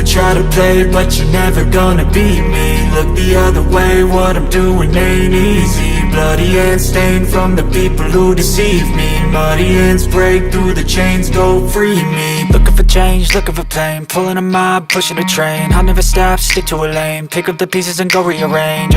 Try to play, but you're never gonna beat me. Look the other way, what I'm doing ain't easy. Bloody hands stained from the people who deceive me. Muddy hands break through the chains, go free me. Looking for change, looking for pain, pulling a mob, pushing a train. I'll never stop, stick to a lane, pick up the pieces and go rearrange.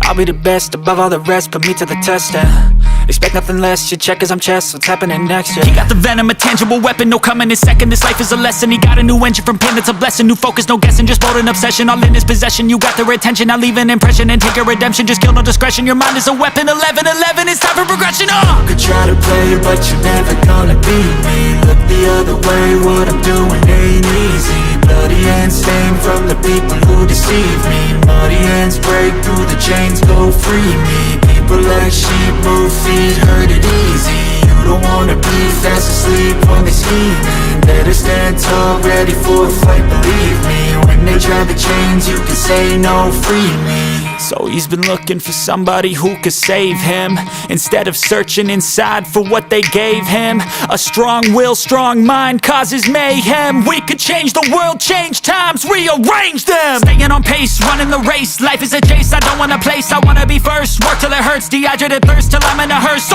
I'll be the best above all the rest, put me to the test and expect nothing less, you check as I'm chess, what's happening next, yeah. He got the venom, a tangible weapon, no coming in second. This life is a lesson, he got a new engine from pain, that's a blessing. New focus, no guessing, just bold and obsession, all in his possession. You got their attention, I'll leave an impression and take your redemption. Just kill, no discretion, your mind is a weapon. 11-11, it's time for progression, You could try to play, but you're never gonna beat me. Look the other way, what I'm doing ain't easy. Bloody hands stained from the people who deceive me. Muddy hands break through the chains, go free me. People like sheep move feet, hurt it easy. You don't wanna be fast asleep when they scheming. Better stand tall, ready for a fight, believe me. When they try the chains, you can say no, free me. So he's been looking for somebody who could save him, instead of searching inside for what they gave him. A strong will, strong mind causes mayhem. We could change the world, change times, rearrange them. Staying on pace, running the race. Life is a chase, I don't want a place, I wanna be first. Work till it hurts, dehydrated thirst till I'm in a hearse.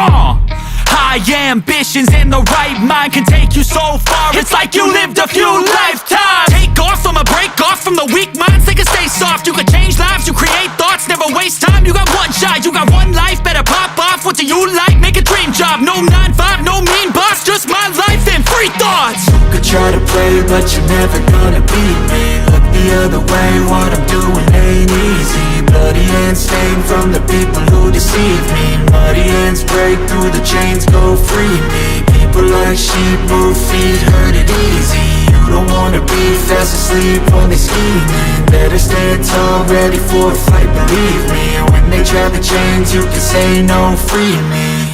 High ambitions in the right mind can take you so far. It's like you lived a few lifetimes. Take off from a break off from the weak minds, they can stay soft. You can change lives, you create thoughts, never waste time. You got one shot, you got one life, better pop off. What do you like? Make a dream job. No 9-5, no mean boss, just my life and free thoughts. You could try to play, but you're never gonna beat me. Look the other way, what I'm doing ain't easy. Bloody hands stained from the people who deceive me. Muddy hands break through the chains, go free me. People like sheep move feet, hurt it easy. You don't wanna be fast asleep when they scheming. Better stand tall, ready for a fight, believe me. When they try the chains, you can say no, free me.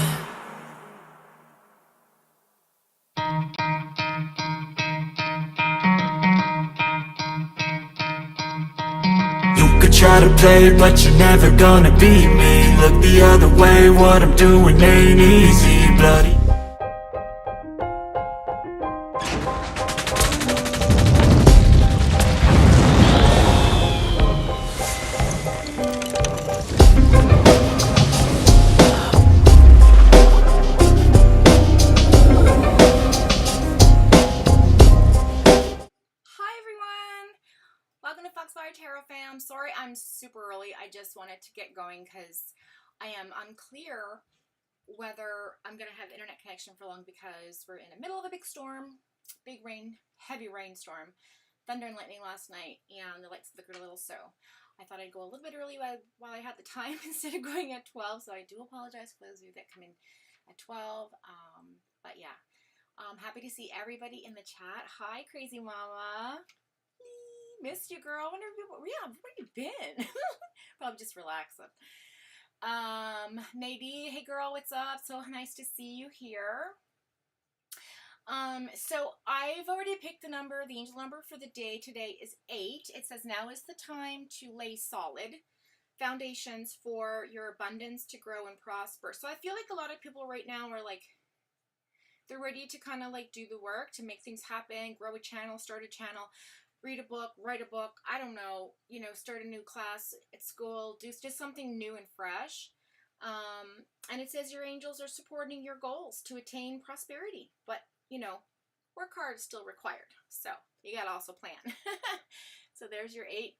Try to play, but you're never gonna beat me. Look the other way, what I'm doing ain't easy. Bloody Welcome to Foxfire Tarot fam. Sorry I'm super early. I just wanted to get going because I am unclear whether I'm going to have internet connection for long because we're in the middle of a big storm, big rain, heavy rainstorm, thunder and lightning last night, and the lights flickered a little, so I thought I'd go a little bit early while I had the time instead of going at 12, so I do apologize for those of you that come in at 12, but yeah. Happy to see everybody in the chat. Hi, Crazy Mama. Missed you, girl. Where have you been? Probably just relaxing. Nadie, hey girl, what's up? So nice to see you here. So I've already picked the number. The angel number for the day today is 8. It says now is the time to lay solid foundations for your abundance to grow and prosper. So I feel like a lot of people right now are like, they're ready to kind of like do the work to make things happen, grow a channel, start a channel, read a book, write a book, I don't know, you know, start a new class at school, do just something new and fresh. And it says your angels are supporting your goals to attain prosperity, but, you know, work hard is still required. So you got to also plan. So there's your 8.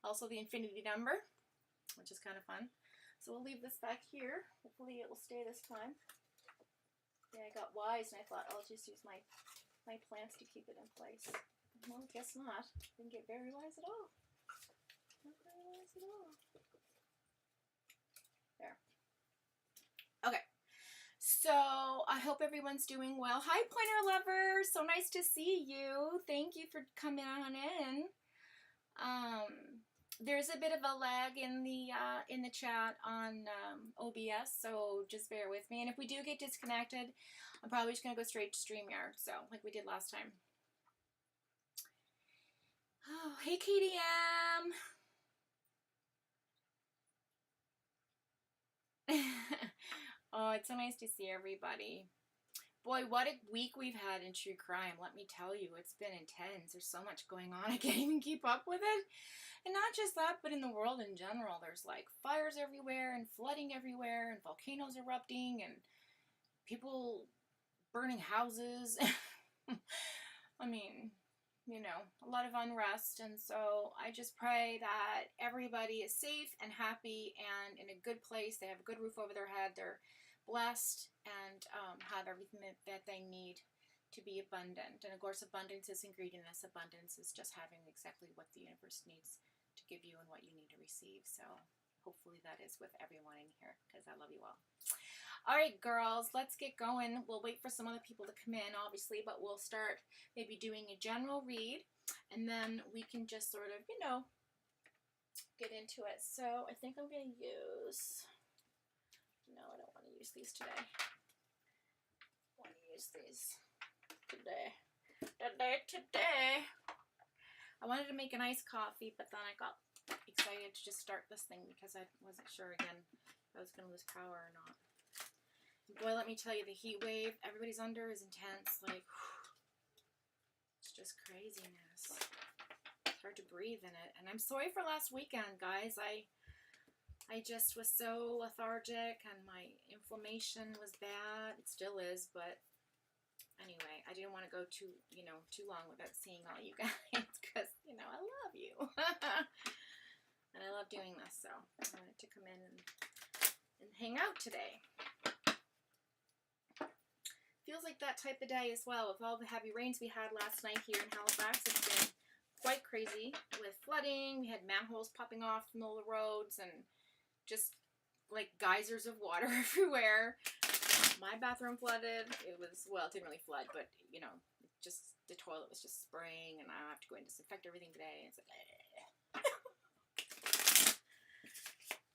Also the infinity number, which is kind of fun. So we'll leave this back here. Hopefully it will stay this time. Yeah, I got wise and I thought I'll just use my plants to keep it in place. Well, I guess not. Didn't get very wise at all. Not very wise at all. There. Okay. So, I hope everyone's doing well. Hi, Pointer Lovers! So nice to see you. Thank you for coming on in. There's a bit of a lag in the chat on OBS, so just bear with me. And if we do get disconnected, I'm probably just going to go straight to StreamYard, so like we did last time. Oh, hey KDM. Oh, it's so nice to see everybody. Boy, what a week we've had in true crime. Let me tell you, it's been intense. There's so much going on. I can't even keep up with it. And not just that, but in the world in general. There's like fires everywhere and flooding everywhere and volcanoes erupting and people burning houses. I mean, you know, a lot of unrest. And so I just pray that everybody is safe and happy and in a good place. They have a good roof over their head. They're blessed and have everything that they need to be abundant. And of course, abundance isn't greediness. Abundance is just having exactly what the universe needs to give you and what you need to receive. So hopefully that is with everyone in here, because I love you all. All right, girls, let's get going. We'll wait for some other people to come in, obviously, but we'll start maybe doing a general read, and then we can just sort of, you know, get into it. So I think I'm going to use... No, I don't want to use these today. I want to use these today. Today. I wanted to make an iced coffee, but then I got excited to just start this thing because I wasn't sure again if I was going to lose power or not. And boy, let me tell you, the heat wave everybody's under is intense. Like, it's just craziness. It's hard to breathe in it. And I'm sorry for last weekend, guys. I just was so lethargic and my inflammation was bad. It still is, but anyway, I didn't want to go too long without seeing all you guys because, you know, I love you. And I love doing this, so I wanted to come in and hang out today. Feels like that type of day as well. With all the heavy rains we had last night here in Halifax, it's been quite crazy with flooding. We had manholes popping off in the middle of the roads and just like geysers of water everywhere. My bathroom flooded. It was, well, it didn't really flood, but you know, just the toilet was just spraying, and I have to go and disinfect everything today. It's like,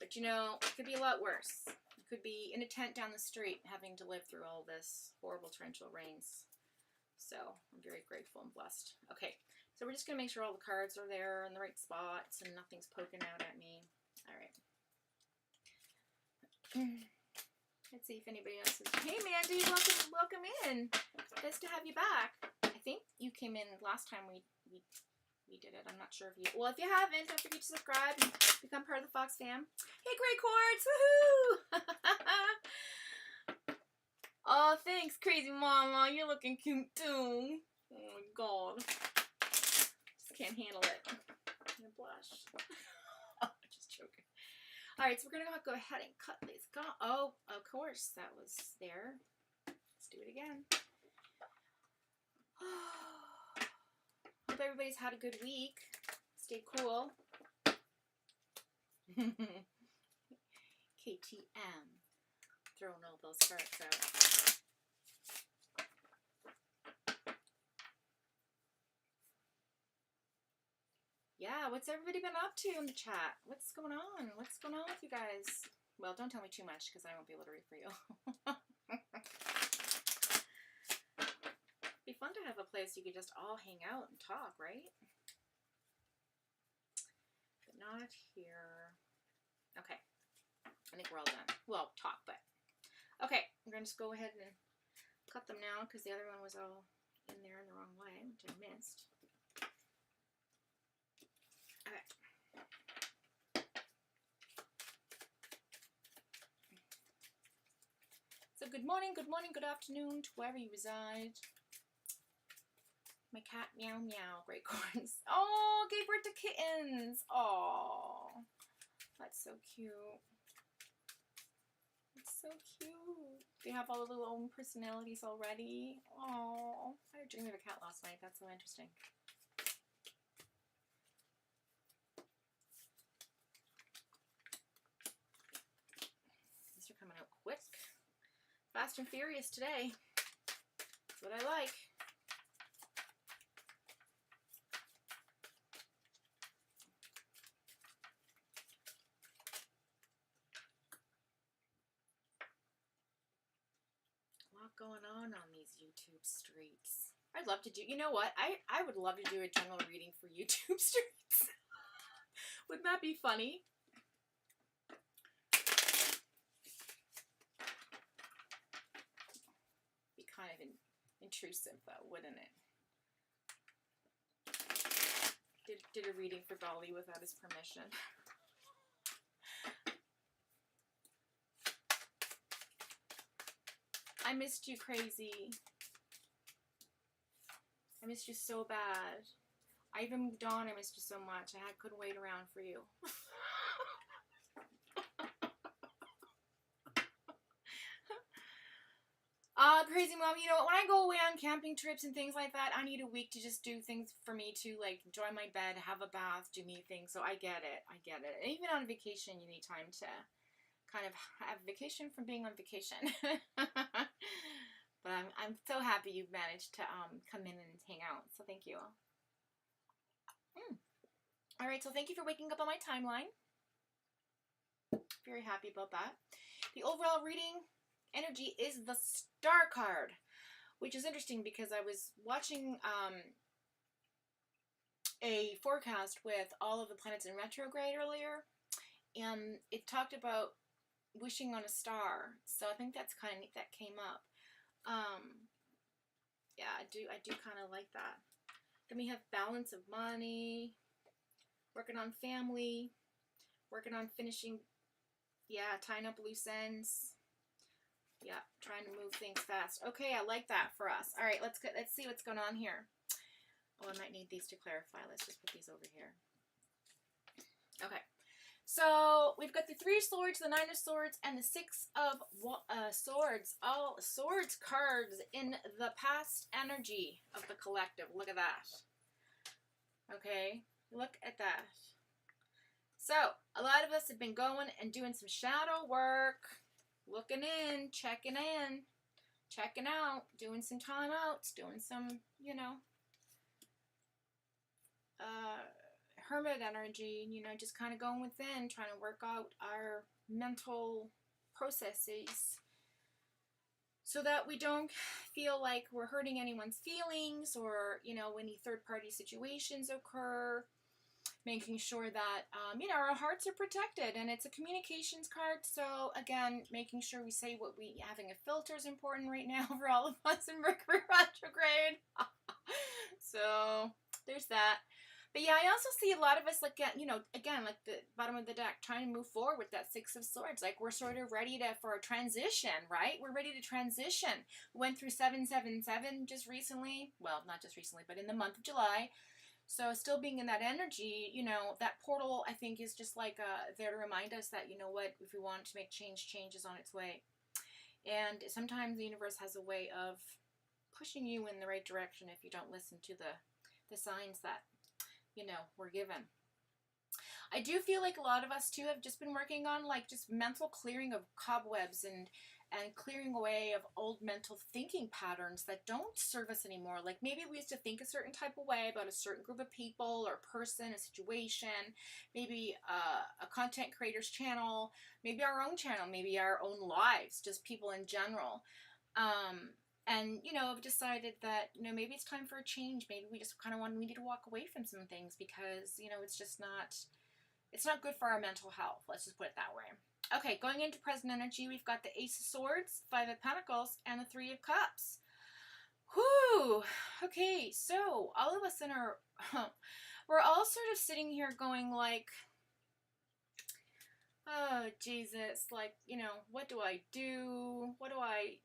but you know, it could be a lot worse. It could be in a tent down the street having to live through all this horrible torrential rains. So I'm very grateful and blessed. Okay, so we're just going to make sure all the cards are there in the right spots and nothing's poking out at me. All right. Let's see if anybody else is... Hey, Mandy, welcome in. Nice to have you back. I think you came in last time we did it. I'm not sure if you... Well, if you haven't, don't forget to subscribe and become part of the Fox fam. Hey, Grey Quartz! Woohoo! Oh, thanks, crazy mama. You're looking cute, too. Oh, my God. Just can't handle it. I'm gonna blush. Just joking. Alright, so we're going to go ahead and cut these. Oh, of course, that was there. Let's do it again. Hope everybody's had a good week. Stay cool. KTM. Throwing all those cards out. Yeah, what's everybody been up to in the chat? What's going on? What's going on with you guys? Well, don't tell me too much because I won't be able to read for you. It'd be fun to have a place you could just all hang out and talk, right? But not here. Okay. I think we're all done. Well, talk, but... Okay, I'm going to just go ahead and cut them now because the other one was all in there in the wrong way, which I missed. Okay. So good morning, good afternoon to wherever you reside. My cat meow meow, great corns. Oh, gave birth to kittens. Oh, that's so cute. It's so cute. They have all the little own personalities already. Oh, I had a dream of a cat last night. That's so interesting. These are coming out quick. Fast and furious today. That's what I like. Going on these YouTube streets. I'd love to do, you know what, I would love to do a general reading for YouTube streets. Wouldn't that be funny? intrusive though, wouldn't it? Did a reading for Dolly without his permission. I missed you, crazy. I missed you so bad. I even moved on. I missed you so much. I couldn't wait around for you. Crazy mom, you know what, when I go away on camping trips and things like that, I need a week to just do things for me to, like, enjoy my bed, have a bath, do me things, so I get it, And even on vacation, you need time to kind of have vacation from being on vacation. But I'm so happy you've managed to come in and hang out, so thank you. Alright, so thank you for waking up on my timeline. Very happy about that. The overall reading energy is the Star card, which is interesting because I was watching a forecast with all of the planets in retrograde earlier, and it talked about wishing on a star. So I think that's kind of neat that came up. Yeah, I do kind of like that. Then we have balance of money, working on family, working on finishing, yeah, tying up loose ends. Yeah, trying to move things fast. Okay, I like that for us. All right, let's see what's going on here. Oh, I might need these to clarify. Let's just put these over here. Okay, so we've got the 3 of Swords, the 9 of Swords, and the 6 of Swords. All Swords cards in the past energy of the collective. Look at that. Okay, look at that. So, a lot of us have been going and doing some shadow work. Looking in, checking out, doing some timeouts, doing some, you know, hermit energy, you know, just kind of going within, trying to work out our mental processes so that we don't feel like we're hurting anyone's feelings or, you know, any third-party situations occur. Making sure that, you know, our hearts are protected, and it's a communications card. So again, making sure we say what having a filter is important right now for all of us in Mercury retrograde. So there's that. But yeah, I also see a lot of us, like, you know, again, like the bottom of the deck, trying to move forward with that 6 of Swords. Like, we're sort of ready for a transition, right? We're ready to transition. We went through 777 just recently. Well, not just recently, but in the month of July. So still being in that energy, you know, that portal, I think, is just like there to remind us that, you know what, if we want to make change, change is on its way. And sometimes the universe has a way of pushing you in the right direction if you don't listen to the signs that, you know, we're given. I do feel like a lot of us, too, have just been working on, like, just mental clearing of cobwebs and clearing away of old mental thinking patterns that don't serve us anymore. Like, maybe we used to think a certain type of way about a certain group of people or person, a situation, maybe a content creator's channel, maybe our own channel, maybe our own lives, just people in general. And, you know, I've decided that, you know, maybe it's time for a change. Maybe we just kind of we need to walk away from some things because, you know, it's just not, it's not good for our mental health. Let's just put it that way. Okay, going into present energy, we've got the Ace of Swords, 5 of Pentacles, and the 3 of Cups. Whew. Okay, so all of us in our, we're all sort of sitting here going like, oh, Jesus, like, you know, what do I do? What do I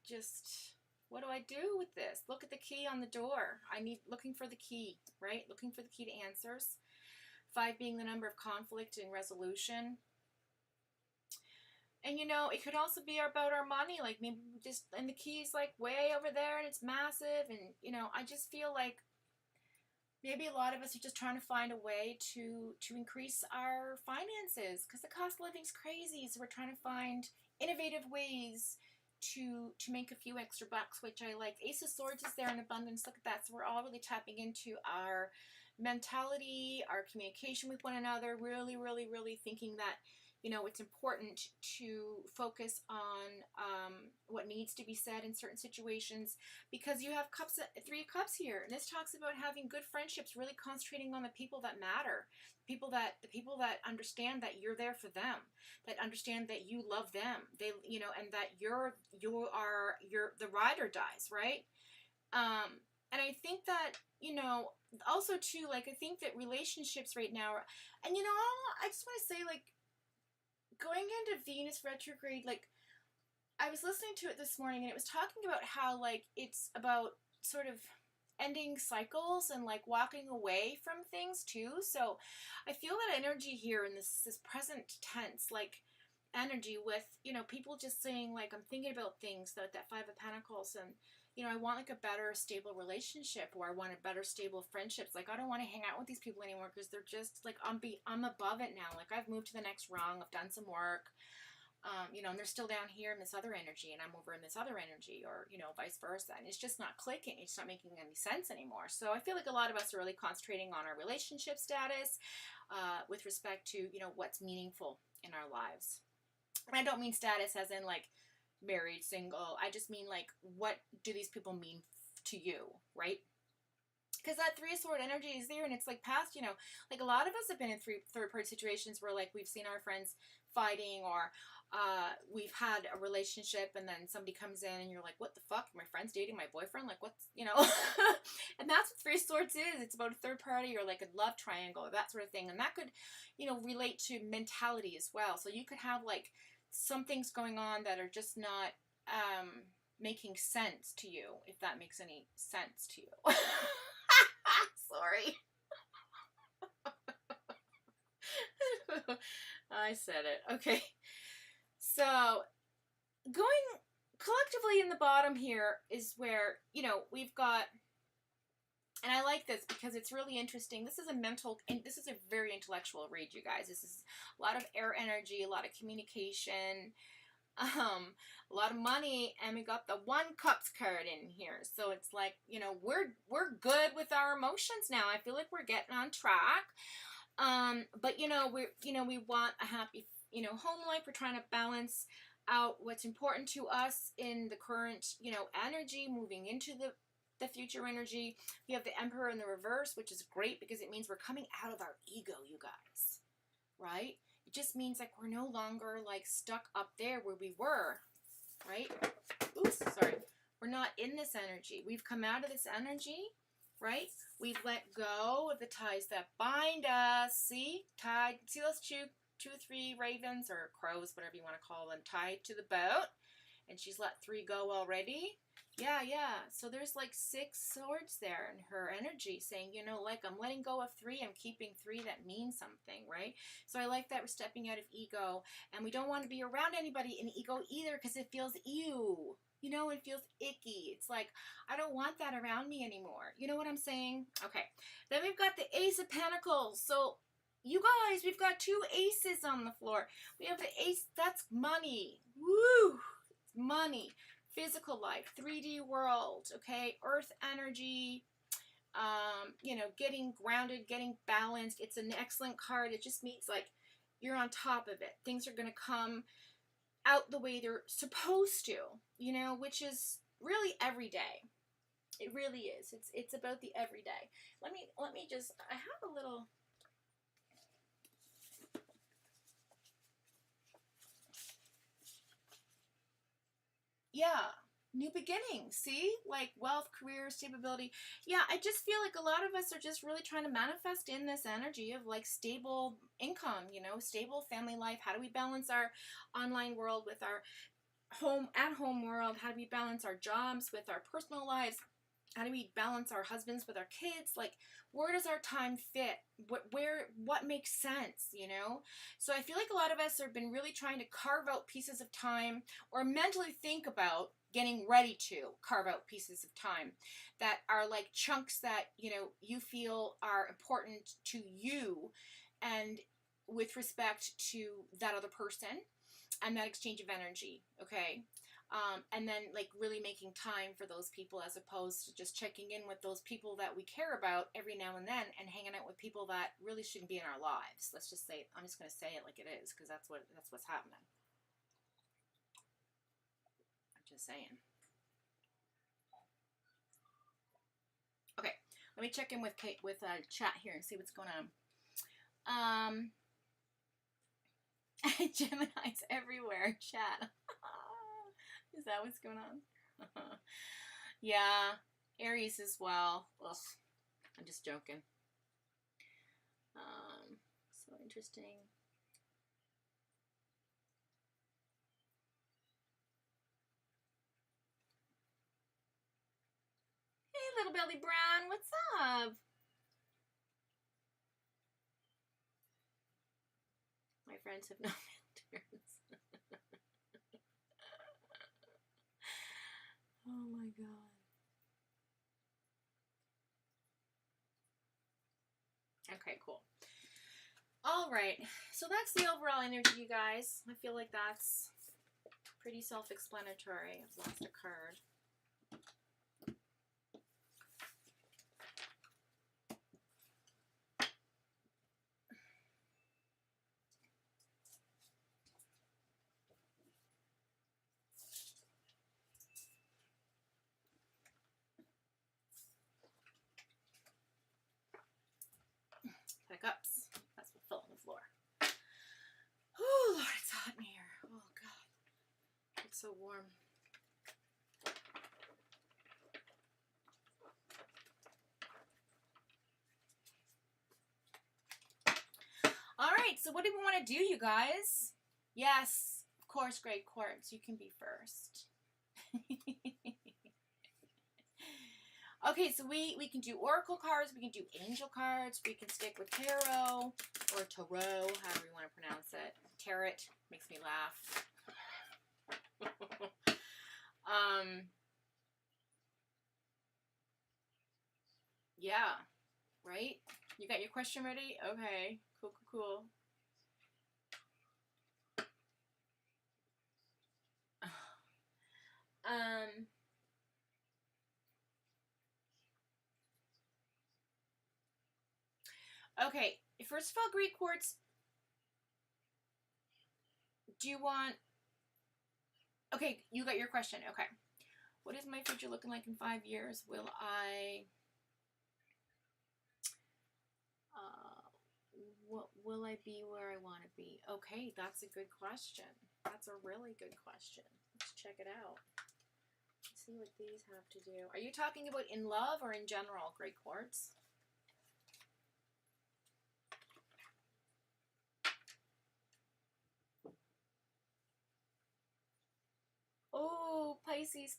do with this? Look at the key on the door. Looking for the key, right? Looking for the key to answers. 5 being the number of conflict and resolution. And, you know, it could also be about our money, like maybe and the key's like way over there and it's massive. And, you know, I just feel like maybe a lot of us are just trying to find a way to increase our finances because the cost of living's crazy. So we're trying to find innovative ways to make a few extra bucks, which I like. Ace of Swords is there in abundance. Look at that. So we're all really tapping into our mentality, our communication with one another, really, really, really thinking that, you know, it's important to focus on what needs to be said in certain situations, because you have three of cups here, and this talks about having good friendships, really concentrating on the people that matter, the people that understand that you're there for them, that understand that you love them, they, you know, and that you're the ride or dies, right? And I think that, you know, also too, like, I think that relationships right now are, and you know, I just want to say, like, going into Venus retrograde, like, I was listening to it this morning, and it was talking about how, like, it's about sort of ending cycles and, like, walking away from things too. So I feel that energy here in this present tense, like, energy with, you know, people just saying, like, I'm thinking about things, that Five of Pentacles, and, you know, I want, like, a better stable relationship, or I want a better stable friendships. Like, I don't want to hang out with these people anymore because they're just, like, I'm above it now. Like, I've moved to the next rung. I've done some work. You know, and they're still down here in this other energy, and I'm over in this other energy, or, you know, vice versa. And it's just not clicking. It's not making any sense anymore. So I feel like a lot of us are really concentrating on our relationship status with respect to, you know, what's meaningful in our lives. And I don't mean status as in, like, married, single. I just mean, like, what do these people mean to you, right? Because that Three of Sword energy is there, and it's, like, past, you know, like, a lot of us have been in third-party situations where, like, we've seen our friends fighting, or we've had a relationship, and then somebody comes in, and you're like, what the fuck? My friend's dating my boyfriend? Like, what's, you know? And that's what Three of Swords is. It's about a third party, or, like, a love triangle, or that sort of thing. And that could, you know, relate to mentality as well. So you could have, like, some things going on that are just not making sense to you, if that makes any sense to you. Sorry. I said it. Okay. So going collectively in the bottom here is where, you know, we've got, and I like this because it's really interesting. This is a very intellectual read, you guys. This is a lot of air energy, a lot of communication, a lot of money, and we got the One Cups card in here. So it's like, you know, we're good with our emotions now. I feel like we're getting on track. But you know, we want a happy, you know, home life. We're trying to balance out what's important to us in the current, you know, energy, moving into the future energy. We have the Emperor in the reverse, which is great because it means we're coming out of our ego, you guys, right? It just means, like, we're no longer, like, stuck up there where we were, right? Oops, sorry. We're not in this energy. We've come out of this energy, right? We've let go of the ties that bind us. See? Tied. See those two or three ravens, or crows, whatever you want to call them, tied to the boat? And she's let 3 go already? Yeah. So there's, like, 6 swords there in her energy, saying, you know, like, I'm letting go of 3. I'm keeping 3 that means something, right? So I like that we're stepping out of ego. And we don't want to be around anybody in ego either, because it feels ew. You know, it feels icky. It's like, I don't want that around me anymore. You know what I'm saying? Okay. Then we've got the Ace of Pentacles. So, you guys, we've got 2 aces on the floor. We have the ace, that's money. Woo! Money. Physical life. 3D world. Okay? Earth energy. You know, getting grounded, getting balanced. It's an excellent card. It just means, like, you're on top of it. Things are going to come out the way they're supposed to, you know, which is really every day. It really is. It's about the everyday. Let me just, I have a little, yeah, new beginnings. See, like, wealth, career, stability. Yeah, I just feel like a lot of us are just really trying to manifest in this energy of, like, stable income, you know, stable family life. How do we balance our online world with our at-home world? How do we balance our jobs with our personal lives? How do we balance our husbands with our kids? Like, where does our time fit? What makes sense, you know? So I feel like a lot of us have been really trying to carve out pieces of time, or mentally think about getting ready to carve out pieces of time that are, like, chunks that, you know, you feel are important to you, and with respect to that other person and that exchange of energy, okay? And then like really making time for those people as opposed to just checking in with those people that we care about every now and then and hanging out with people that really shouldn't be in our lives. Let's just say, I'm just going to say it like it is, because that's what's happening. I'm just saying. Okay, let me check in with Kate with chat here and see what's going on. Gemini's everywhere, chat. Is that what's going on? Yeah, Aries as well. Ugh, I'm just joking. So interesting. Hey, little belly brown, what's up? My friends have no filters. Oh my god. Okay, cool. All right, so that's the overall energy, you guys. I feel like that's pretty self-explanatory. I've lost a card. Cups. That's what fell on the floor. Oh, Lord, it's hot in here. Oh, God. It's so warm. All right, so what do we want to do, you guys? Yes, of course, Great Quartz. You can be first. Okay, so we can do oracle cards, we can do angel cards, we can stick with tarot, or tarot, however you want to pronounce it. Tarot makes me laugh. Yeah, right? You got your question ready? Okay, cool, cool, cool. Okay, first of all, Greek quartz, do you want... Okay, you got your question. Okay. What is my future looking like in 5 years? Will I... will I be where I want to be? Okay, that's a good question. That's a really good question. Let's check it out. Let's see what these have to do. Are you talking about in love or in general, Great Quartz? Oh, Pisces,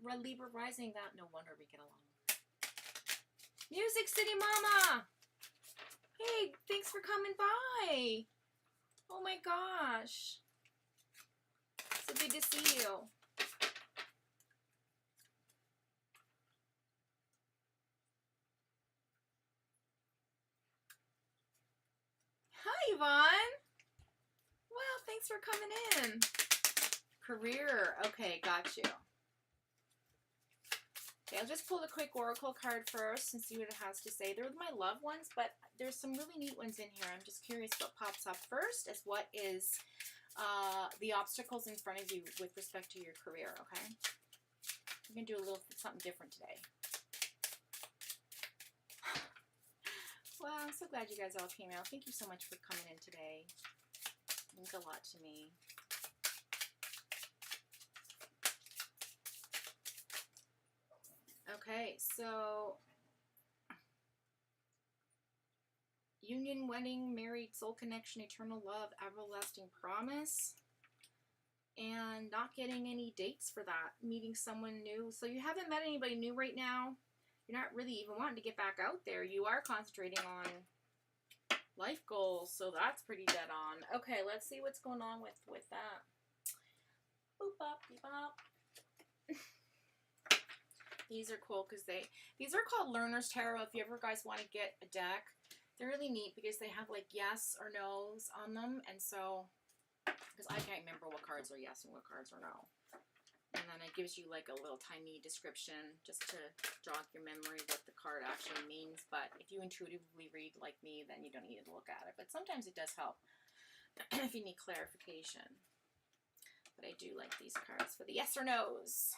Libra rising. That, no wonder we get along. Music City Mama! Hey, thanks for coming by. Oh my gosh. So good to see you. Hi, Yvonne. Well, thanks for coming in. Career. Okay, got you. Okay, I'll just pull a quick oracle card first and see what it has to say. They're my loved ones, but there's some really neat ones in here. I'm just curious what pops up first as what is the obstacles in front of you with respect to your career, okay? We're going to do a little something different today. Well, I'm so glad you guys all came out. Thank you so much for coming in today. It means a lot to me. Okay, so union, wedding, married, soul connection, eternal love, everlasting promise, and not getting any dates for that. Meeting someone new. So you haven't met anybody new right now. You're not really even wanting to get back out there. You are concentrating on life goals, so that's pretty dead on. Okay, let's see what's going on with that. Boop, bop, beep, bop. These are cool because these are called Learner's Tarot. If you ever guys want to get a deck, they're really neat because they have like yes or no's on them. And so, because I can't remember what cards are yes and what cards are no. gives you like a little tiny description just to jog your memory what the card actually means. But if you intuitively read like me, then you don't need to look at it. But sometimes it does help if you need clarification. But I do like these cards for the yes or no's.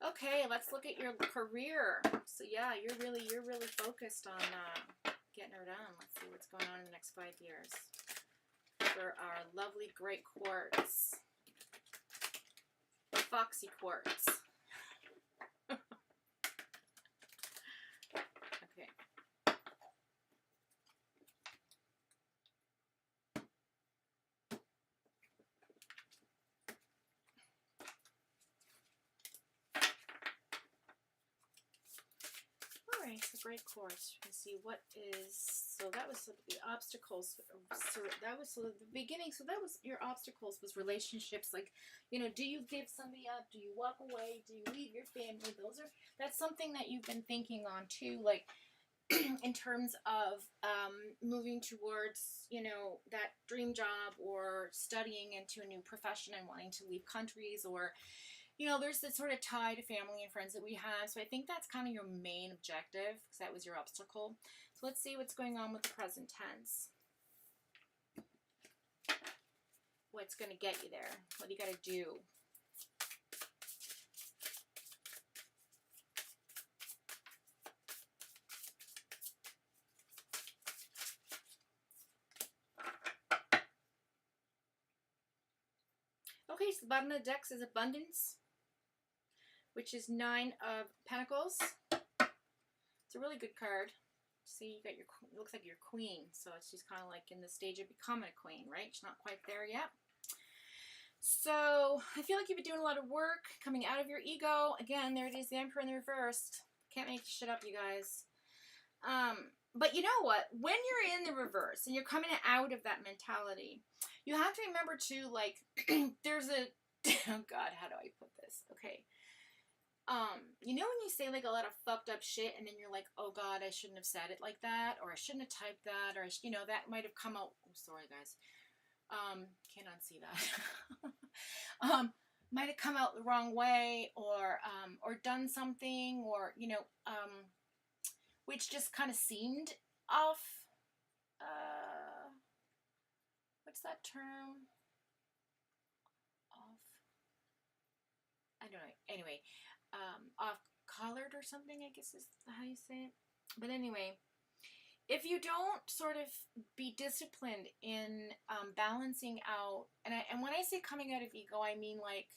Okay, let's look at your career. So yeah, you're really focused on getting her done. Let's see what's going on in the next 5 years for our lovely great quartz, foxy quartz. Okay. Alright, so great quartz. You can see what is, so that was the obstacles, so that was so the beginning, so that was your obstacles was relationships, like, you know, do you give somebody up, do you walk away, do you leave your family? That's something that you've been thinking on too, like in terms of moving towards, you know, that dream job or studying into a new profession and wanting to leave countries, or you know, there's this sort of tie to family and friends that we have. So I think that's kind of your main objective, because that was your obstacle. So let's see what's going on with the present tense. What's going to get you there? What do you got to do? Okay, so the bottom of the deck is abundance, which is 9 of Pentacles. It's a really good card. See, you got your, it looks like your queen, so she's kind of like in the stage of becoming a queen, right? She's not quite there yet. So I feel like you've been doing a lot of work coming out of your ego. Again, there it is, the Emperor in the reverse. Can't make shit up, you guys. But you know what? When you're in the reverse and you're coming out of that mentality, you have to remember too, like, there's a, oh God, how do I put this? Okay. You know when you say like a lot of fucked up shit and then you're like, oh God, I shouldn't have said it like that, or I shouldn't have typed that, or, you know, that might have come out, oh, sorry guys, can't unsee that, might have come out the wrong way, or done something, or, you know, which just kind of seemed off, what's that term? Off, I don't know, anyway, off-colored or something, I guess is how you say it. But anyway, if you don't sort of be disciplined in balancing out, and when I say coming out of ego, I mean like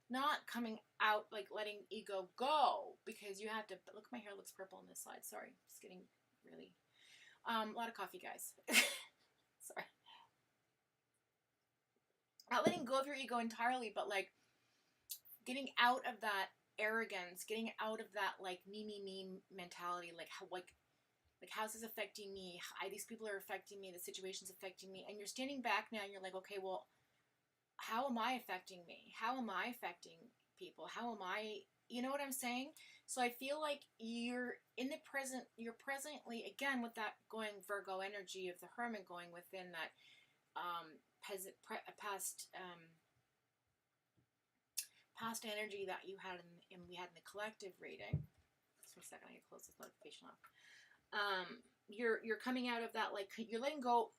not coming out, like letting ego go, because you have to, look, my hair looks purple on this side, sorry, just getting really, a lot of coffee, guys. Sorry. Not letting go of your ego entirely, but like getting out of that arrogance, getting out of that like me mentality, like how's this affecting me? These people are affecting me, the situation's affecting me, and you're standing back now and you're like, okay, well, how am I affecting me? How am I affecting people? How am I, you know what I'm saying? So I feel like you're in the present, you're presently, again, with that going Virgo energy of the Hermit going within that past energy that you had we had in the collective reading. Just for a second, I can close this notification off. You're coming out of that, like, you're letting go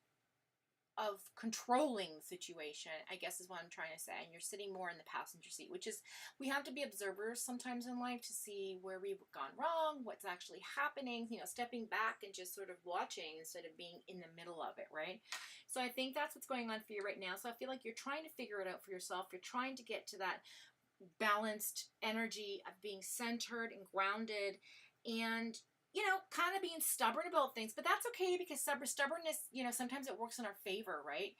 of controlling the situation, I guess is what I'm trying to say, and you're sitting more in the passenger seat, which is, we have to be observers sometimes in life to see where we've gone wrong, what's actually happening, you know, stepping back and just sort of watching instead of being in the middle of it, right? So I think that's what's going on for you right now. So I feel like you're trying to figure it out for yourself. You're trying to get to that balanced energy of being centered and grounded, and you know, kind of being stubborn about things, but that's okay, because stubbornness, you know, sometimes it works in our favor, right?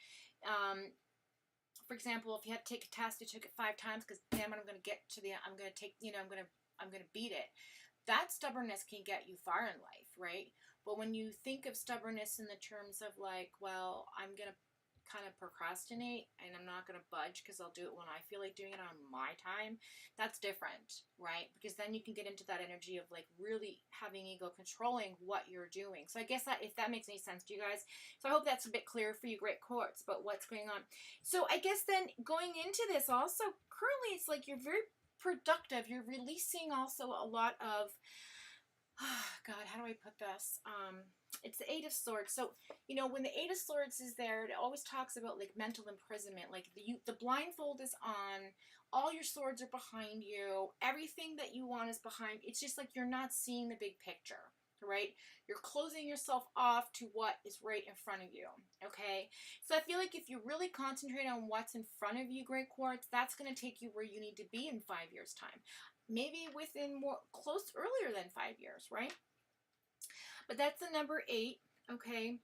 For example, if you had to take a test, you took it 5 times because damn it, I'm going to get to the, I'm going to take, you know, I'm going to beat it. That stubbornness can get you far in life, right? But when you think of stubbornness in the terms of like, well, I'm going to kind of procrastinate and I'm not going to budge because I'll do it when I feel like doing it on my time, that's different, right? Because then you can get into that energy of like really having ego controlling what you're doing. So I guess that, if that makes any sense to you guys. So I hope that's a bit clear for you, great quartz, about what's going on. So I guess then going into this also, currently it's like you're very productive. You're releasing also a lot of, God, how do I put this? It's the Eight of Swords. So, you know, when the Eight of Swords is there, it always talks about like mental imprisonment. Like the blindfold is on, all your swords are behind you, everything that you want is behind. It's just like you're not seeing the big picture, right? You're closing yourself off to what is right in front of you, okay? So I feel like if you really concentrate on what's in front of you, great quartz, that's going to take you where you need to be in 5 years' time. Maybe within earlier than 5 years, right? But that's the number 8, okay?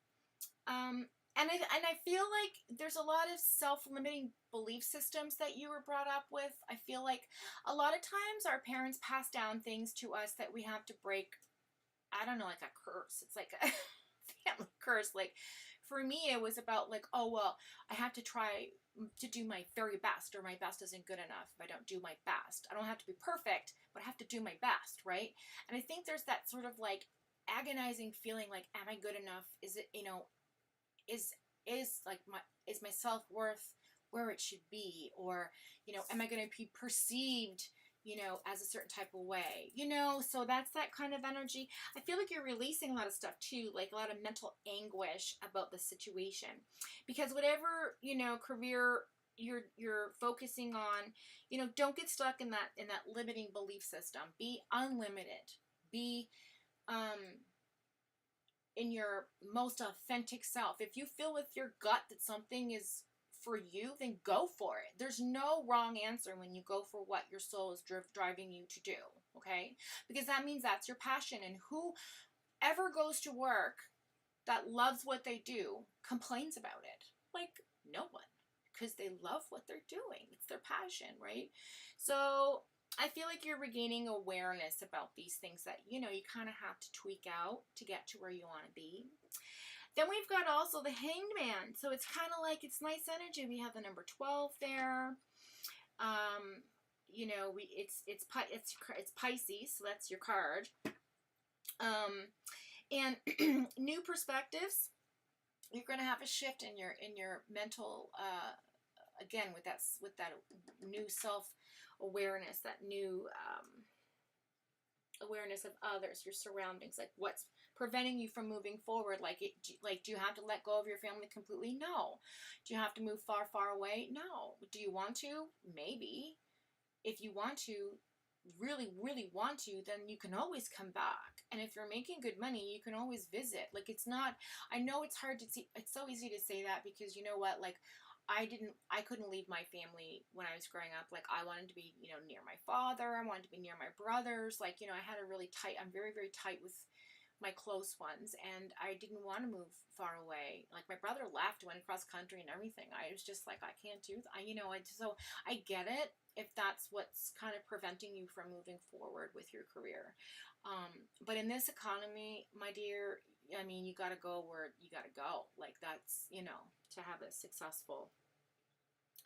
And I feel like there's a lot of self-limiting belief systems that you were brought up with. I feel like a lot of times our parents pass down things to us that we have to break. I don't know, like a curse. It's like a family curse. Like for me, it was about like, oh, well, I have to try to do my very best, or my best isn't good enough if I don't do my best. I don't have to be perfect, but I have to do my best, right? And I think there's that sort of like agonizing feeling like, am I good enough? Is it, you know, is my self-worth where it should be? Or, you know, am I going to be perceived, you know, as a certain type of way, you know? So that's that kind of energy. I feel like you're releasing a lot of stuff too, like a lot of mental anguish about the situation, because whatever, you know, career you're focusing on, you know, don't get stuck in that limiting belief system. Be unlimited. Be in your most authentic self. If you feel with your gut that something is for you, then go for it. There's no wrong answer when you go for what your soul is driving you to do, okay? Because that means that's your passion. And whoever goes to work that loves what they do complains about it? Like, no one, because they love what they're doing. It's their passion, right? So I feel like you're regaining awareness about these things that, you know, you kind of have to tweak out to get to where you want to be. Then we've got also the Hanged Man. So it's kind of like, it's nice energy. We have the number 12 there. You know, it's Pisces, so that's your card. And new perspectives. You're going to have a shift in your mental, again, with that new self-awareness, that new awareness of others, your surroundings, like what's preventing you from moving forward. Like, do you have to let go of your family completely? No. Do you have to move far, far away? No. Do you want to? Maybe. If you want to, really, really want to, then you can always come back. And if you're making good money, you can always visit. Like, it's not, I know it's hard to see, it's so easy to say that because you know what, like, I couldn't leave my family when I was growing up. Like, I wanted to be, you know, near my father. I wanted to be near my brothers. Like, you know, I had a really tight, I'm very, very tight with my close ones. And I didn't want to move far away. Like, my brother left, went across country and everything. I was just like, I can't do that. You know, so I get it if that's what's kind of preventing you from moving forward with your career. But in this economy, my dear, I mean, you got to go where you got to go. Like, that's, you know, to have a successful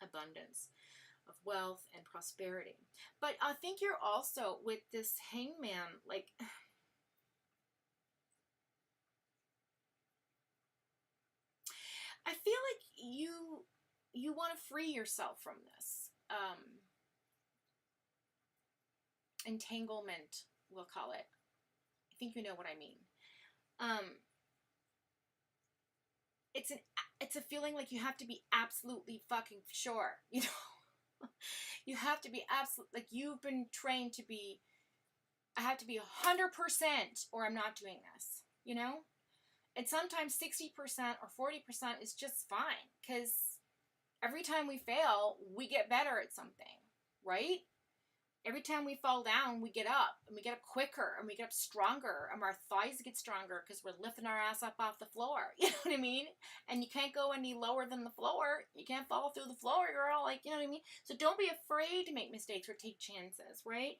abundance of wealth and prosperity. But I think you're also, with this Hangman, like, I feel like you want to free yourself from this entanglement, we'll call it. I think you know what I mean. It's a feeling like you have to be absolutely fucking sure, you know. You have to be like, you've been trained to be, I have to be 100% or I'm not doing this, you know. And sometimes 60% or 40% is just fine, because every time we fail, we get better at something, right? Every time we fall down, we get up, and we get up quicker, and we get up stronger, and our thighs get stronger because we're lifting our ass up off the floor. You know what I mean? And you can't go any lower than the floor. You can't fall through the floor, girl. Like, you know what I mean? So don't be afraid to make mistakes or take chances, right?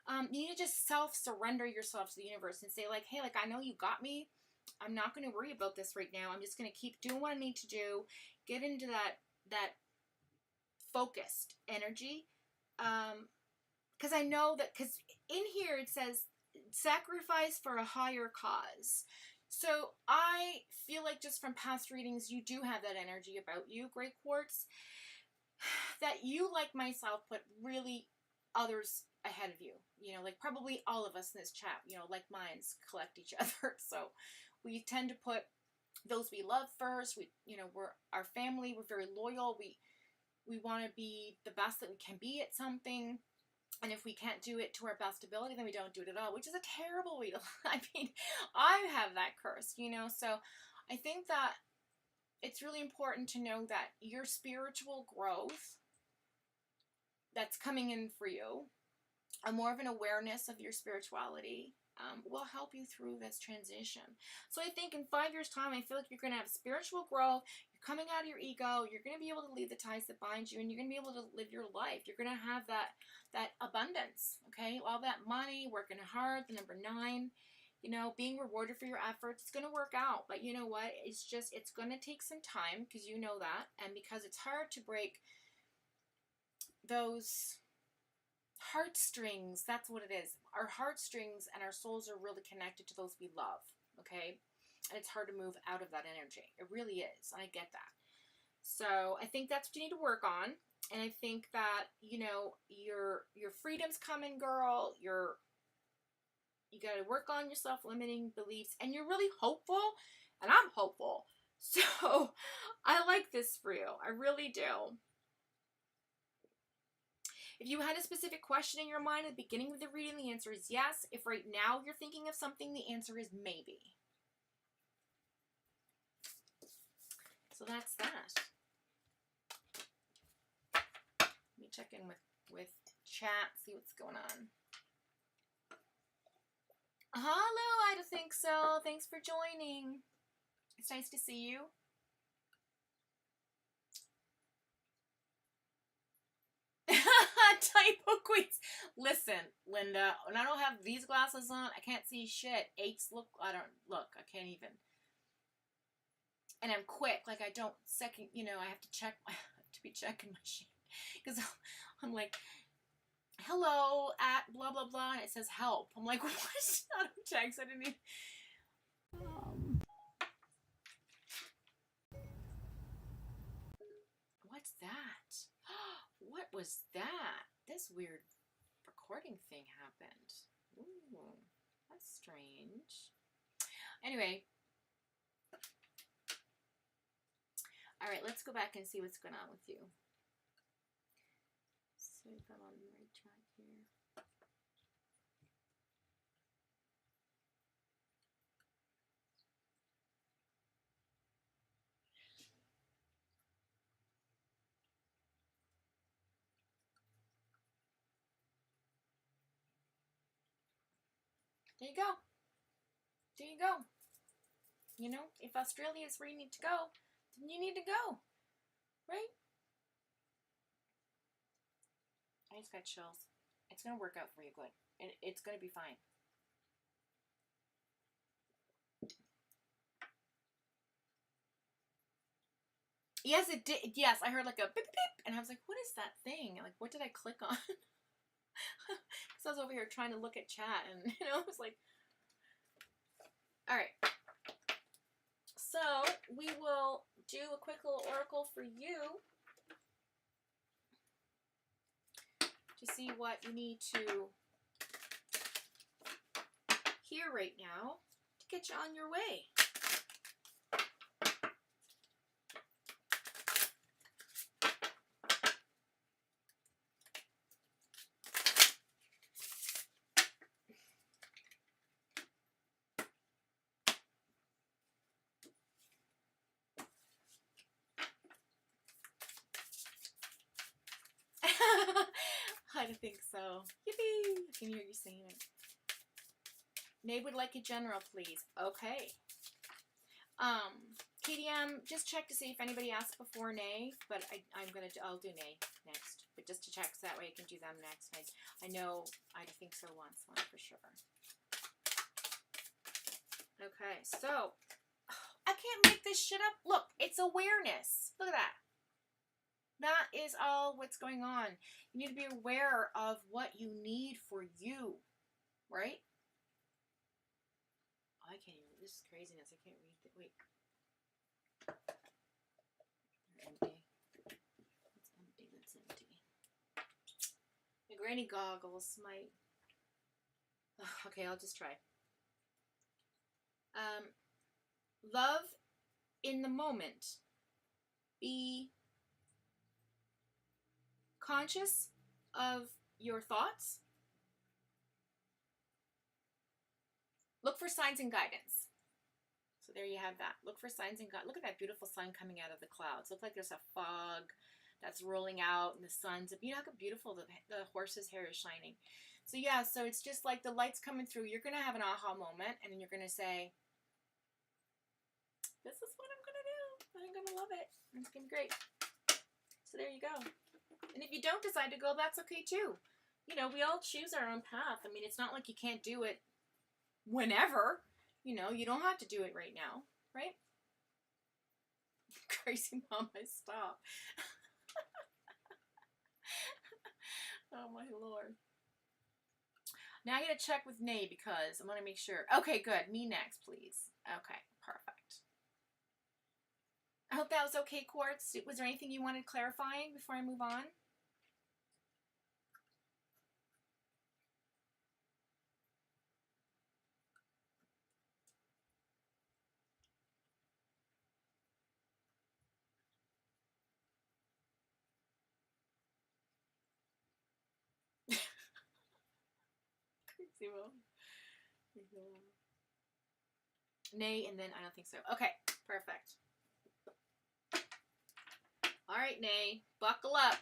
You need to just self-surrender yourself to the universe and say, like, hey, like, I know you got me. I'm not going to worry about this right now. I'm just going to keep doing what I need to do, get into that focused energy. Because I know that, because in here it says sacrifice for a higher cause. So I feel like just from past readings, you do have that energy about you, Great Quartz, that you, like myself, put really others ahead of you. You know, like probably all of us in this chat, you know, like minds collect each other. So we tend to put those we love first. We, you know, we're our family. We're very loyal. We want to be the best that we can be at something. And if we can't do it to our best ability, then we don't do it at all, which is a terrible way to, I mean, I have that curse, you know, so I think that it's really important to know that your spiritual growth that's coming in for you, a more of an awareness of your spirituality, will help you through this transition. So I think in 5 years' time, I feel like you're going to have spiritual growth. You're coming out of your ego. You're going to be able to leave the ties that bind you, and you're going to be able to live your life. You're going to have that abundance, okay? All that money, working hard, the number 9, you know, being rewarded for your efforts. It's going to work out. But you know what? It's going to take some time, because you know that. And because it's hard to break those heartstrings, that's what it is. Our heartstrings and our souls are really connected to those we love, okay? And it's hard to move out of that energy. It really is, and I get that. So I think that's what you need to work on. And I think that, you know, your freedom's coming, girl. You got to work on your self-limiting beliefs, and you're really hopeful, and I'm hopeful. So I like this for you. I really do. If you had a specific question in your mind at the beginning of the reading, the answer is yes. If right now you're thinking of something, the answer is maybe. So that's that. Let me check in with chat, see what's going on. Hello, I don't think so. Thanks for joining. It's nice to see you. Typo queens. Listen, Linda, when I don't have these glasses on, I can't see shit. 8s look, I can't even. And I'm quick, like I don't second, you know, I have to check, I have to be checking my shit. Because I'm like, hello at blah, blah, blah, and it says help. I'm like, what? I don't text, I didn't even. What's that? What was that? This weird recording thing happened. Ooh, that's strange. Anyway. All right, let's go back and see what's going on with you. See if I'm on the right track here. There you go. There you go. You know, if Australia is where you need to go, then you need to go. Right? I just got chills. It's going to work out for you good. And it's going to be fine. Yes, it did. Yes, I heard like a beep, beep. And I was like, what is that thing? Like, what did I click on? Because I was over here trying to look at chat. And, you know, I was like, all right. So we will do a quick little oracle for you to see what you need to hear right now to get you on your way. I don't think so. Yippee! I can hear you saying it. Nay would like a general, please. Okay. KDM, just check to see if anybody asked before Nay, but I'll do Nay next. But just to check, so that way I can do them next. I know I think so once, one for sure. Okay, so I can't make this shit up. Look, it's awareness. Look at that. That is all what's going on. You need to be aware of what you need for you, right? Oh, I can't even. This is craziness. I can't read it. Wait. They're empty. It's empty. That's empty. My granny goggles might. Okay, I'll just try. Love in the moment. Be conscious of your thoughts. Look for signs and guidance. So there you have that. Look for signs and guidance. Look at that beautiful sun coming out of the clouds. Look like there's a fog that's rolling out and the sun's, you know how beautiful the horse's hair is shining. So yeah, so it's just like the light's coming through. You're going to have an aha moment and then you're going to say, this is what I'm going to do. I'm going to love it. It's going to be great. So there you go. And if you don't decide to go, that's okay too. You know, we all choose our own path. I mean, it's not like you can't do it whenever. You know, you don't have to do it right now, right? Crazy mama, stop. Oh my Lord. Now I gotta check with Nay because I want to make sure. Okay, good. Me next, please. Okay, perfect. I hope that was okay, Quartz. Was there anything you wanted clarifying before I move on? Nay, and then I don't think so. Okay, perfect. All right, Nay, buckle up.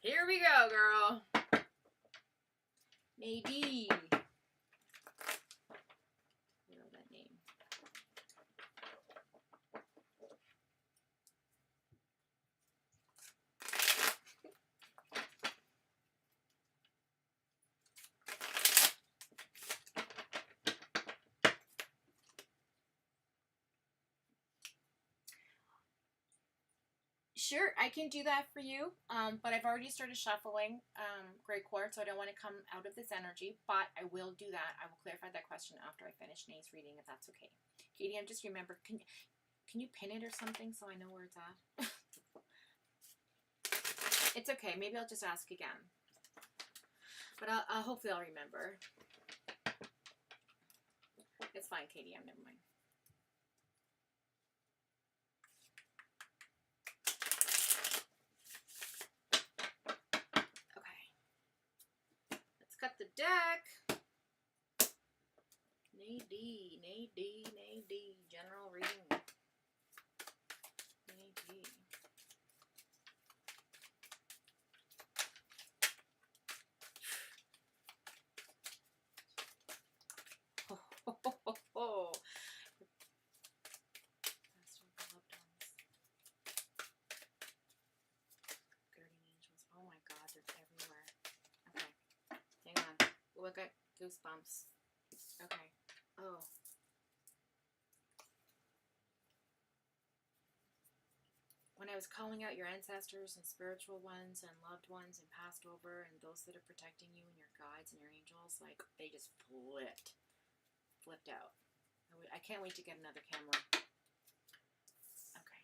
Here we go, girl. Nadine. I know that name. Sure, I can do that for you, but I've already started shuffling Grey Quartz, so I don't want to come out of this energy, but I will do that. I will clarify that question after I finish Nay's reading, if that's okay. Katie, I'm just remember, can you pin it or something so I know where it's at? It's okay, maybe I'll just ask again, but hopefully I'll remember. It's fine, Katie, never mind. Cut the deck. Nadine, general reading. Nadine. Ho, ho, ho, ho, ho. Guardian angels. Oh my God, they're everywhere. Okay. Hang on. Oh, I got goosebumps. Okay. Oh. When I was calling out your ancestors and spiritual ones and loved ones and passed over and those that are protecting you and your guides and your angels, like, they just flipped out. I can't wait to get another camera. Okay.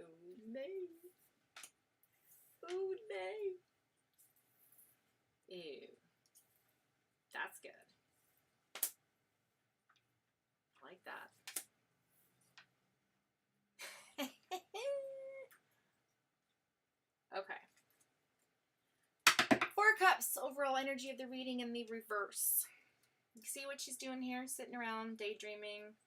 Oh, nay. Oh, nay. Ew. That's good. I like that. Okay. Four Cups, overall energy of the reading in the reverse. You see what she's doing here? Sitting around, daydreaming,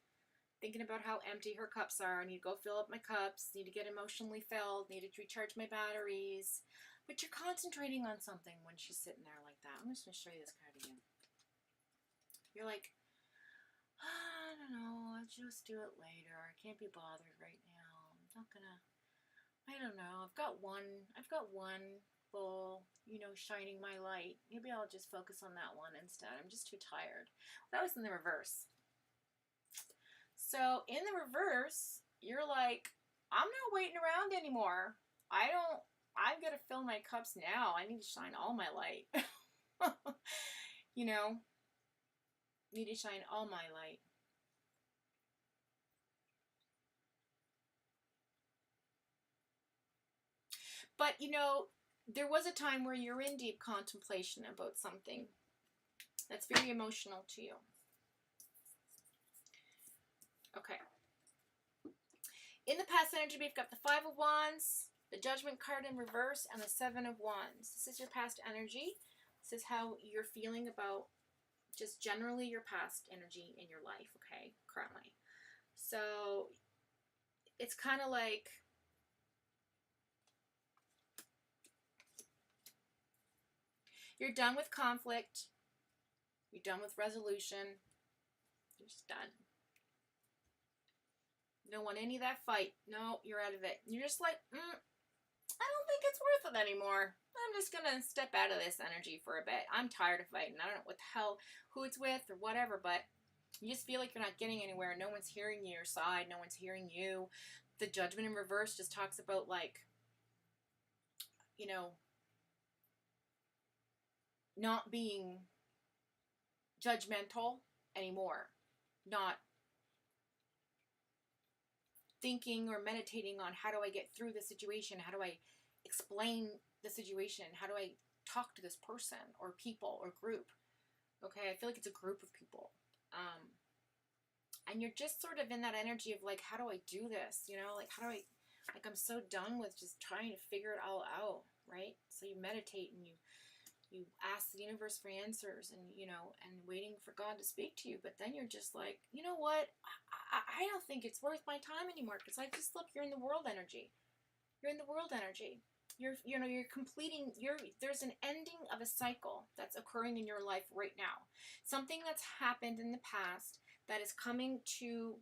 thinking about how empty her cups are. I need to go fill up my cups, need to get emotionally filled, need to recharge my batteries. But you're concentrating on something when she's sitting there like that. I'm just going to show you this card again. You're like, I don't know, I'll just do it later. I can't be bothered right now. I'm not gonna, I don't know. I've got one faithful, you know, shining my light. Maybe I'll just focus on that one instead. I'm just too tired. That was in the reverse. So in the reverse, you're like, I'm not waiting around anymore. I've got to fill my cups now. I need to shine all my light. You know, need to shine all my light. But, you know, there was a time where you're in deep contemplation about something that's very emotional to you. Okay. In the past energy, we've got the Five of Wands, the Judgment card in reverse, and the Seven of Wands. This is your past energy. This is how you're feeling about just generally your past energy in your life, okay, currently. So it's kind of like, you're done with conflict. You're done with resolution. You're just done. You don't want any of that fight. No, you're out of it. You're just like, I don't think it's worth it anymore. I'm just going to step out of this energy for a bit. I'm tired of fighting. I don't know what the hell, who it's with or whatever, but you just feel like you're not getting anywhere. No one's hearing your side. No one's hearing you. The Judgment in reverse just talks about, like, you know, not being judgmental anymore. Not thinking or meditating on how do I get through the situation? How do I explain the situation? How do I talk to this person or people or group? Okay, I feel like it's a group of people. And you're just sort of in that energy of like, how do I do this? You know, like, how do I, like, I'm so done with just trying to figure it all out, right? So you meditate and you ask the universe for answers and, you know, and waiting for God to speak to you. But then you're just like, you know what? I don't think it's worth my time anymore because I just, look, you're in the world energy. You're in the world energy. You're completing, there's an ending of a cycle that's occurring in your life right now. Something that's happened in the past that is coming to,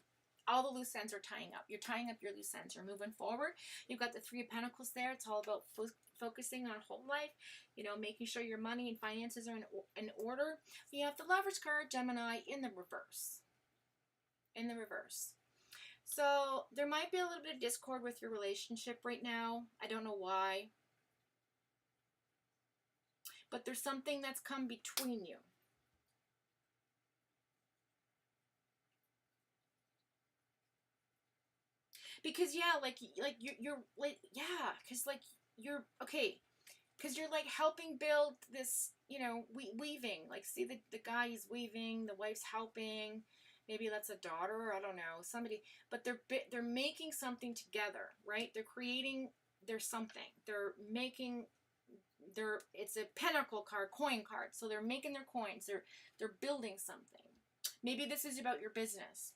all the loose ends are tying up. You're tying up your loose ends. You're moving forward. You've got the Three of Pentacles there. It's all about focusing on whole life, you know, making sure your money and finances are in order. You have the Lovers card, Gemini, in the reverse. In the reverse. So there might be a little bit of discord with your relationship right now. I don't know why. But there's something that's come between you. Because, yeah, like you're like, yeah, because, like, you're, okay, because you're, like, helping build this, you know, weaving. Like, see, the guy is weaving, the wife's helping. Maybe that's a daughter, I don't know, somebody. But they're making something together, right? They're creating their something. They're making it's a pentacle card, coin card. So they're making their coins. They're building something. Maybe this is about your business.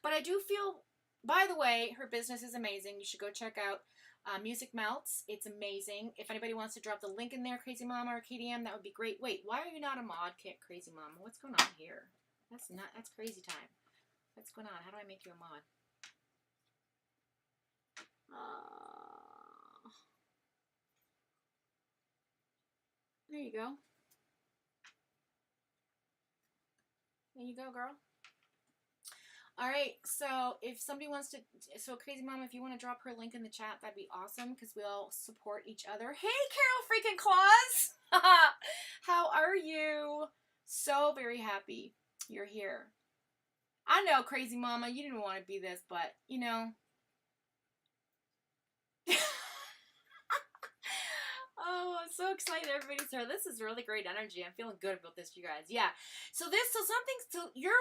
But I do feel, by the way, her business is amazing. You should go check out Music Melts. It's amazing. If anybody wants to drop the link in there, Crazy Mama or KDM, that would be great. Wait, why are you not a mod kit, Crazy Mama? What's going on here? That's crazy time. What's going on? How do I make you a mod? There you go. There you go, girl. All right, so if somebody wants to, so Crazy Mom, if you want to drop her link in the chat, that'd be awesome because we'll support each other. Hey, Carol freaking Claus! How are you? So very happy you're here. I know, Crazy Mama, you didn't want to be this, but, you know. Oh, I'm so excited everybody's here. This is really great energy. I'm feeling good about this, you guys. Yeah. So you're,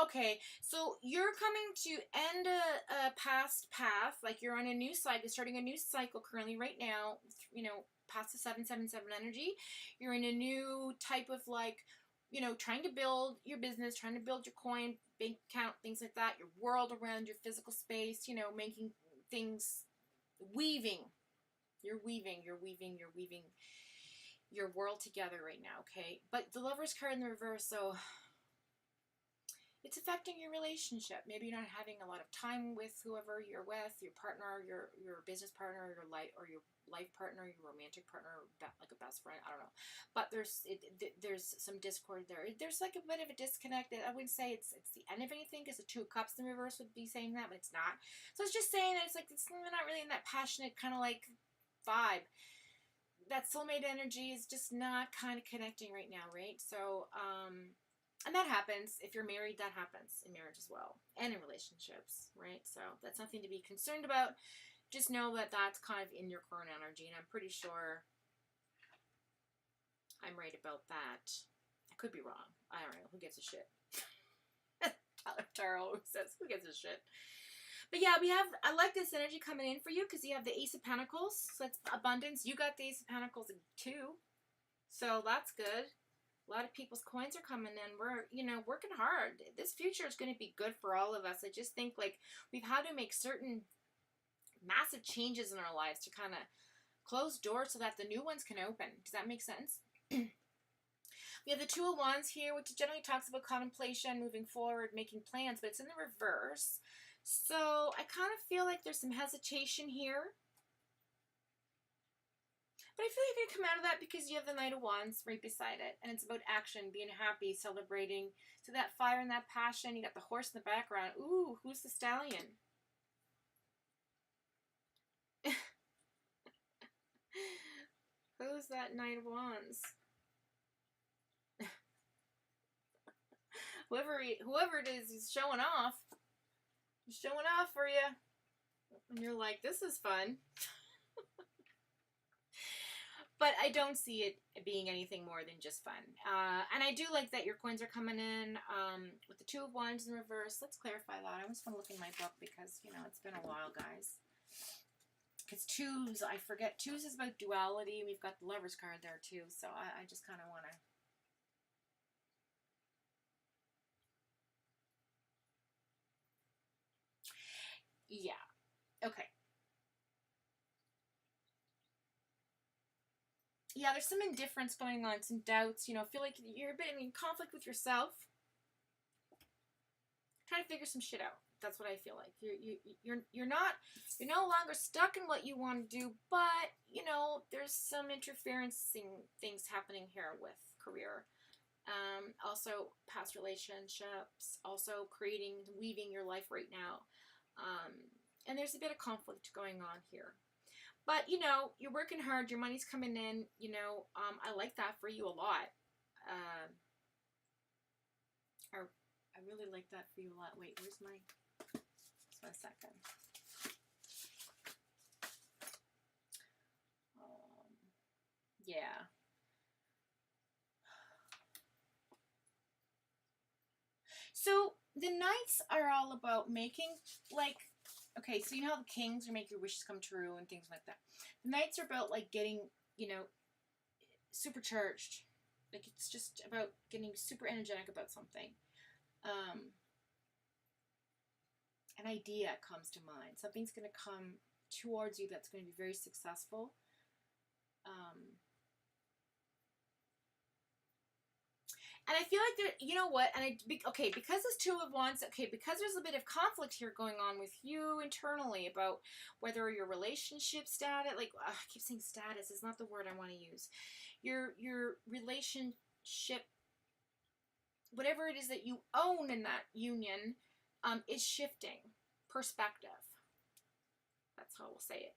okay, so you're coming to end a past path, like you're on a new cycle, starting a new cycle currently right now, you know, past the 777 energy. You're in a new type of, like, you know, trying to build your business, trying to build your coin, bank account, things like that, your world around your physical space, you know, making things, weaving. You're weaving your world together right now, okay? But the Lovers card in the reverse, so it's affecting your relationship. Maybe you're not having a lot of time with whoever you're with, your partner, your business partner, your life partner, your romantic partner, like a best friend. I don't know, but there's some discord there. There's like a bit of a disconnect. I wouldn't say it's the end of anything, because the Two of Cups in reverse would be saying that, but it's not. So it's just saying that it's like it's not really in that passionate kind of like vibe. That soulmate energy is just not kind of connecting right now, right? So, and that happens. If you're married, that happens in marriage as well. And in relationships, right? So that's nothing to be concerned about. Just know that that's kind of in your current energy. And I'm pretty sure I'm right about that. I could be wrong. I don't know. Who gives a shit? Tarot says, who gives a shit? But yeah, I like this energy coming in for you, because you have the Ace of Pentacles. So that's abundance. You got the Ace of Pentacles too. So that's good. A lot of people's coins are coming in. We're, working hard. This future is going to be good for all of us. I just think like we've had to make certain massive changes in our lives to kind of close doors so that the new ones can open. Does that make sense? We have the Two of Wands here, which generally talks about contemplation, moving forward, making plans, but it's in the reverse. So I kind of feel like there's some hesitation here. But I feel like you're going to come out of that because you have the Knight of Wands right beside it. And it's about action, being happy, celebrating. So that fire and that passion. You got the horse in the background. Ooh, who's the stallion? Who's that Knight of Wands? Whoever it is, he's showing off. He's showing off for you. And you're like, this is fun. But I don't see it being anything more than just fun. And I do like that your coins are coming in with the Two of Wands in reverse. Let's clarify that. I just want to look in my book because, it's been a while, guys. Because twos, I forget. Twos is about duality. We've got the Lovers card there, too. So I just kind of want to... Yeah. Okay. Yeah, there's some indifference going on, some doubts, feel like you're a bit in conflict with yourself. Trying to figure some shit out. That's what I feel like. You're no longer stuck in what you want to do, but, there's some interferencing things happening here with career. Also past relationships, also weaving your life right now. And there's a bit of conflict going on here. But, you're working hard. Your money's coming in. I like that for you a lot. I really like that for you a lot. Wait, where's my... Just one second. Yeah. So, the Knights are all about making, like... Okay, so you know how the Kings are make your wishes come true and things like that. The Knights are about, like, getting, supercharged. Like, it's just about getting super energetic about something. An idea comes to mind. Something's going to come towards you that's going to be very successful. And I feel like there, you know what, because there's Two of Wands, because there's a bit of conflict here going on with you internally about whether your relationship status, I keep saying status is not the word I want to use. Your relationship, whatever it is that you own in that union, is shifting perspective. That's how we'll say it.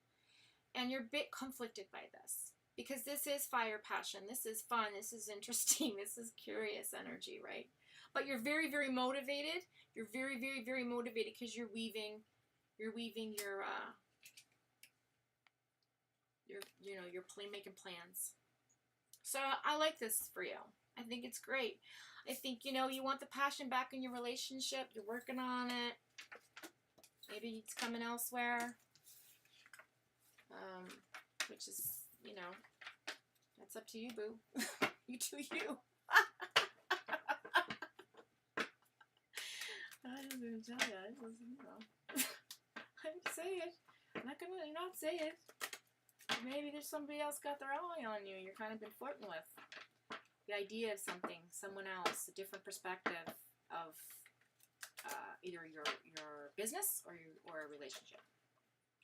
And you're a bit conflicted by this. Because this is fire, passion, this is fun, this is interesting, this is curious energy, right? But you're very, very motivated. You're very, very, very motivated because you're weaving your making plans. So I like this for you. I think it's great. I think, you want the passion back in your relationship. You're working on it. Maybe it's coming elsewhere. Which is... that's up to you, boo. You do you. I don't even tell you. I say it. I'm not gonna not say it. Maybe there's somebody else got their eye on you. You're kind of been flirting with the idea of something, someone else, a different perspective of either your business or a relationship.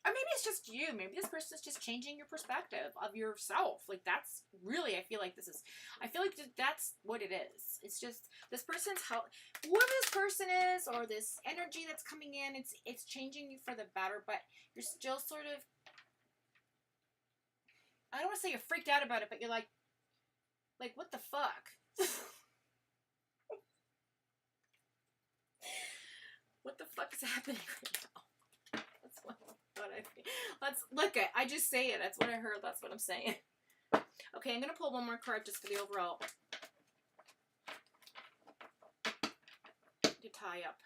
Or maybe it's just you. Maybe this person is just changing your perspective of yourself. Like, that's really, I feel like that's what it is. It's just this person's help. Whoever this person is, or this energy that's coming in, it's changing you for the better, but you're still sort of, I don't want to say you're freaked out about it, but you're like, what the fuck? What the fuck is happening right now? That's what I think. Let's look at. I just say it. That's what I heard. That's what I'm saying. Okay, I'm gonna pull one more card just for the overall to tie up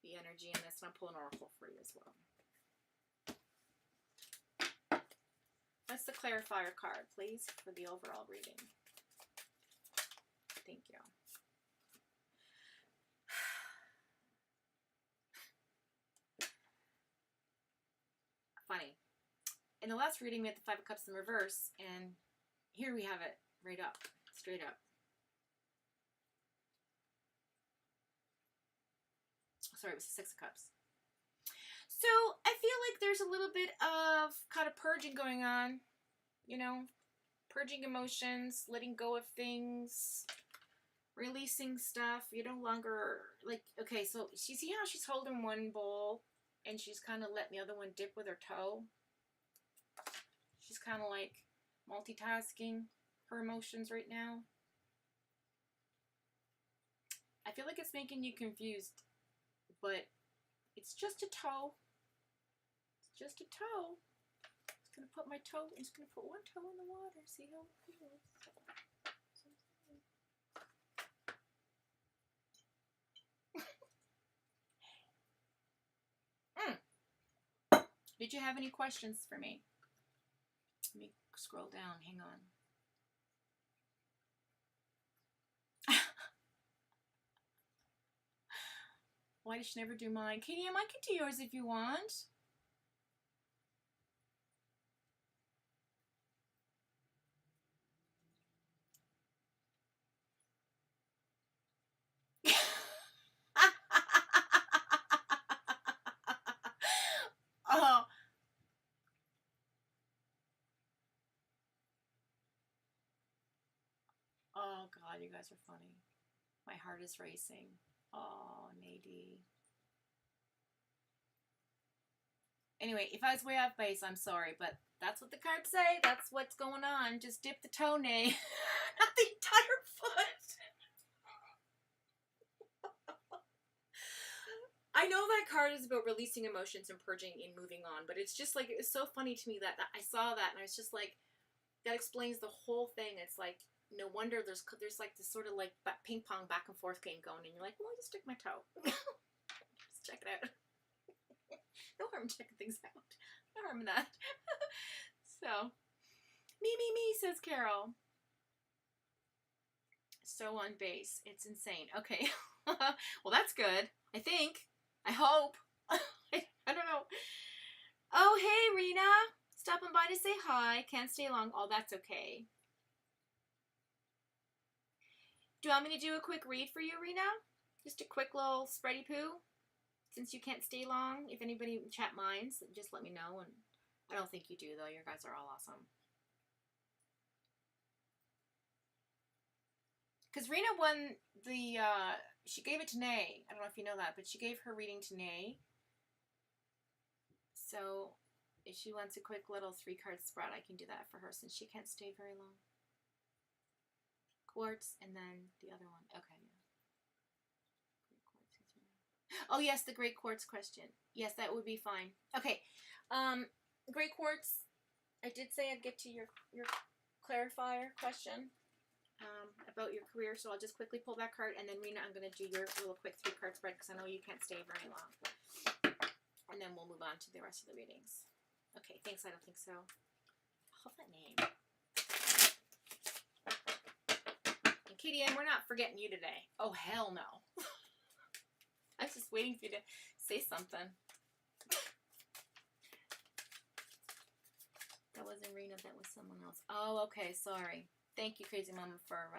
the energy in this, and I'll pull an oracle for you as well. That's the clarifier card, please, for the overall reading. Thank you. Funny. In the last reading, we had the Five of Cups in reverse, and here we have it right up, straight up. Sorry, it was the Six of Cups. So I feel like there's a little bit of kind of purging going on, you know, purging emotions, letting go of things, releasing stuff. You no longer, like, okay, so you see how she's holding one bowl and she's kind of letting the other one dip with her toe? She's kind of like multitasking her emotions right now. I feel like it's making you confused, but it's just a toe. It's just a toe. I'm just going to put my toe, I'm just going to put one toe in the water, see how it feels. Did you have any questions for me? Let me scroll down. Hang on. Why did she never do mine? Katie, I might do yours if you want. Oh, God, you guys are funny. My heart is racing. Oh, Nadie. Anyway, if I was way off base, I'm sorry, but that's what the cards say. That's what's going on. Just dip the toe, Nay. Not the entire foot. I know that card is about releasing emotions and purging and moving on, but it's just like, it's so funny to me that I saw that and I was just like, that explains the whole thing. It's like, no wonder there's like this sort of like ping pong back and forth game going, and you're like, well, I'll just stick my toe. Just check it out. No harm in checking things out. No harm in that. So, me, says Carol. So on base. It's insane. Okay. Well, that's good. I think. I hope. I don't know. Oh, hey, Rena. Stopping by to say hi. Can't stay long. Oh, that's okay. Do you want me to do a quick read for you, Rena? Just a quick little spready poo? Since you can't stay long, if anybody in chat minds, just let me know. And I don't think you do, though. You guys are all awesome. Because Rena won the, she gave it to Nay. I don't know if you know that, but she gave her reading to Nay. So if she wants a quick little 3-card spread, I can do that for her since she can't stay very long. Quartz, and then the other one. Okay, yeah. Great quartz. Oh, yes, the great quartz question. Yes, that would be fine. Okay. Great quartz. I did say I'd get to your clarifier question about your career, so I'll just quickly pull that card, and then Rena, I'm going to do your little quick 3-card spread because I know you can't stay very long. And then we'll move on to the rest of the readings. Okay, thanks. I don't think so. Hold that name. Katie Ann, we're not forgetting you today. Oh, hell no. I was just waiting for you to say something. That wasn't Rena, that was someone else. Oh, okay, sorry. Thank you, Crazy Mama, for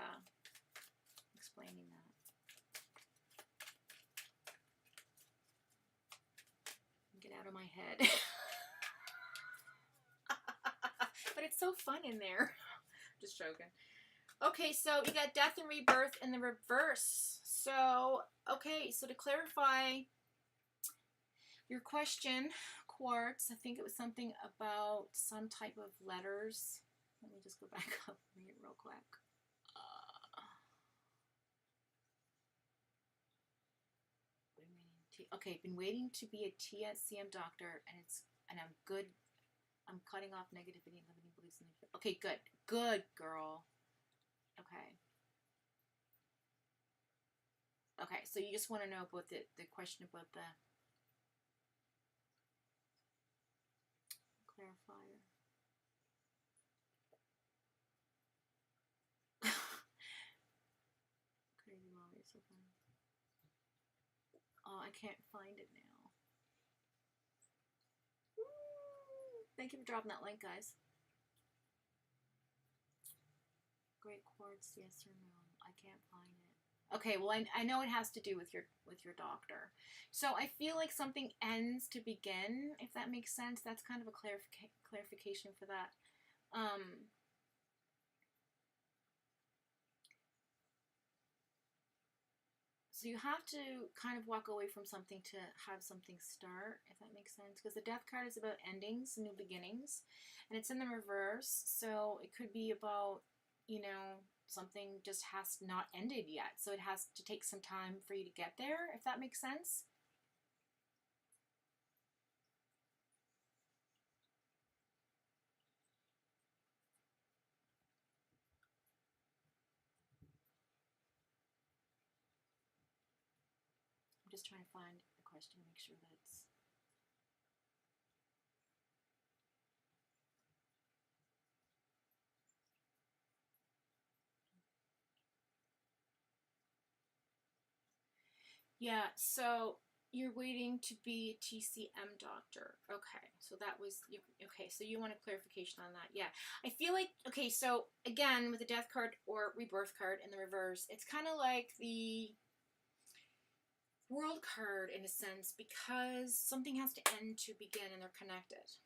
explaining that. head. But it's so fun in there. Just joking. Okay, so you got death and rebirth in the reverse. So, okay, so to clarify your question, Quartz, I think it was something about some type of letters. Let me just go back up and read it real quick. Okay, been waiting to be a TSCM doctor, and I'm good. I'm cutting off negativity and limiting beliefs. Okay, good. Good, girl. Okay. Okay, so you just want to know about the question about the clarifier. Crazy mom, you're so funny. Oh, I can't find it now. Thank you for dropping that link, guys. Great Quartz, yes or no? I can't find it. Okay, well, I know it has to do with your doctor. So I feel like something ends to begin, if that makes sense. That's kind of a clarification for that. So you have to kind of walk away from something to have something start, if that makes sense. Because the death card is about endings, new beginnings. And it's in the reverse. So it could be about, you know, something just has not ended yet. So it has to take some time for you to get there, if that makes sense. I'm just trying to find the question to make sure that it's... Yeah, so you're waiting to be a TCM doctor. Okay, so that was... Okay, so you want a clarification on that. Yeah, I feel like... Okay, so again, with the death card or rebirth card in the reverse, it's kind of like the world card in a sense, because something has to end to begin and they're connected.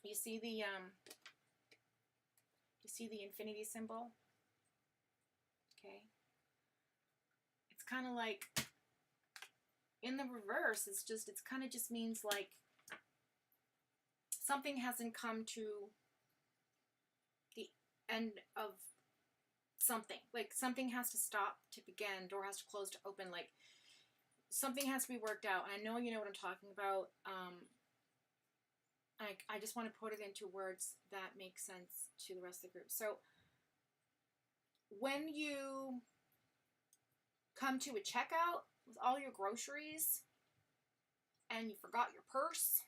You see the infinity symbol? Okay. It's kind of like in the reverse, it's kind of just means like something hasn't come to the end of something. Like something has to stop to begin, door has to close to open, like something has to be worked out. And I know you know what I'm talking about. I just want to put it into words that make sense to the rest of the group. So when you come to a checkout with all your groceries and you forgot your purse,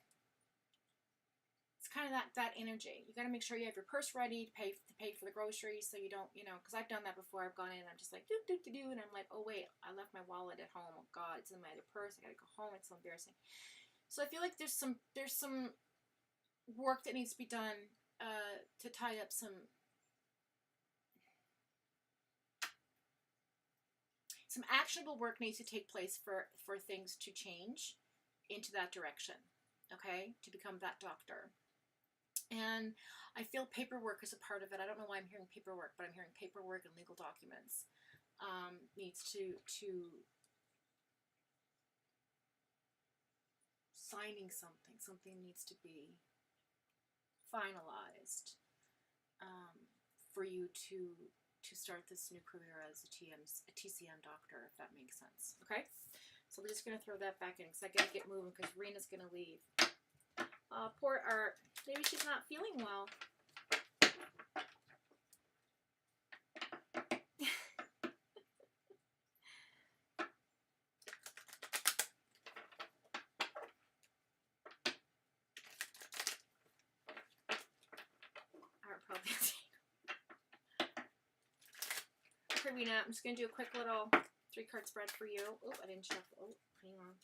it's kind of that energy. You got to make sure you have your purse ready to pay for the groceries, so you don't, you know, because I've done that before. I've gone in and I'm just like do, and I'm like, oh wait, I left my wallet at home. Oh God, it's in my other purse. I got to go home. It's so embarrassing. So I feel like there's some work that needs to be done to tie up some actionable work needs to take place for things to change into that direction, okay, to become that doctor. And I feel paperwork is a part of it. I don't know why I'm hearing paperwork, but I'm hearing paperwork and legal documents needs to signing something needs to be finalized for you to start this new career as a TCM doctor, if that makes sense. Okay, so we're just going to throw that back in because I got to get moving because Rena's going to leave. Poor Art. Maybe she's not feeling well. Art probably. Okay, Rena, I'm just going to do a quick little 3-card spread for you. Oh, I didn't shuffle. Oh, hang on.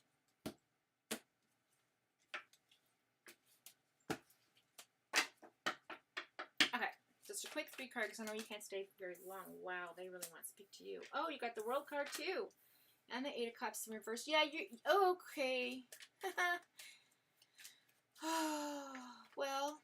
Just a quick 3-card because I know you can't stay very long. Wow, they really want to speak to you. Oh, you got the World card too. And the 8 of Cups in reverse. Yeah, you... Oh, okay. Well,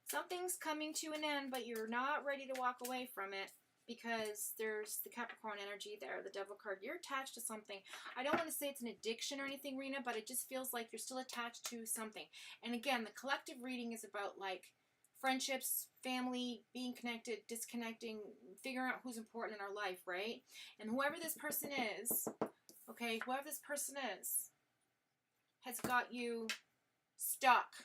something's coming to an end, but you're not ready to walk away from it because there's the Capricorn energy there, the Devil card. You're attached to something. I don't want to say it's an addiction or anything, Rena, but it just feels like you're still attached to something. And again, the collective reading is about like friendships, family, being connected, disconnecting, figuring out who's important in our life, right? And whoever this person is, okay, whoever this person is, has got you stuck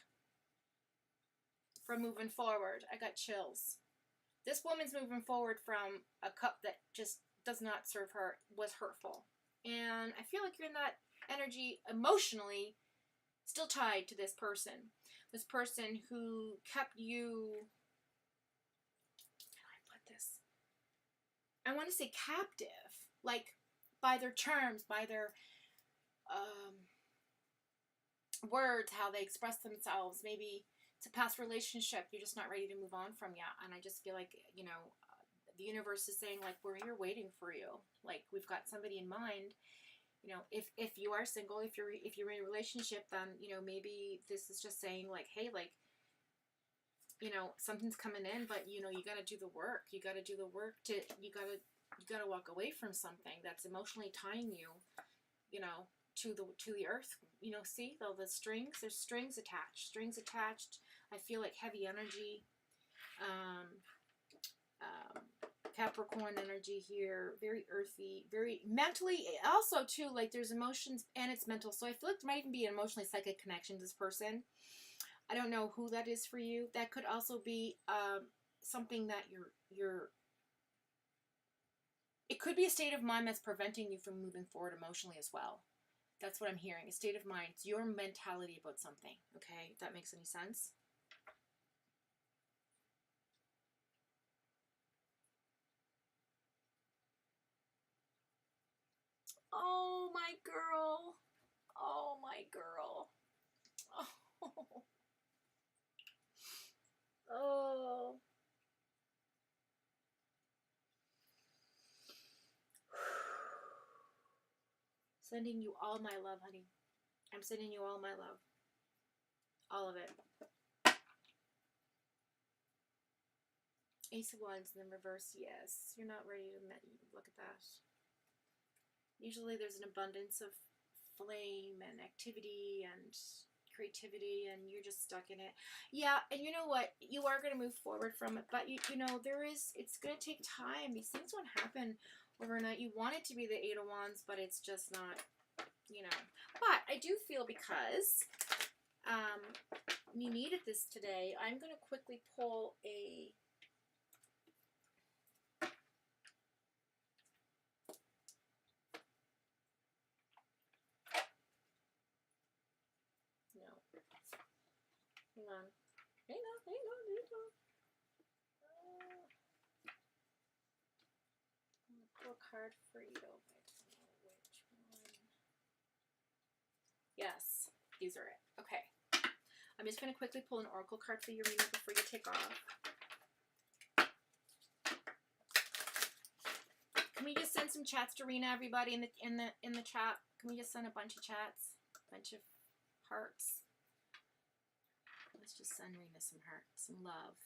from moving forward. I got chills. This woman's moving forward from a cup that just does not serve her, was hurtful. And I feel like you're in that energy emotionally still tied to this person. This person who kept you, how do I put this? I want to say captive, like by their charms, by their words, how they express themselves. Maybe it's a past relationship you're just not ready to move on from yet. And I just feel like, you know, the universe is saying, like, we're here waiting for you. Like, we've got somebody in mind. You know, if you are single, if you're in a relationship, then, you know, maybe this is just saying, like, hey, like, you know, something's coming in, but, you know, you got to do the work. You got to do the work to, you got to walk away from something that's emotionally tying you, you know, to the earth. You know, see though, the strings, there's strings attached. I feel like heavy energy, Capricorn energy here, very earthy, very mentally, also too, like there's emotions and it's mental. So I feel like there might even be an emotionally psychic connection to this person. I don't know who that is for you. That could also be something that it could be a state of mind that's preventing you from moving forward emotionally as well. That's what I'm hearing. A state of mind. It's your mentality about something. Okay? If that makes any sense. Oh, my girl. Oh, my girl. Oh. Oh. Sending you all my love, honey. I'm sending you all my love. All of it. Ace of Wands in the reverse, yes. You're not ready to look at that. Usually there's an abundance of flame and activity and creativity, and you're just stuck in it. Yeah, and you know what? You are going to move forward from it, but you know, it's going to take time. These things won't happen overnight. You want it to be the Eight of Wands, but it's just not, you know. But I do feel because you needed this today, I'm going to quickly pull a... Hang on. I'm going to pull a card for you. I don't know which one. Yes, these are it. Okay. I'm just going to quickly pull an oracle card for you, Rena, before you take off. Can we just send some chats to Rena, everybody in the chat? Can we just send a bunch of chats? A bunch of hearts? Let's just send Rena some hearts, some love.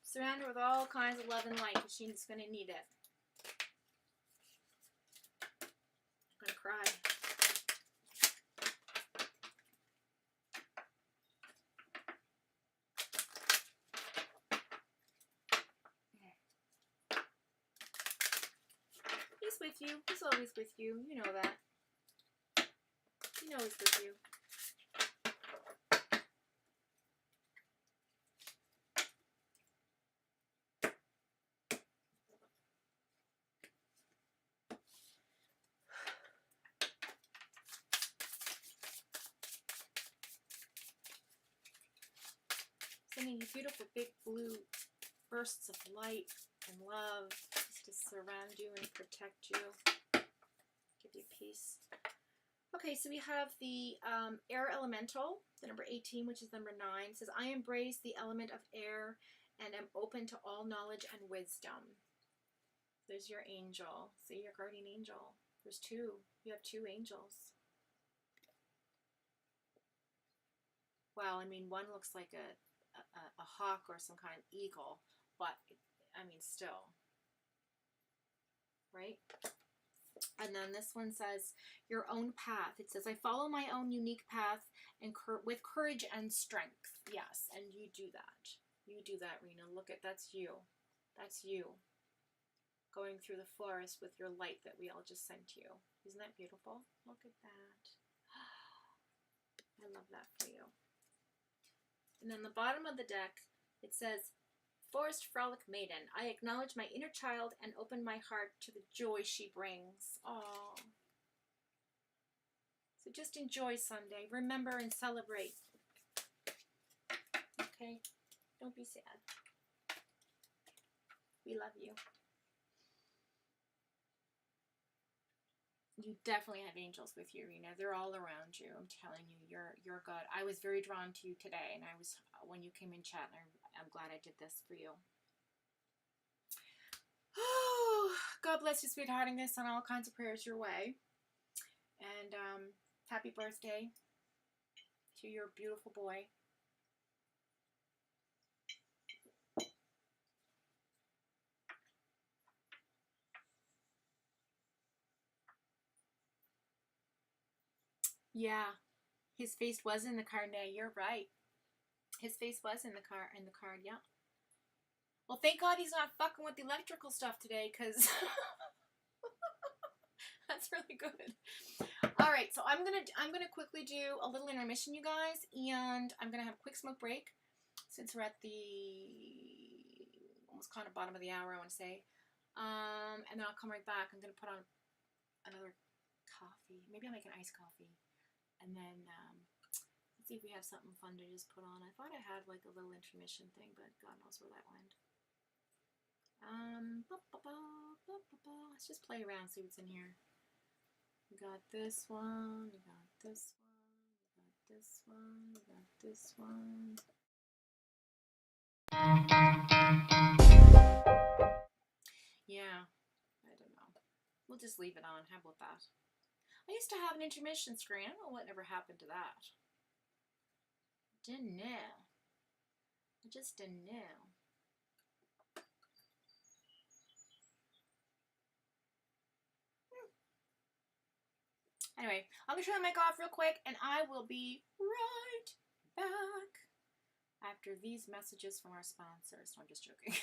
Surround her with all kinds of love and light, because she's going to need it. I'm going to cry. He's with you. He's always with you. You know that. You know he's with you. Sending you beautiful big blue bursts of light and love just to surround you and protect you. Give you peace. Okay, so we have the air elemental, the number 18, which is number 9. It says, I embrace the element of air and am open to all knowledge and wisdom. There's your angel. See, your guardian angel. There's 2. You have 2 angels. Well, I mean, one looks like a hawk or some kind of eagle, but, I mean, still. Right? And then this one says, your own path. It says, I follow my own unique path and with courage and strength. Yes, and you do that. You do that, Rena. Look at, that's you. That's you. Going through the forest with your light that we all just sent you. Isn't that beautiful? Look at that. I love that for you. And then the bottom of the deck, it says, Forest Frolic Maiden, I acknowledge my inner child and open my heart to the joy she brings. Aww. So just enjoy Sunday. Remember and celebrate. Okay? Don't be sad. We love you. You definitely have angels with you, Rena. They're all around you. I'm telling you, you're good. I was very drawn to you today, and I was, when you came in chat, and I'm glad I did this for you. Oh, God bless you, sweethearting. This and all kinds of prayers your way. And happy birthday to your beautiful boy. Yeah, his face was in the card. Now you're right. His face was in the card. Yeah. Well, thank God he's not fucking with the electrical stuff today, because that's really good. All right, so I'm gonna quickly do a little intermission, you guys, and I'm gonna have a quick smoke break since we're at the almost kind of bottom of the hour, I want to say. And then I'll come right back. I'm gonna put on another coffee. Maybe I'll make an iced coffee. And then let's see if we have something fun to just put on. I thought I had like a little intermission thing, but God knows where that went. Let's just play around, see what's in here. We got this one, we got this one, we got this one, we got this one. Yeah, I don't know. We'll just leave it on. How about that? I used to have an intermission screen. I don't know what ever happened to that. Didn't know. I just didn't know. Anyway, I'm going to turn the mic off real quick, and I will be right back after these messages from our sponsors. No, I'm just joking.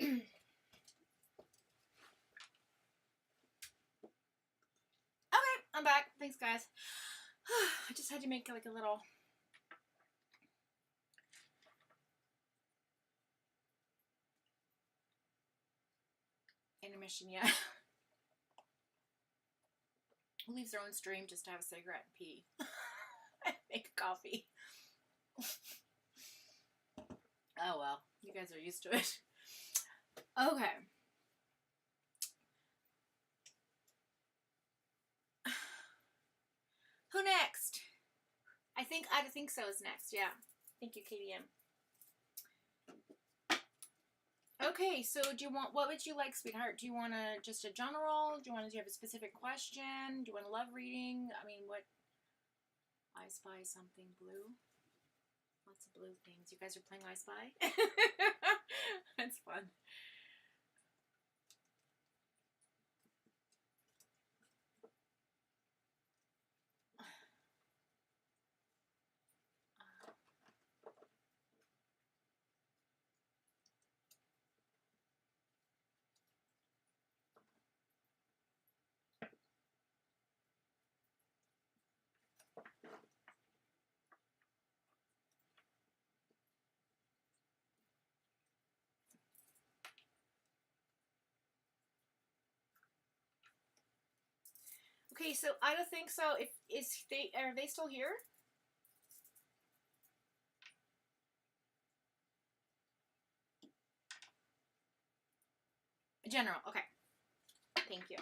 Okay, I'm back. Thanks, guys. I just had to make like a little intermission, yeah. Who leaves their own stream just to have a cigarette and pee? Make a coffee. Oh well, you guys are used to it. Okay. Who next? I think so is next, yeah. Thank you, KDM. Okay, so what would you like, sweetheart? Do you want just a general? Do you have a specific question? Do you want a love reading? I mean, what? I spy something blue. Lots of blue things. You guys are playing I Spy? That's fun. Okay, so I don't think so. Are they still here? General, okay. Thank you.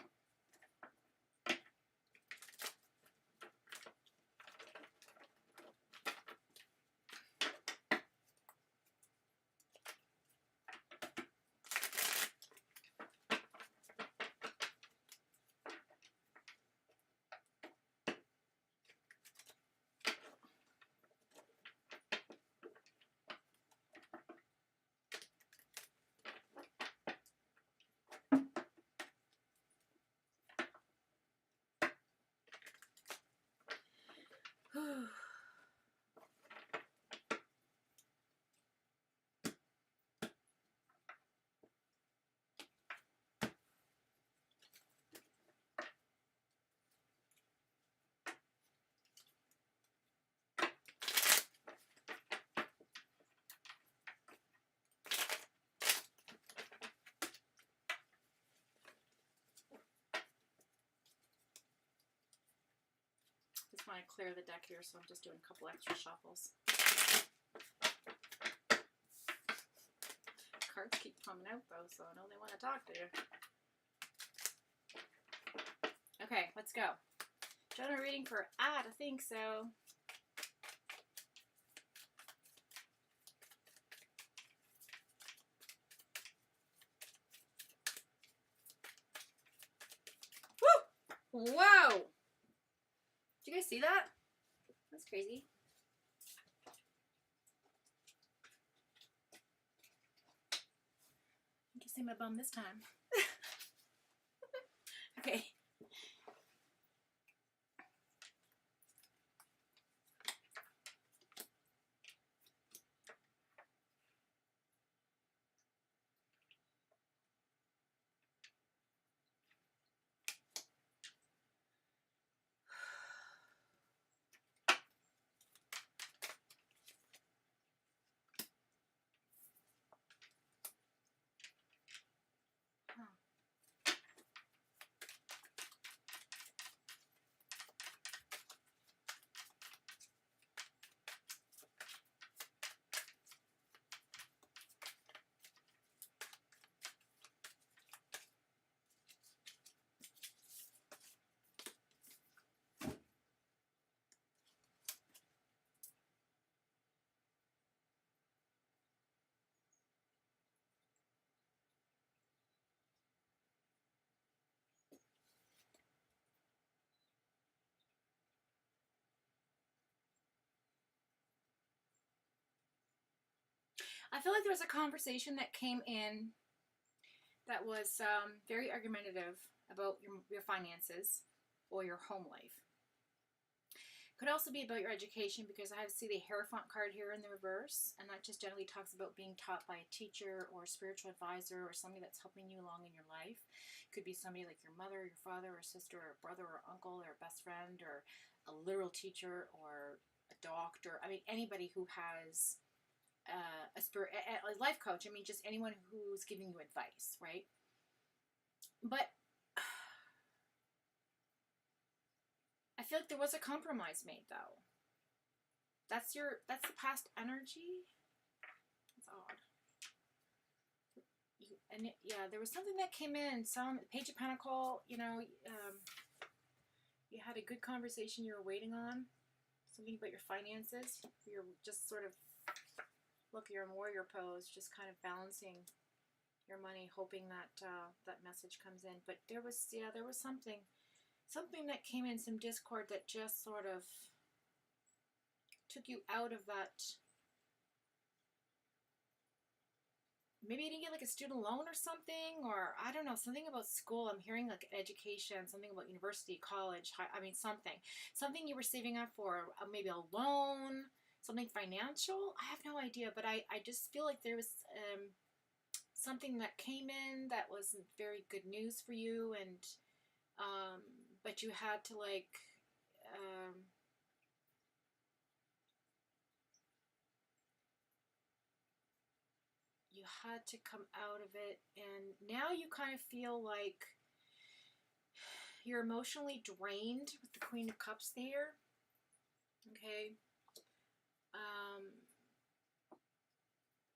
Just want to clear the deck here, so I'm just doing a couple extra shuffles. Cards keep coming out though, so I know they want to talk to you. Okay, let's go. General reading for I think so. Woo! Whoa! Did you guys see that? That's crazy. You can see my bum this time. Okay. I feel like there was a conversation that came in that was very argumentative about your finances or your home life. Could also be about your education, because I see the Hierophant card here in the reverse, and that just generally talks about being taught by a teacher or a spiritual advisor or somebody that's helping you along in your life. Could be somebody like your mother, your father, or sister, or brother, or uncle, or best friend, or a literal teacher, or a doctor. I mean, anybody who has a life coach. I mean, just anyone who's giving you advice, right? But I feel like there was a compromise made, though. That's the past energy. That's odd. Yeah, there was something that came in. Some Page of Pentacle. You know, you had a good conversation you were waiting on. Something about your finances. You're just sort of you're in warrior pose, just kind of balancing your money, hoping that that message comes in. But there was something that came in, some discord that just sort of took you out of that. Maybe you didn't get like a student loan or something, or I don't know, something about school. I'm hearing like education, something about university, college. I mean, something you were saving up for, maybe a loan, something financial. I have no idea, but I just feel like there was something that came in that wasn't very good news for you, and but you had to like you had to come out of it, and now you kind of feel like you're emotionally drained with the Queen of Cups there. Okay.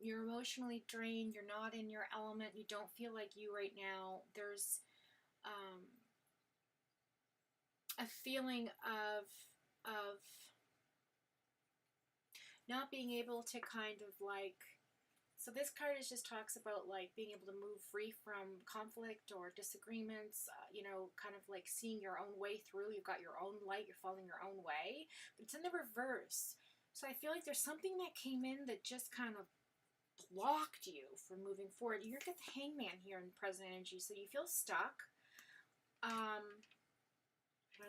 You're emotionally drained. You're not in your element. You don't feel like you right now. There's a feeling of not being able to kind of like. So this card just talks about like being able to move free from conflict or disagreements, you know, kind of like seeing your own way through. You've got your own light, you're following your own way, but it's in the reverse. So I feel like there's something that came in that just kind of blocked you from moving forward. You're got the Hangman here in present energy, so you feel stuck. I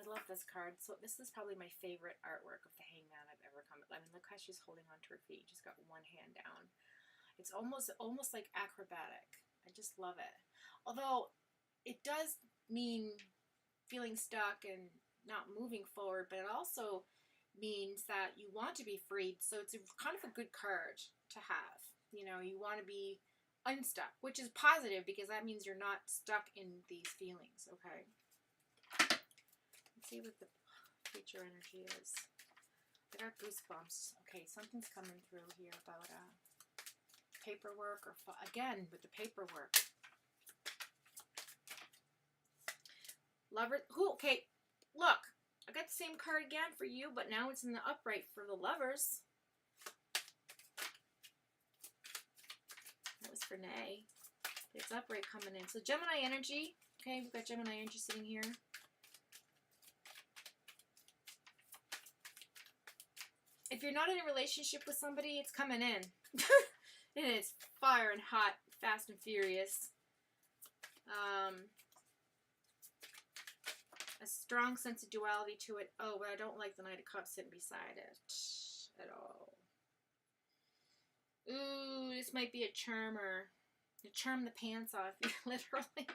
love this card. So this is probably my favorite artwork of the Hangman I've ever come. I mean, look how she's holding on to her feet. Just got one hand down. It's almost like acrobatic. I just love it. Although it does mean feeling stuck and not moving forward, but it also means that you want to be freed. So it's kind of a good card to have. You know, you want to be unstuck, which is positive because that means you're not stuck in these feelings. Okay. Let's see what the future energy is. I got goosebumps. Okay, something's coming through here about paperwork, or again with the paperwork. Lover. Okay, look, I got the same card again for you, but now it's in the upright for the lovers. That was for Nay. It's upright coming in. So Gemini energy. Okay, we've got Gemini energy sitting here. If you're not in a relationship with somebody, it's coming in. And it's fire and hot, fast and furious. A strong sense of duality to it. Oh, but I don't like the Knight of Cups sitting beside it at all. Ooh, this might be a charmer. To charm the pants off you, literally.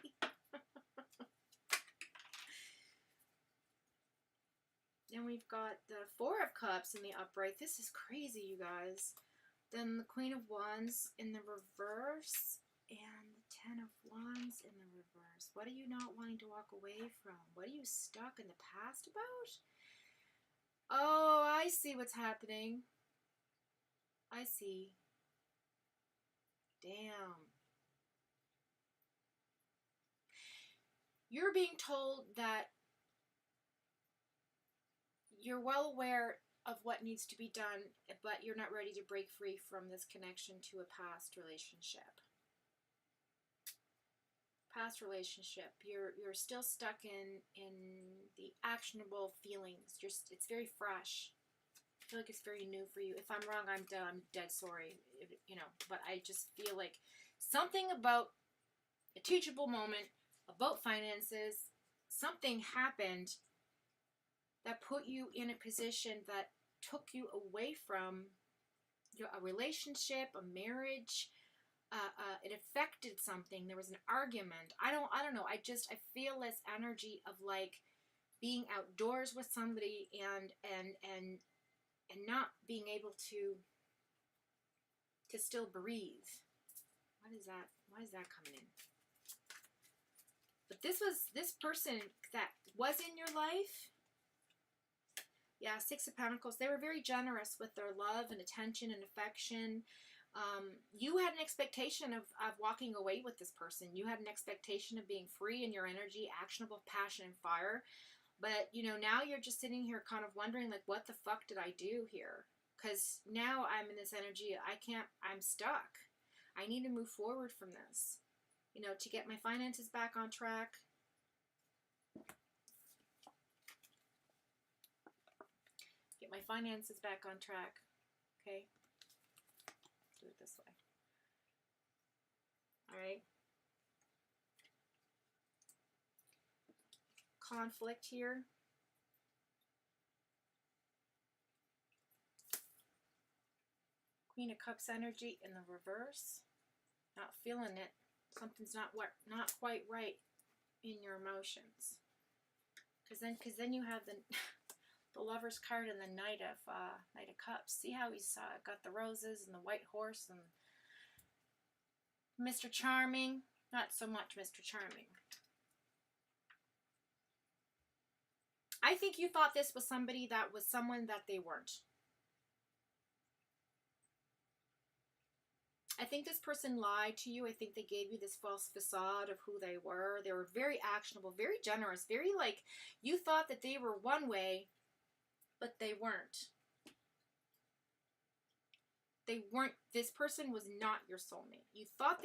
And we've got the Four of Cups in the upright. This is crazy, you guys. Then the Queen of Wands in the reverse, and the Ten of Wands in the reverse. What are you not wanting to walk away from? What are you stuck in the past about? Oh, I see what's happening. I see. Damn. You're being told that you're well aware of what needs to be done, but you're not ready to break free from this connection to a past relationship. Past relationship. You're still stuck in the actionable feelings. It's very fresh. I feel like it's very new for you. If I'm wrong, I'm dead sorry. You know, but I just feel like something about a teachable moment, about finances, something happened that put you in a position that took you away from a relationship, a marriage. It affected something. There was an argument. I don't know. I feel this energy of like being outdoors with somebody and not being able to still breathe. What is that? Why is that coming in? But this person that was in your life. Yeah, Six of Pentacles. They were very generous with their love and attention and affection. You had an expectation of walking away with this person. You had an expectation of being free in your energy, actionable, passion, and fire. But, you know, now you're just sitting here kind of wondering, like, what the fuck did I do here? Because now I'm in this energy. I'm stuck. I need to move forward from this, you know, to get my finances back on track. Get my finances back on track. Okay. Do it this way. All right. Conflict here. Queen of Cups energy in the reverse. Not feeling it. Something's not quite right in your emotions. Because then you have the Lover's card and the Knight of Cups. See how he's got the roses and the white horse and Mr. Charming. Not so much Mr. Charming. I think you thought this was somebody that was someone that they weren't. I think this person lied to you. I think they gave you this false facade of who they were. They were very actionable, very generous, very like, you thought that they were one way, but they weren't. They weren't. This person was not your soulmate. You thought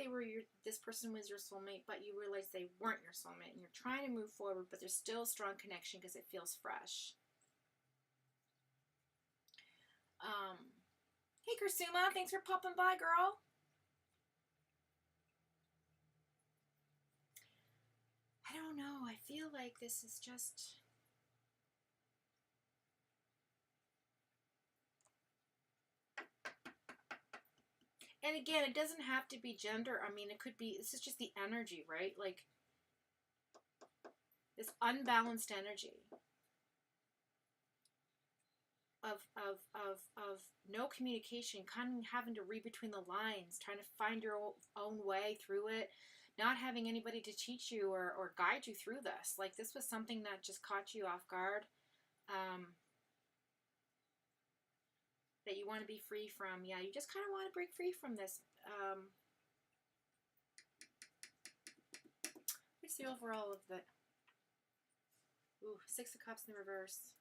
this person was your soulmate, but you realized they weren't your soulmate. And you're trying to move forward, but there's still a strong connection because it feels fresh. Hey, Kursuma, thanks for popping by, girl. I don't know. I feel like this is just... And again, it doesn't have to be gender. I mean, it could be, this is just the energy, right? Like, this unbalanced energy of no communication, kind of having to read between the lines, trying to find your own way through it, not having anybody to teach you or guide you through this. Like, this was something that just caught you off guard. That you want to be free from. Yeah, you just kind of want to break free from this. What's the overall of the... Ooh, Six of Cups in the reverse.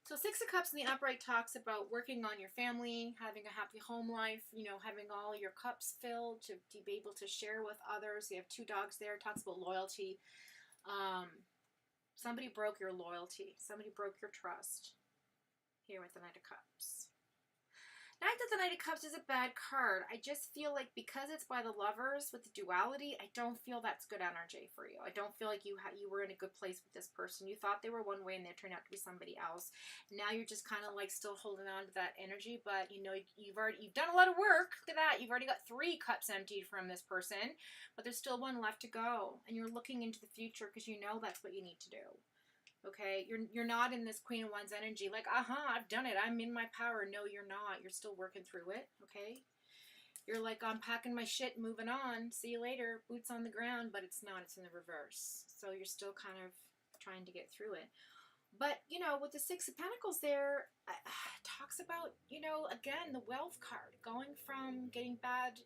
So Six of Cups in the upright talks about working on your family, having a happy home life, you know, having all your cups filled to be able to share with others. You have two dogs there. It talks about loyalty. Somebody broke your loyalty. Somebody broke your trust. Here with the Knight of Cups. The Knight of Cups is a bad card. I just feel like because it's by the Lovers with the duality, I don't feel that's good energy for you. I don't feel like you were in a good place with this person. You thought they were one way and they turned out to be somebody else. Now you're just kind of like still holding on to that energy, but you know, you've done a lot of work. Look at that. You've already got 3 cups emptied from this person, but there's still 1 left to go. And you're looking into the future because you know that's what you need to do. Okay, you're not in this Queen of Wands energy like, I've done it, I'm in my power. No, you're not. You're still working through it, okay? You're like, I'm packing my shit, moving on, see you later, boots on the ground, but it's not, it's in the reverse. So you're still kind of trying to get through it. But, you know, with the Six of Pentacles there, talks about, you know, again, the wealth card, going from getting bad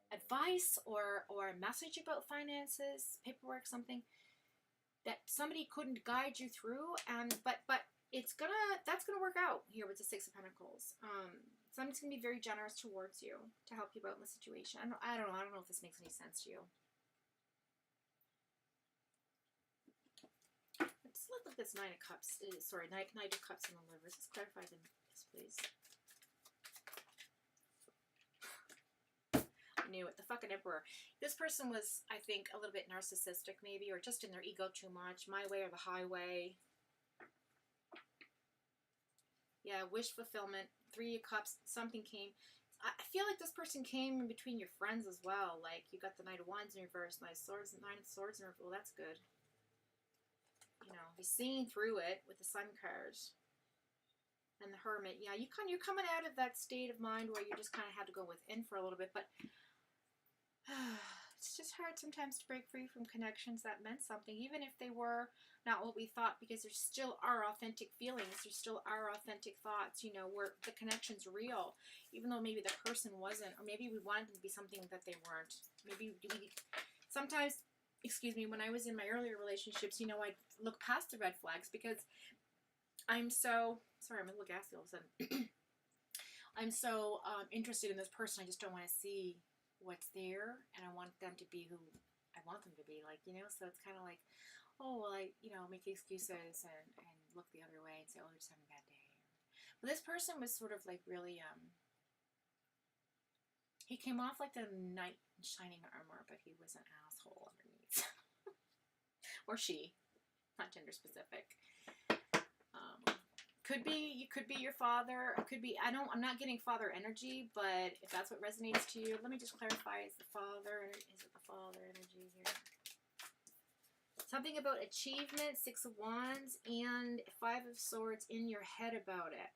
advice or a message about finances, paperwork, something that somebody couldn't guide you through, but that's gonna work out here with the Six of Pentacles. Somebody's gonna be very generous towards you to help you out in the situation. I don't know if this makes any sense to you. Let's look at this Nine of Cups. Sorry, Knight of Cups in the livers. Let's clarify this, please. not new. The fucking Emperor. This person was, I think, a little bit narcissistic maybe, or just in their ego too much. My way or the highway. Yeah, wish fulfillment. 3 of Cups. Something came. I feel like this person came in between your friends as well. Like, you got the Knight of Wands in reverse, Knight of Swords, and 9 of Swords in reverse. Well, that's good. You know, he's seeing through it with the Sun cards. And the Hermit. Yeah, you're coming out of that state of mind where you just kind of had to go within for a little bit. But it's just hard sometimes to break free from connections that meant something. Even if they were not what we thought. Because there still are authentic feelings. There still are authentic thoughts. You know, where the connection's real. Even though maybe the person wasn't. Or maybe we wanted them to be something that they weren't. Maybe we... Sometimes... Excuse me, when I was in my earlier relationships, you know, I'd look past the red flags because I'm so... Sorry, I'm a little gassy all of a sudden. I'm so interested in this person, I just don't want to see what's there, and I want them to be who I want them to be, like, you know? So it's kind of like, oh, well, I, you know, make excuses and look the other way and say, oh, they're just having a bad day. But this person was sort of like really... He came off like the knight in shining armor, but he was an asshole underneath. Or she. Not gender specific. Could be your father. It could be, I'm not getting father energy, but if that's what resonates to you, let me just clarify. Is it the father energy here? Something about achievement, 6 of Wands, and 5 of Swords in your head about it.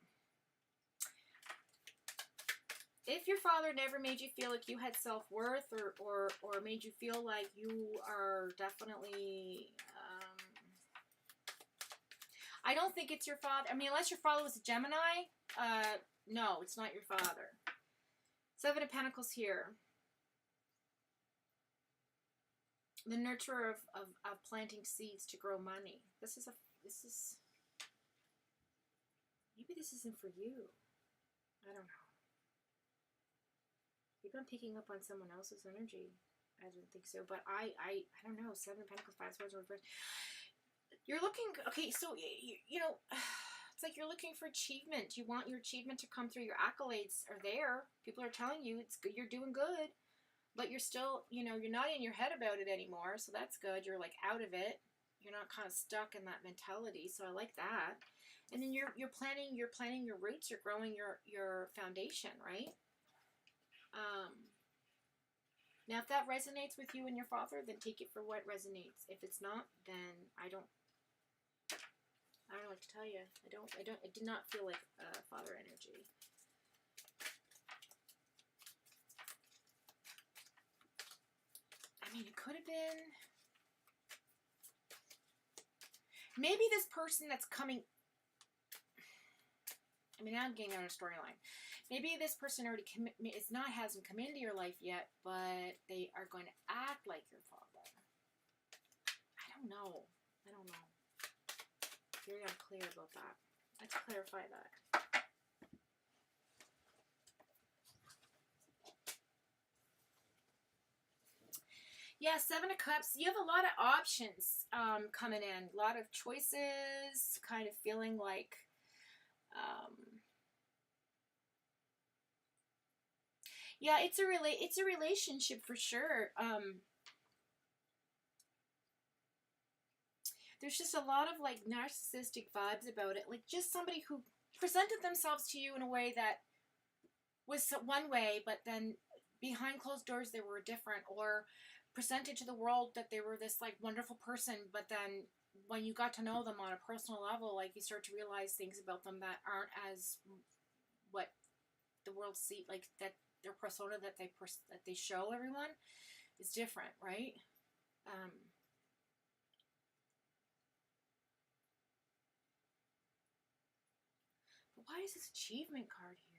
If your father never made you feel like you had self-worth or made you feel like you are definitely... I don't think it's your father. I mean, unless your father was a Gemini, no, it's not your father. 7 of Pentacles here. The nurturer of planting seeds to grow money. Maybe this isn't for you. I don't know. Maybe I'm picking up on someone else's energy. I don't think so, but I don't know. 7 of Pentacles, 5 of Swords, reverse. You're looking, okay, so, you know, it's like you're looking for achievement. You want your achievement to come through. Your accolades are there. People are telling you it's good, you're doing good, but you're still, you know, you're not in your head about it anymore, so that's good. You're, like, out of it. You're not kind of stuck in that mentality, so I like that. And then you're planting your roots. You're growing your foundation, right? Now, if that resonates with you and your father, then take it for what resonates. If it's not, then I don't know what to tell you. It did not feel like father energy. I mean, it could have been... Maybe this person that's coming... I mean, now I'm getting on a storyline. Maybe this person already hasn't come into your life yet, but they are going to act like your father. I don't know. Very unclear about that. Let's clarify that. Yeah, 7 of Cups. You have a lot of options coming in. A lot of choices. Kind of feeling like... yeah, it's a relationship for sure. There's just a lot of like narcissistic vibes about it. Like just somebody who presented themselves to you in a way that was one way, but then behind closed doors they were different, or presented to the world that they were this like wonderful person, but then when you got to know them on a personal level, like you start to realize things about them that aren't as what the world sees, like that their persona that they show everyone is different, right? But why is this achievement card here?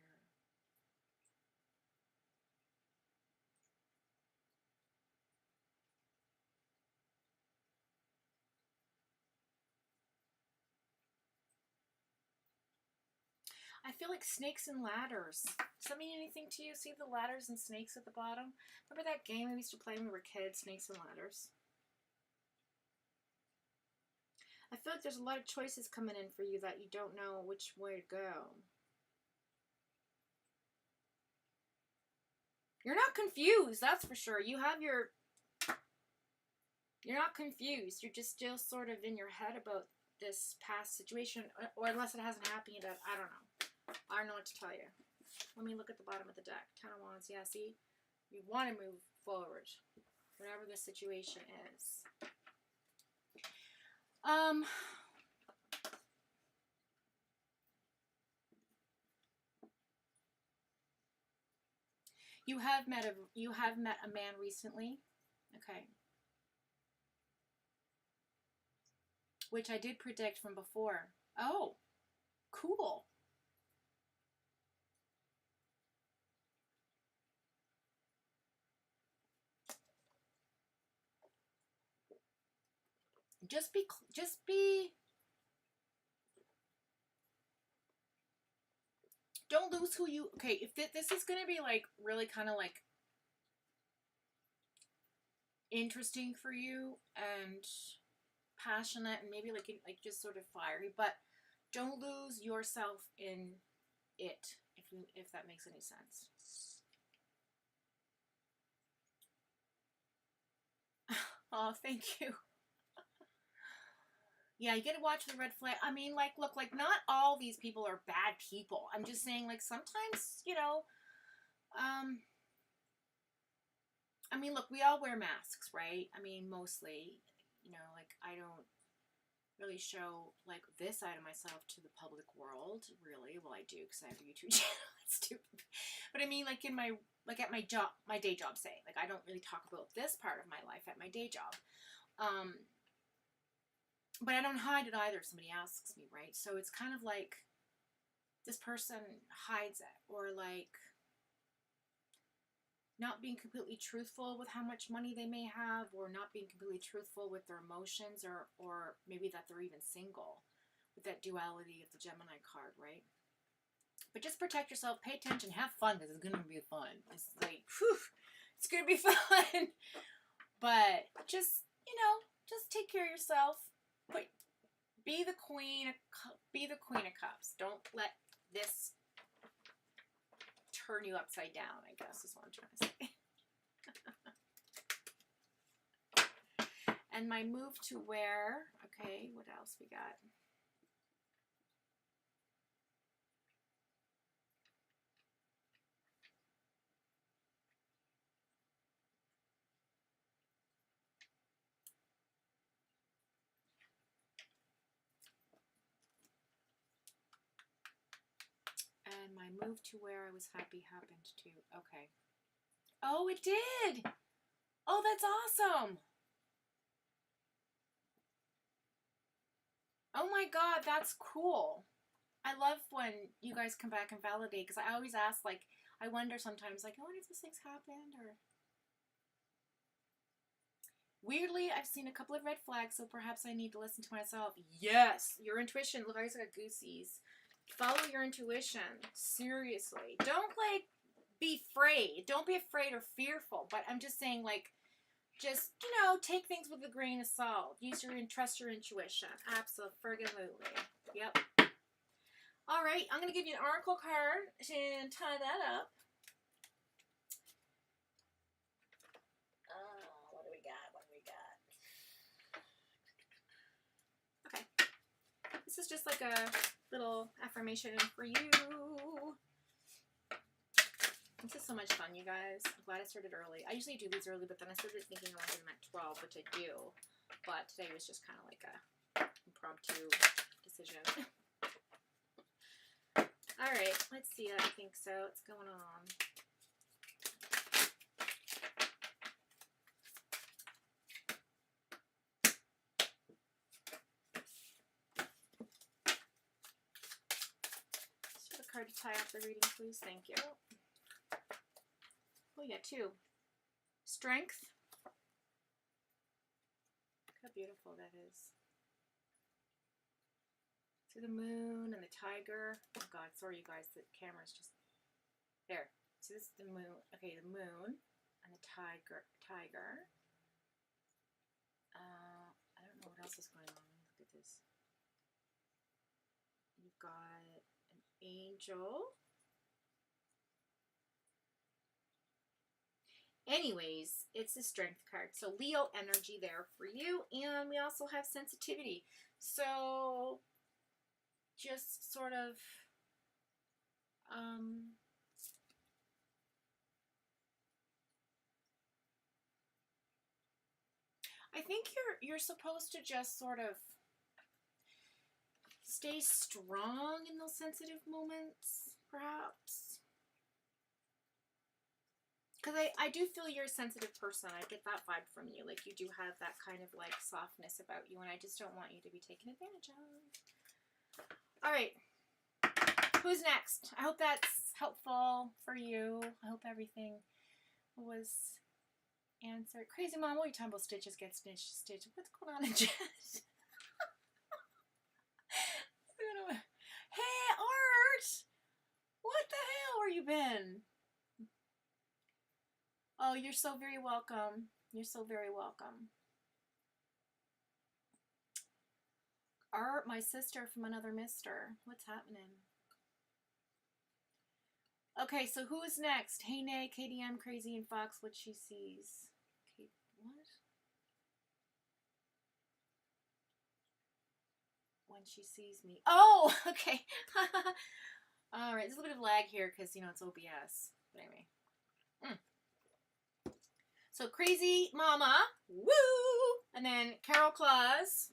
I feel like snakes and ladders. Does that mean anything to you? See the ladders and snakes at the bottom? Remember that game we used to play when we were kids, Snakes and Ladders? I feel like there's a lot of choices coming in for you that you don't know which way to go. You're not confused, that's for sure. You have your... You're not confused. You're just still sort of in your head about this past situation, or unless it hasn't happened yet. I don't know. I don't know what to tell you. Let me look at the bottom of the deck. 10 of Wands. Yeah, see? You want to move forward, whatever the situation is. You have met a man recently. Okay. Which I did predict from before. Oh, cool. Just be, don't lose who you, okay, if this is going to be like really kind of like interesting for you and passionate and maybe like just sort of fiery, but don't lose yourself in it, if that makes any sense. Oh, thank you. Yeah, you gotta watch the red flag. I mean, like, look, like, not all these people are bad people. I'm just saying, like, sometimes, you know, I mean, look, we all wear masks, right? I mean, mostly, you know, like, I don't really show, like, this side of myself to the public world, really. Well, I do, because I have a YouTube channel. It's stupid. But I mean, like, in my, like, at my job, my day job, say, like, I don't really talk about this part of my life at my day job. But I don't hide it either if somebody asks me, right? So it's kind of like this person hides it, or like not being completely truthful with how much money they may have, or not being completely truthful with their emotions, or maybe that they're even single, with that duality of the Gemini card, right? But just protect yourself, pay attention, have fun, because it's going to be fun. It's like, whew, it's going to be fun. But just, you know, just take care of yourself. But be the queen of cups. Don't let this turn you upside down, I guess is what I'm trying to say. And my move to where, okay, what else we got? And my move to where I was happy happened to, okay. Oh, it did! Oh, that's awesome! Oh my god, that's cool. I love when you guys come back and validate, because I always ask, like, I wonder sometimes, like, I wonder if this thing's happened, or... Weirdly, I've seen a couple of red flags, so perhaps I need to listen to myself. Yes! Your intuition. Look, I just got goosies. Follow your intuition. Seriously. Don't, like, be afraid. Don't be afraid or fearful, but I'm just saying, like, just, you know, take things with a grain of salt. Use your, trust your intuition. Absolutely. Yep. All right, I'm going to give you an oracle card and tie that up. What do we got? What do we got? Okay. This is just like a little affirmation for you. This is so much fun, you guys. I'm glad I started early. I usually do these early, but then I started thinking around them at 12, which I do. But today was just kind of like a impromptu decision. All right, let's see. I think so. What's going on? Just a card to tie up the reading, please. Thank you. Oh, yeah, two. Strength. Look how beautiful that is. To the moon and the tiger. Oh god, sorry you guys, the camera's just there. So this is the moon. Okay, the moon and the tiger. I don't know what else is going on. Look at this. You've got an angel. Anyways, it's a strength card. So Leo energy there for you. And we also have sensitivity. So just sort of I think you're supposed to just sort of stay strong in those sensitive moments, perhaps. Because I do feel you're a sensitive person. I get that vibe from you. Like, you do have that kind of, like, softness about you, and I just don't want you to be taken advantage of. All right. Who's next? I hope that's helpful for you. I hope everything was answered. Crazy Mom, what are you talking about? Stitches get stitched. What's going on in chat? Hey, Art! What the hell? Where you been? Oh, you're so very welcome. You're so very welcome. Art, my sister from another mister. What's happening? Okay, so who is next? Hey, Nay, KDM, Crazy, and Fox, what she sees. Okay, what? When she sees me. Oh, okay. All right, there's a little bit of lag here because, you know, it's OBS. But anyway. So Crazy Mama, woo! And then Carol Claus.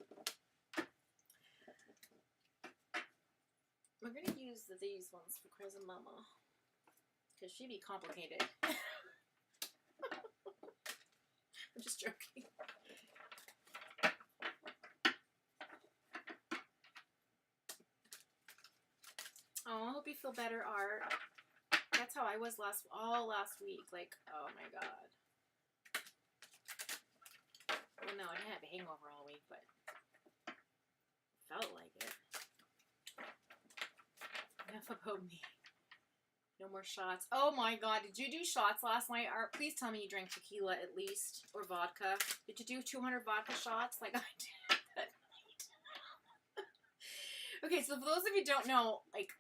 We're going to use these ones for Crazy Mama. Because she'd be complicated. I'm just joking. Oh, I hope you feel better, Art. That's how I was last week. Like, oh my god. Well, no, I didn't have a hangover all week, but felt like it. Enough about me. No more shots. Oh my god, did you do shots last night, Art? Please tell me you drank tequila at least, or vodka. Did you do 200 vodka shots like I did that night? Okay, so for those of you who don't know, like,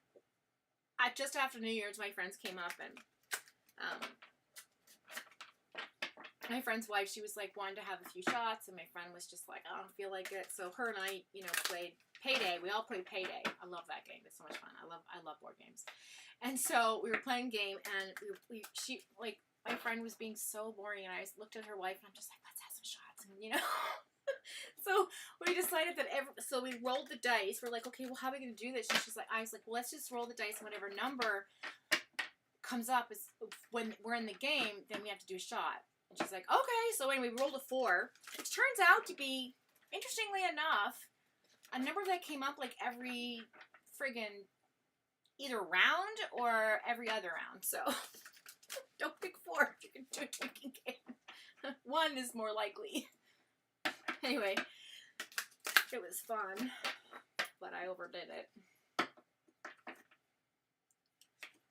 just after New Year's, my friends came up and my friend's wife, she was like wanting to have a few shots, and my friend was just like, I don't feel like it. So her and I, you know, played Payday. We all played Payday. I love that game. It's so much fun. I love board games. And so we were playing game, and she like, my friend was being so boring, and I looked at her wife, and I'm just like, let's have some shots, and you know. So we decided that so we rolled the dice. We're like, okay, well, how are we gonna do this? And she's like, I was like, well, let's just roll the dice, and whatever number comes up is when we're in the game, then we have to do a shot. And she's like, okay. So anyway, we rolled a 4. It turns out to be, interestingly enough, a number that came up like every friggin' either round or every other round. So don't pick 4 if you can do a drinking game. 1 is more likely. Anyway, it was fun, but I overdid it.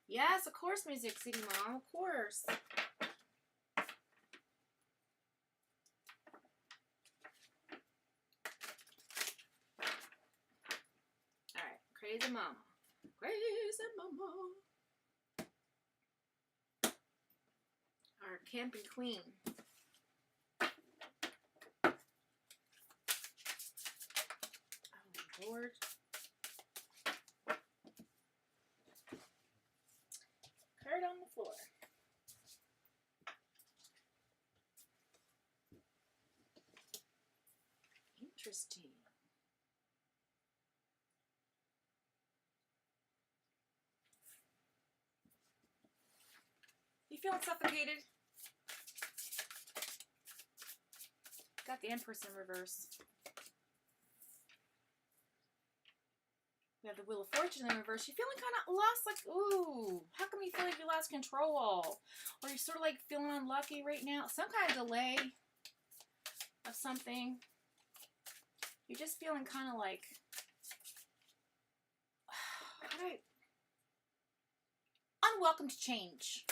Yes, of course, Music City Mom, of course. Alright, Crazy Mama. Crazy Mama. Our camping queen. Oh, Lord. Card on the floor. Interesting. You feeling suffocated? Got the Empress in reverse. We have the Wheel of Fortune in reverse. You feeling kind of lost, like, ooh, how come you feel like you lost control? Or you're sort of like feeling unlucky right now? Some kind of delay of something. You're just feeling kind of like, unwelcome to change.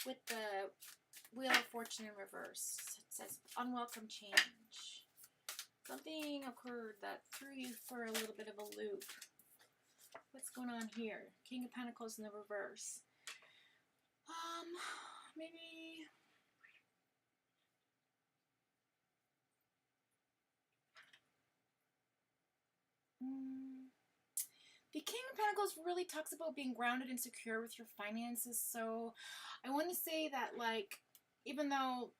With the Wheel of Fortune in reverse, it says unwelcome change. Something occurred that threw you for a little bit of a loop. What's going on here? King of Pentacles in the reverse. maybe... The King of Pentacles really talks about being grounded and secure with your finances. So I want to say that, like, even though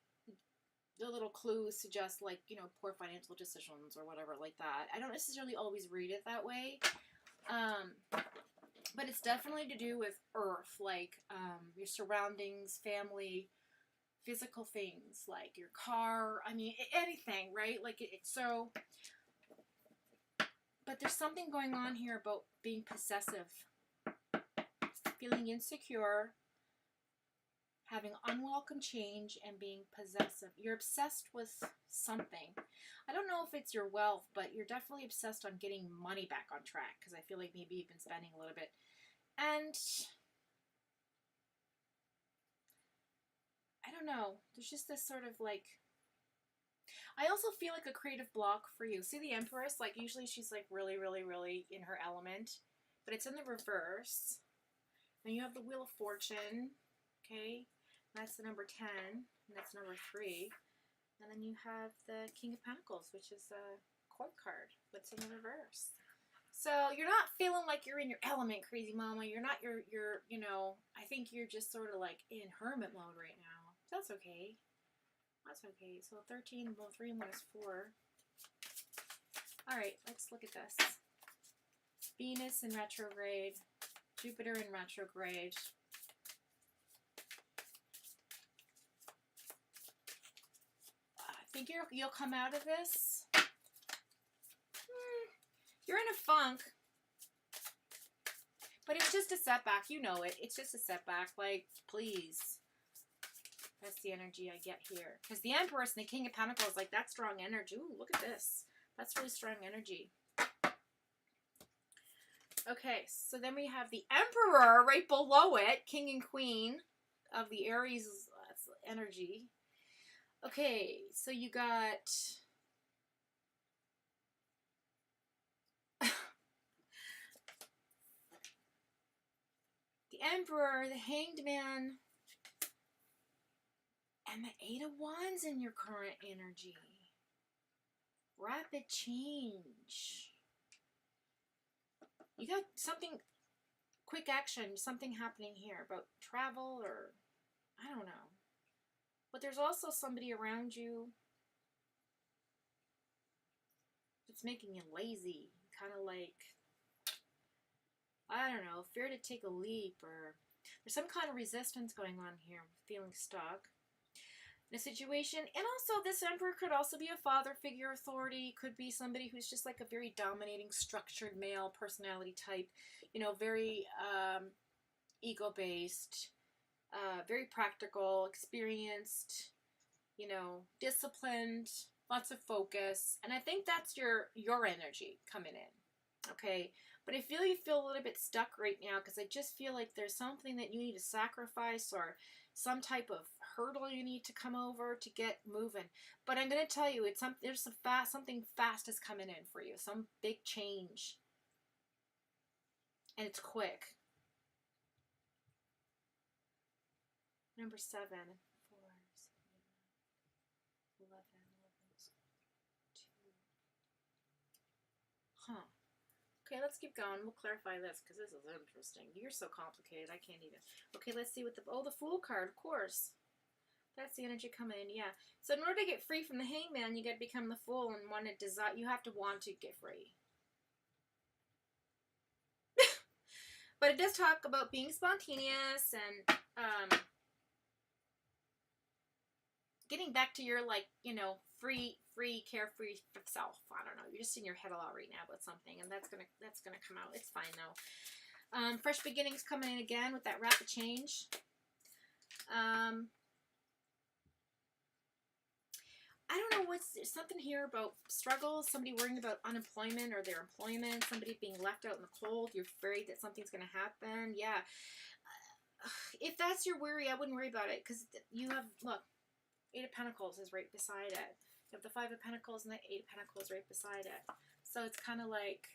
the little clues suggest, like, you know, poor financial decisions or whatever like that, I don't necessarily always read it that way. But it's definitely to do with earth, like your surroundings, family, physical things, like your car, I mean, anything, right? Like, so... But there's something going on here about being possessive, feeling insecure, having unwelcome change, and being possessive. You're obsessed with something. I don't know if it's your wealth, but you're definitely obsessed on getting money back on track, because I feel like maybe you've been spending a little bit. And I don't know. There's just this sort of like... I also feel like a creative block for you. See the Empress? Like, usually she's like really, really, really in her element. But it's in the reverse. Then you have the Wheel of Fortune. Okay? That's the number 10. And that's number 3. And then you have the King of Pentacles, which is a court card. That's in the reverse. So you're not feeling like you're in your element, crazy mama. You're not your you know, I think you're just sort of like in hermit mode right now. That's okay. That's okay. So 13, well, 3 and 1 is 4. Alright, let's look at this. Venus in retrograde. Jupiter in retrograde. I think you'll come out of this. You're in a funk. But it's just a setback. You know it. It's just a setback. Like, please. That's the energy I get here. Because the Empress and the King of Pentacles, like, that's strong energy. Ooh, look at this. That's really strong energy. Okay, so then we have the Emperor right below it. King and Queen of the Aries energy. Okay, so you got... the Emperor, the Hanged Man... and the 8 of Wands in your current energy. Rapid change. You got something, quick action, something happening here about travel or, I don't know. But there's also somebody around you that's making you lazy. Kind of like, I don't know, fear to take a leap, or there's some kind of resistance going on here, feeling stuck in a situation. And also, this Emperor could also be a father figure authority, could be somebody who's just like a very dominating, structured male personality type, you know, very ego-based, very practical, experienced, you know, disciplined, lots of focus. And I think that's your energy coming in, okay? But I feel you feel a little bit stuck right now, because I just feel like there's something that you need to sacrifice, or some type of hurdle you need to come over to get moving. But I'm going to tell you, it's there's something fast is coming in for you, some big change, and it's quick. Number 7, 4, 7, 11, 11, 2. Huh. Okay, let's keep going. We'll clarify this, because this is interesting. You're so complicated, I can't even. Okay, let's see what the... oh, the Fool card, of course. That's the energy coming in, yeah. So in order to get free from the Hangman, you got to become the Fool, and want to desire... you have to want to get free. But it does talk about being spontaneous and getting back to your, like, you know, free, carefree self. I don't know. You're just in your head a lot right now about something, and that's gonna come out. It's fine though. Fresh beginnings coming in again with that rapid change. I don't know, there's something here about struggles, somebody worrying about unemployment or their employment, somebody being left out in the cold. You're afraid that something's going to happen. Yeah. If that's your worry, I wouldn't worry about it, because you have, look, 8 of Pentacles is right beside it. You have the 5 of Pentacles and the 8 of Pentacles right beside it. So it's kind of like,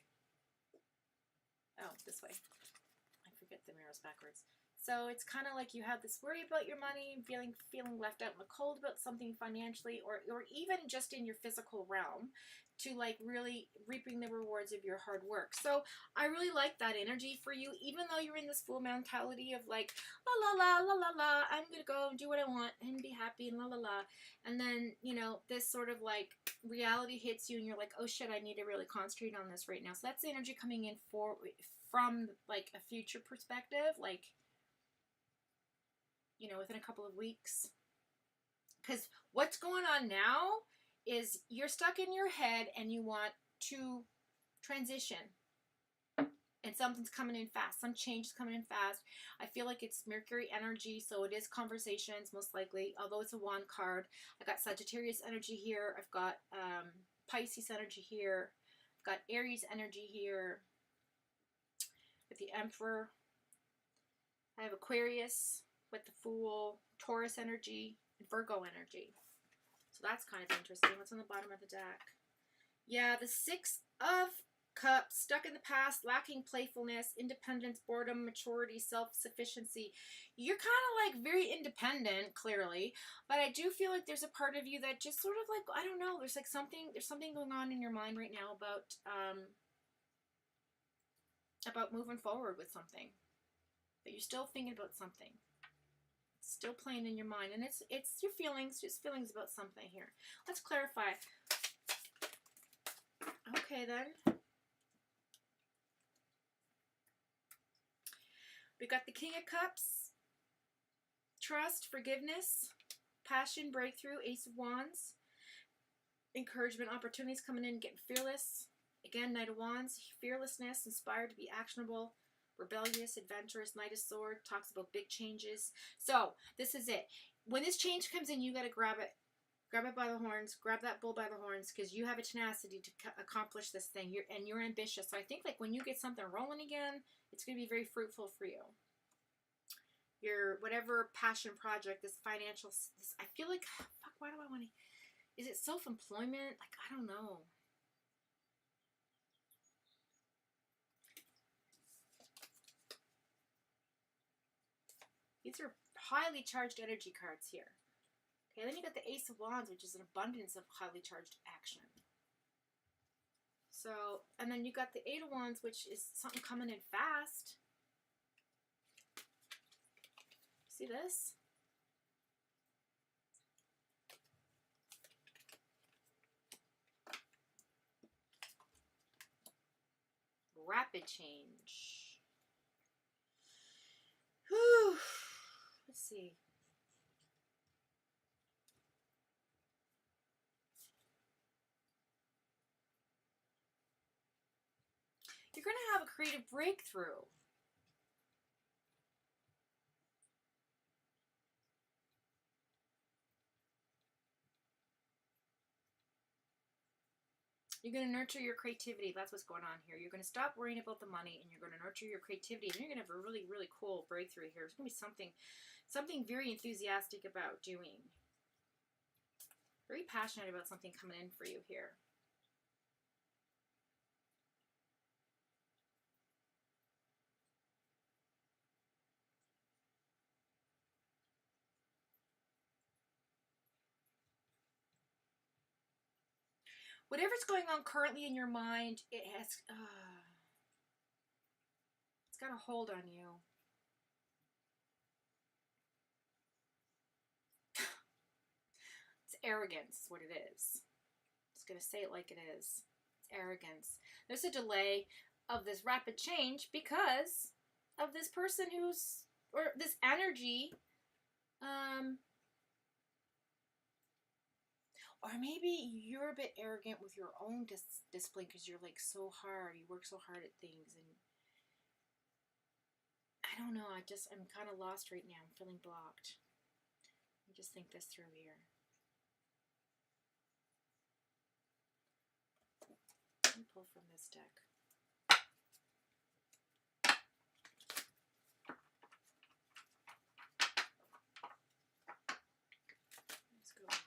oh, this way. I forget the mirror's backwards. So it's kind of like you have this worry about your money, feeling left out in the cold about something financially, or even just in your physical realm, to like really reaping the rewards of your hard work. So I really like that energy for you, even though you're in this Fool mentality of like, la la la la la la, I'm gonna go and do what I want and be happy and la la la. And then, you know, this sort of like reality hits you and you're like, oh shit, I need to really concentrate on this right now. So that's the energy coming in from like a future perspective, like, you know, within a couple of weeks. Because what's going on now is you're stuck in your head and you want to transition. And something's coming in fast. Some change is coming in fast. I feel like it's Mercury energy, so it is conversations, most likely. Although it's a wand card. I got Sagittarius energy here. I've got Pisces energy here. I've got Aries energy here. With the Emperor. I have Aquarius with the Fool, Taurus energy, and Virgo energy. So that's kind of interesting. What's on the bottom of the deck? Yeah, the Six of Cups, stuck in the past, lacking playfulness, independence, boredom, maturity, self-sufficiency. You're kind of like very independent, clearly, but I do feel like there's a part of you that just sort of like, I don't know, there's something going on in your mind right now about moving forward with something. But you're still thinking about something. It's still playing in your mind, and it's your feelings, just feelings about something here. Let's clarify. Okay, then. We got the King of Cups, trust, forgiveness, passion, breakthrough, Ace of Wands, encouragement, opportunities coming in, getting fearless. Again, Knight of Wands, fearlessness, inspired to be actionable, rebellious, adventurous. Knight of Sword talks about big changes. So this is it. When this change comes in, you got to grab it. Grab it by the horns. Grab that bull by the horns, because you have a tenacity to accomplish this thing. You're ambitious. So I think like when you get something rolling again, it's going to be very fruitful for you. Your whatever passion project, this financial, I feel like, fuck, why do I want to, is it self-employment? Like, I don't know. These are highly charged energy cards here. Okay, then you got the Ace of Wands, which is an abundance of highly charged action. So, and then you got the Eight of Wands, which is something coming in fast. See this? Rapid change. Whew. Let's see. You're going to have a creative breakthrough. You're going to nurture your creativity. That's what's going on here. You're going to stop worrying about the money, and you're going to nurture your creativity. And you're going to have a really, really cool breakthrough here. It's going to be something very enthusiastic about doing. Very passionate about something coming in for you here. Whatever's going on currently in your mind, it's got a hold on you. It's arrogance, is what it is. Just going to say it like it is. It's arrogance. There's a delay of this rapid change because of this person or this energy, or maybe you're a bit arrogant with your own discipline because you're like so hard. You work so hard at things, and I don't know. I'm kind of lost right now. I'm feeling blocked. Let me just think this through here. Let me pull from this deck. Let's go on.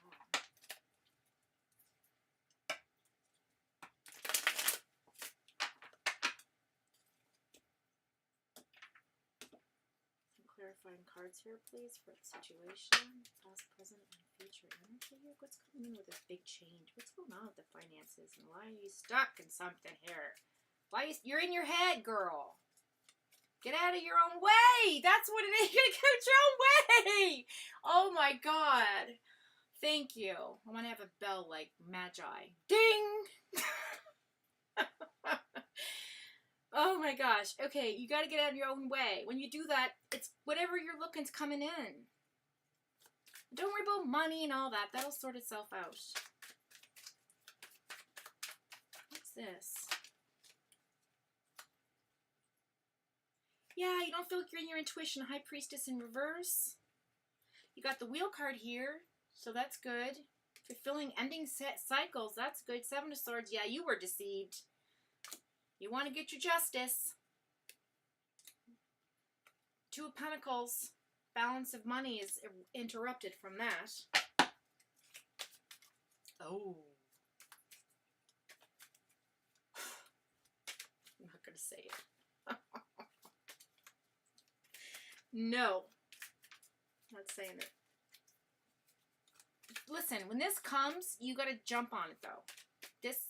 clarifying cards here, please, for the situation, past, present, and future energy. What's coming in with this big change? What's going on with the finances, and why are you stuck in something here? You're in your head, girl. Get out of your own way. That's what it is. You're gonna get your own way. Oh my God. Thank you. I want to have a bell like Magi. Ding. Oh my gosh. Okay, you got to get out of your own way. When you do that, it's whatever you're looking's coming in. Don't worry about money and all that. That'll sort itself out. What's this? Yeah, you don't feel like you're in your intuition. High Priestess in reverse. You got the Wheel card here, so that's good. If you're feeling ending cycles, that's good. Seven of Swords. Yeah, you were deceived. You want to get your justice. Two of Pentacles. Balance of money is interrupted from that. Oh. I'm not going to say it. No. Not saying it. Listen, when this comes, you got to jump on it, though.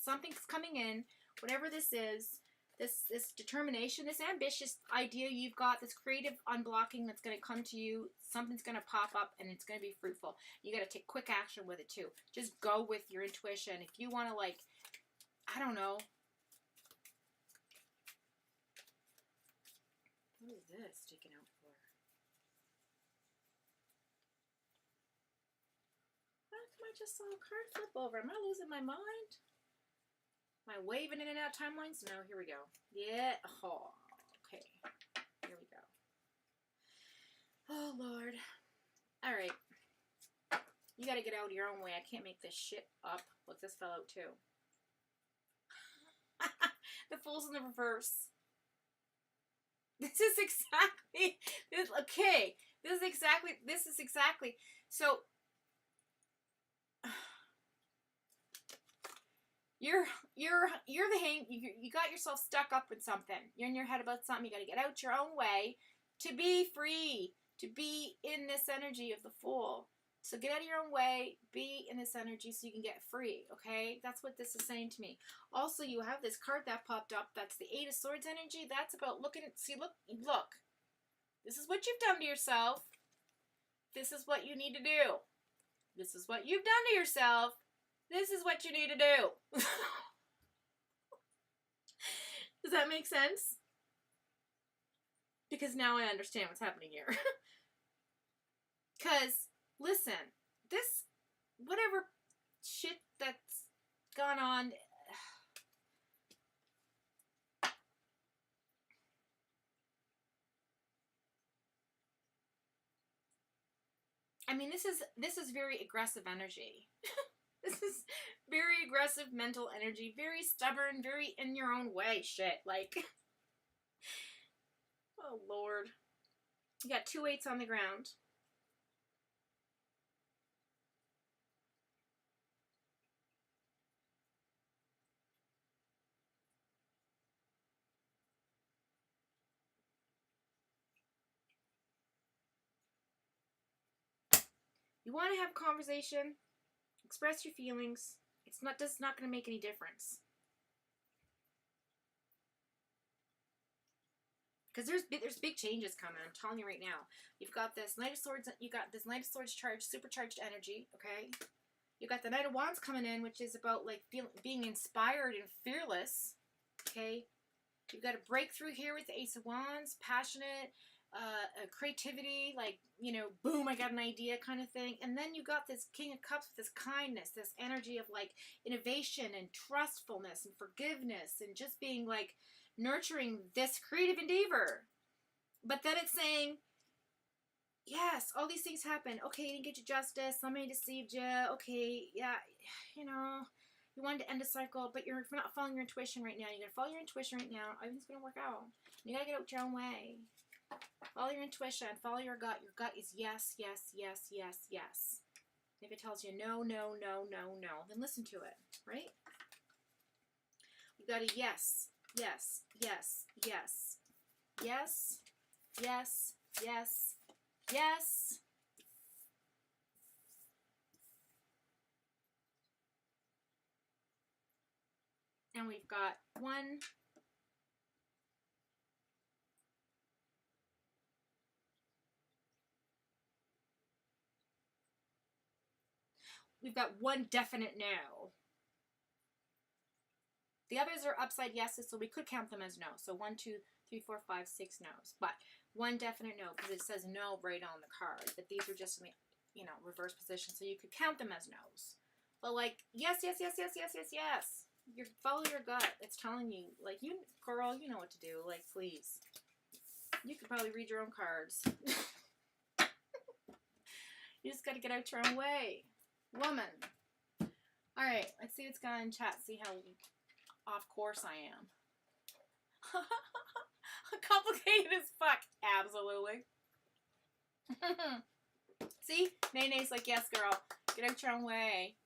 Something's coming in. Whatever this is, this determination, this ambitious idea you've got, this creative unblocking that's going to come to you, something's going to pop up and it's going to be fruitful. You got to take quick action with it too. Just go with your intuition. If you want to, like, I don't know. What is this sticking out for? How come I just saw a card flip over? Am I losing my mind? Am I waving in and out timelines? No, here we go. Yeah. Oh, okay. Here we go. Oh, Lord. All right. You got to get out of your own way. I can't make this shit up. Look, this fell out too. The Fool's in the reverse. This is exactly, okay. This is exactly. So, You're the hang. You got yourself stuck up with something. You're in your head about something. You got to get out your own way to be free, to be in this energy of the Fool. So get out of your own way, be in this energy so you can get free, okay? That's what this is saying to me. Also, you have this card that popped up. That's the Eight of Swords energy. That's about looking at, see, look. This is what you've done to yourself. This is what you need to do. This is what you've done to yourself. This is what you need to do. Does that make sense? Because now I understand what's happening here. Because, listen, this, whatever shit that's gone on, I mean, this is very aggressive energy. This is very aggressive mental energy, very stubborn, very in your own way shit. Like, oh Lord. You got 2 8s on the ground. You want to have a conversation, express your feelings. It's not going to make any difference. Because there's big changes coming. I'm telling you right now. You've got this Knight of Swords. You got this Knight of Swords charged, supercharged energy. Okay. You got the Knight of Wands coming in, which is about like being inspired and fearless. Okay. You've got a breakthrough here with the Ace of Wands, passionate, creativity, like, you know, boom, I got an idea kind of thing. And then you got this King of Cups, this kindness, this energy of like innovation and trustfulness and forgiveness and just being like nurturing this creative endeavor. But then it's saying, yes, all these things happen. Okay, you didn't get your justice. Somebody deceived you. Okay, yeah, you know, you wanted to end a cycle, but you're not following your intuition right now. You're going to follow your intuition right now. Everything's going to work out. You got to get out your own way. Follow your intuition. Follow your gut. Your gut is yes, yes, yes, yes, yes. If it tells you no, no, no, no, no, then listen to it, right? You got a yes, yes, yes, yes, yes, yes, yes, Yes. And we've got 1. We've got 1 definite no. The others are upside yeses, so we could count them as no. So 1, 2, 3, 4, 5, 6 no's. But 1 definite no, because it says no right on the card. But these are just in the, you know, reverse position, so you could count them as no's. But like, yes, yes, yes, yes, yes, yes, yes. Follow your gut. It's telling you, like, you, girl, you know what to do. Like, please. You could probably read your own cards. You just got to get out your own way. Woman. All right, let's see what's going on in chat. See how off course I am. Complicated as fuck. Absolutely. See? Nene's like, yes, girl. Get out your own way.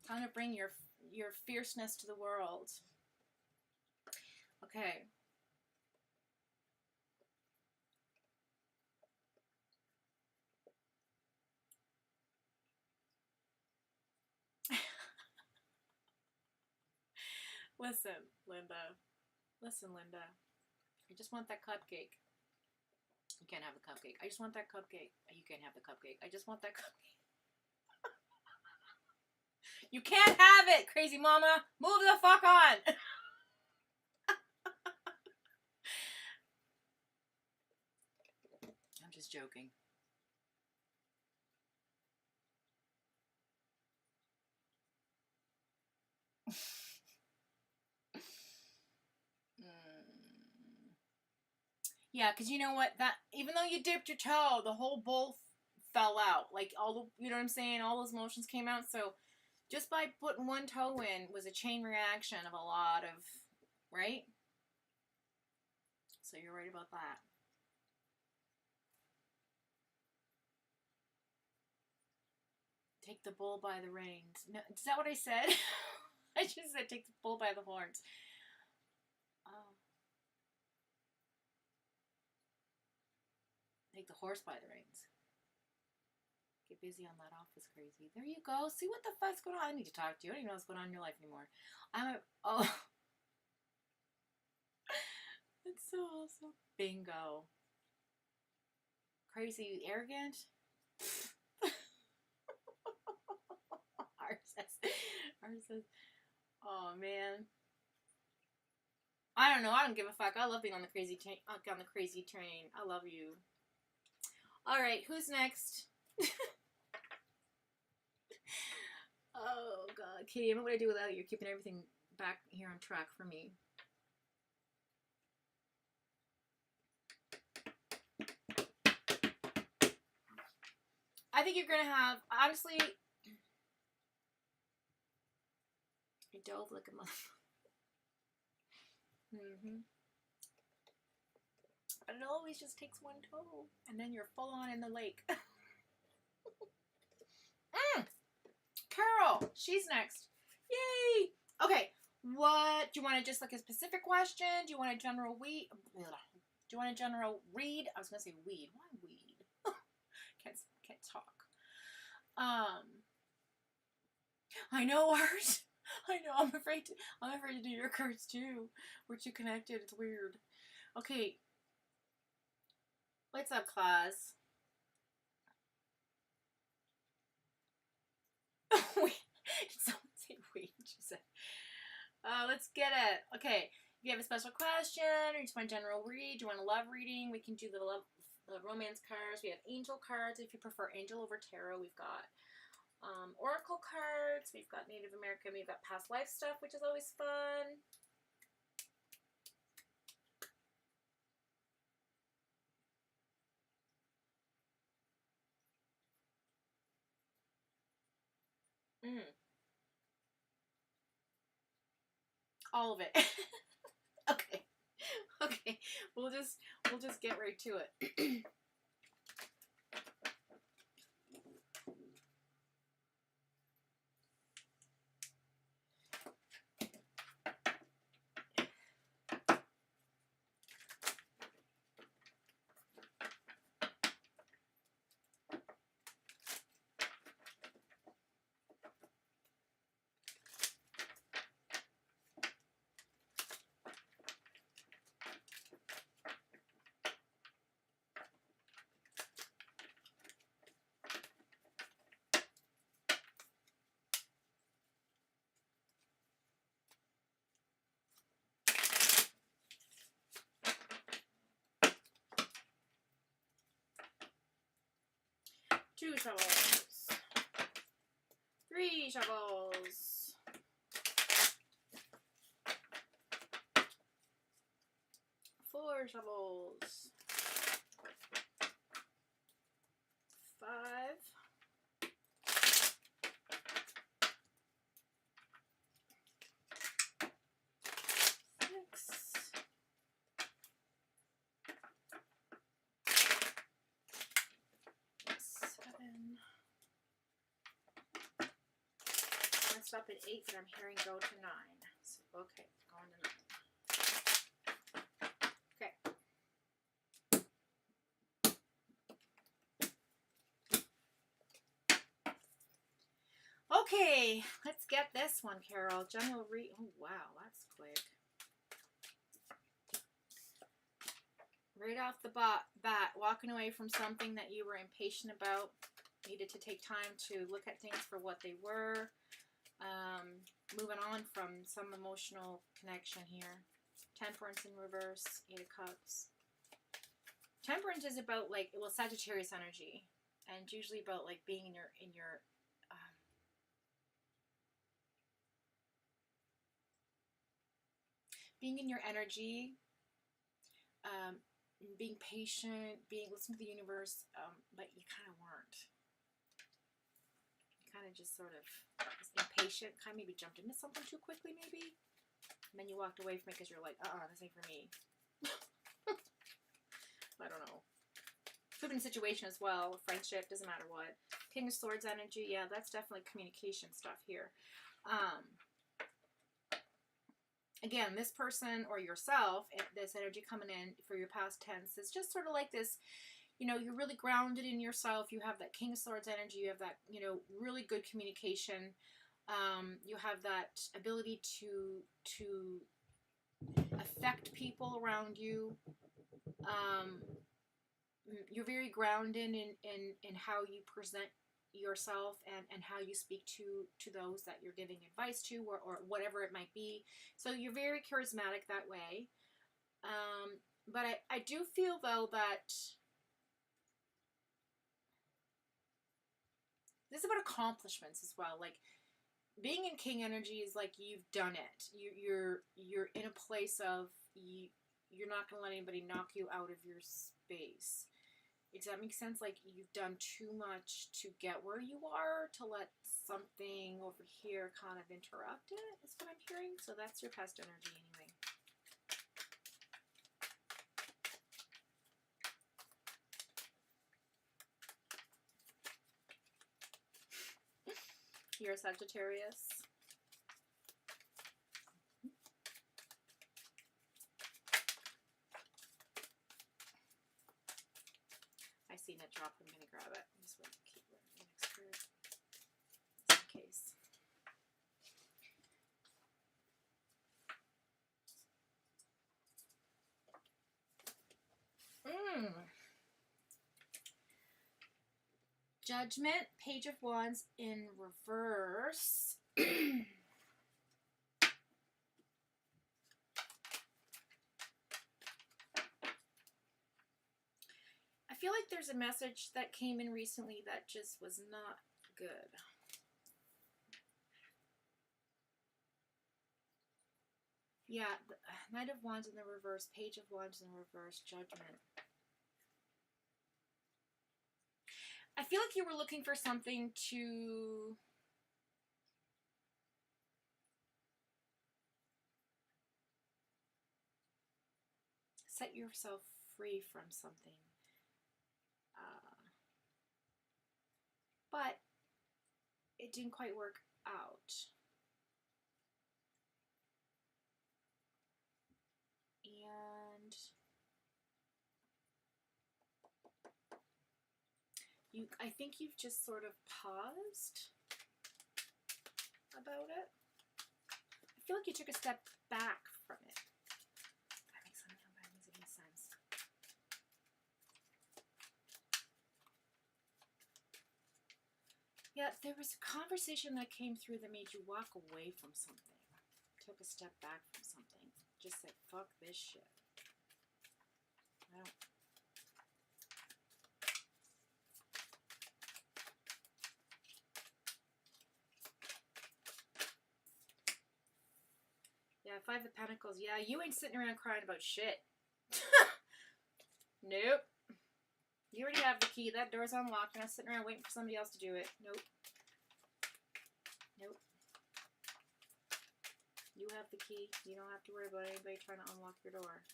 Time to bring your fierceness to the world. Okay. Listen, Linda. Listen, Linda. I just want that cupcake. You can't have the cupcake. I just want that cupcake. You can't have the cupcake. I just want that cupcake. You can't have it, crazy mama. Move the fuck on. I'm just joking. Yeah, because you know what? That even though you dipped your toe, the whole bowl fell out. Like all the, you know what I'm saying? All those motions came out. So just by putting 1 toe in was a chain reaction of a lot of, right? So you're right about that. Take the bull by the reins. No, is that what I said? I just said take the bull by the horns. Take the horse by the reins. Get busy on that office, crazy. There you go. See what the fuck's going on? I need to talk to you. I don't even know what's going on in your life anymore. It's so awesome. Bingo. Crazy, arrogant. Ours says, oh man. I don't know. I don't give a fuck. I love being on the crazy train. I love you. All right, who's next? Oh God, Katie, I don't know what I do without you. You're keeping everything back here on track for me. I think you're gonna have, honestly, I dove like a mother. But it always just takes 1 toe, and then you're full on in the lake. Carol, she's next. Yay! Okay, what do you want? Just like a specific question? Do you want a general weed? Do you want a general read? I was gonna say weed. Why weed? can't talk. I know, Art. I know. I'm afraid to do your cards too. We're too connected. It's weird. Okay. What's up, Claus? Someone say wait, she said. Let's get it. Okay. If you have a special question or you just want a general read, you want a love reading, we can do the romance cards. We have angel cards. If you prefer angel over tarot, we've got oracle cards. We've got Native American. We've got past life stuff, which is always fun. All of it. Okay. We'll just get right to it. 2 shovels. 3 shovels. 4 shovels. 5. 6. 7. I stop at 8, but I'm hearing go to 9. So, okay, going to 9. Okay. Okay, let's get this one, Carol. General read. Oh, wow, that's quick. Right off the bat, walking away from something that you were impatient about. Needed to take time to look at things for what they were. Moving on from some emotional connection here. Temperance in reverse, 8 of Cups. Temperance is about, like, well, Sagittarius energy, and usually about, like, being in your being in your energy, being patient, listening to the universe, but you kind of weren't. You kind of just sort of was impatient, kind of maybe jumped into something too quickly, maybe, and then you walked away from it because you're like, this ain't for me. I don't know. Could have been a situation as well, friendship, doesn't matter what. King of Swords energy, yeah, that's definitely communication stuff here. Again, this person or yourself, this energy coming in for your past tense is just sort of like this, you know, you're really grounded in yourself. You have that King of Swords energy. You have that, you know, really good communication. You have that ability to affect people around you. You're very grounded in how you present yourself and how you speak to those that you're giving advice to or whatever it might be. So you're very charismatic that way. But I do feel, though, that this is about accomplishments as well. Like, being in King energy is like you've done it. You're in a place of you're not going to let anybody knock you out of your space. Does that make sense? Like, you've done too much to get where you are to let something over here kind of interrupt it, is what I'm hearing. So that's your past energy anyway. You're a Sagittarius. I seen it drop. I'm going to grab it. I'm just going to keep it in the next card. Just in case. Judgment, Page of Wands in reverse. I feel like there's a message that came in recently that just was not good. Yeah, Knight of Wands in the reverse, Page of Wands in the reverse, Judgment. I feel like you were looking for something to set yourself free from something. But it didn't quite work out. And I think you've just sort of paused about it. I feel like you took a step back from it. That makes sense. Yeah, there was a conversation that came through that made you walk away from something. Took a step back from something. Just said, fuck this shit. I don't... Five of Pentacles. Yeah, you ain't sitting around crying about shit. Nope. You already have the key. That door's unlocked. You're not sitting around waiting for somebody else to do it. Nope. Nope. You have the key. You don't have to worry about anybody trying to unlock your door.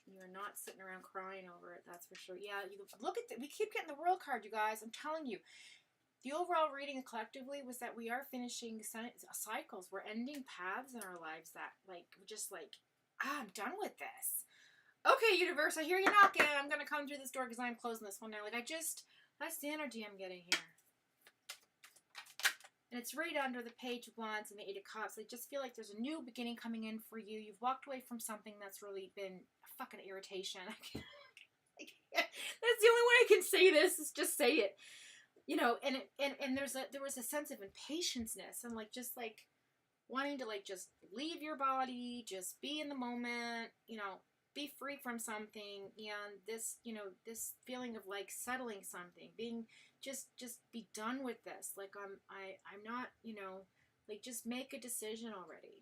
You're not sitting around crying over it, that's for sure. Yeah, you look at we keep getting the World card, you guys. I'm telling you. The overall reading collectively was that we are finishing cycles. We're ending paths in our lives that, like, we're just like, I'm done with this. Okay, universe, I hear you knocking. I'm going to come through this door because I'm closing this one now. Like, that's the energy I'm getting here. And it's right under the Page of Wands and the Eight of Cups. I just feel like there's a new beginning coming in for you. You've walked away from something that's really been a fucking irritation. That's the only way I can say this, is just say it. You know, and there was a sense of impatience-ness and just wanting to just leave your body, just be in the moment, you know, be free from something, and this, you know, this feeling of settling something, being just be done with this. Like I'm not, you know, just make a decision already.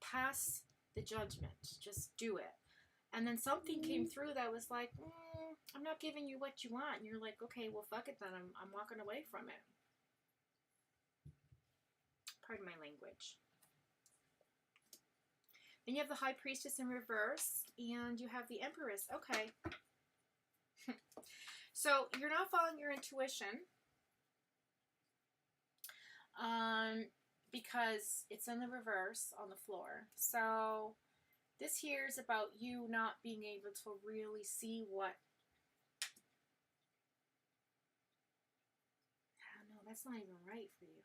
Pass the judgment. Just do it. And then something came through that was like, I'm not giving you what you want. And you're like, okay, well, fuck it then. I'm walking away from it. Pardon my language. Then you have the High Priestess in reverse, and you have the Empress. Okay. So you're not following your intuition, because it's in the reverse on the floor. So this here is about you not being able to really see what. No, that's not even right for you.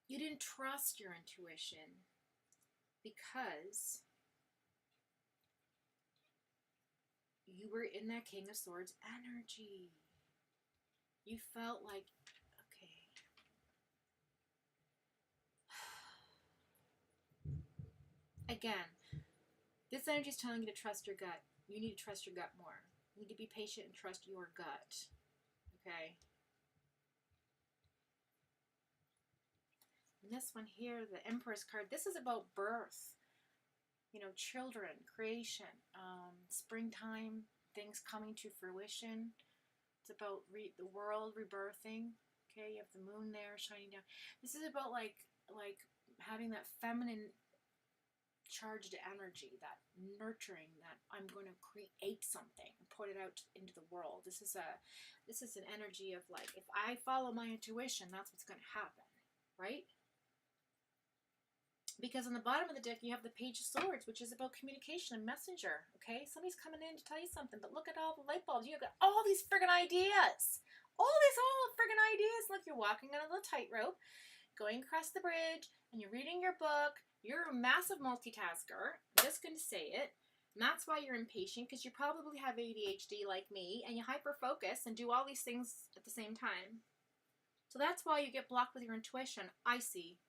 You didn't trust your intuition because you were in that King of Swords energy. You felt like, okay. Again, this energy is telling you to trust your gut. You need to trust your gut more. You need to be patient and trust your gut. Okay? And this one here, the Empress card, this is about birth. You know, children, creation, springtime, things coming to fruition. It's about the world rebirthing. Okay, you have the moon there shining down. This is about like having that feminine charged energy, that nurturing, that I'm going to create something and put it out into the world. This is an energy of if I follow my intuition, that's what's going to happen, right? Because on the bottom of the deck, you have the Page of Swords, which is about communication and messenger, okay? Somebody's coming in to tell you something, but look at all the light bulbs. You've got all these friggin' ideas. All friggin' ideas. Look, you're walking on a little tightrope, going across the bridge, and you're reading your book. You're a massive multitasker. I'm just going to say it. And that's why you're impatient, because you probably have ADHD like me, and you hyper-focus and do all these things at the same time. So that's why you get blocked with your intuition. I see.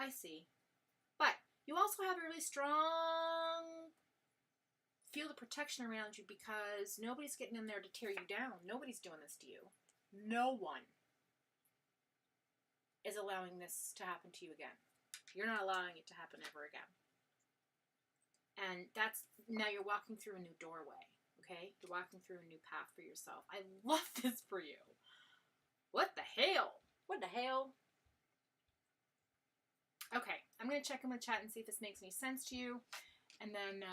I see. But you also have a really strong field of protection around you, because nobody's getting in there to tear you down. Nobody's doing this to you. No one is allowing this to happen to you again. You're not allowing it to happen ever again. And now you're walking through a new doorway, okay? You're walking through a new path for yourself. I love this for you. What the hell? What the hell? Okay, I'm going to check in with chat and see if this makes any sense to you. And then,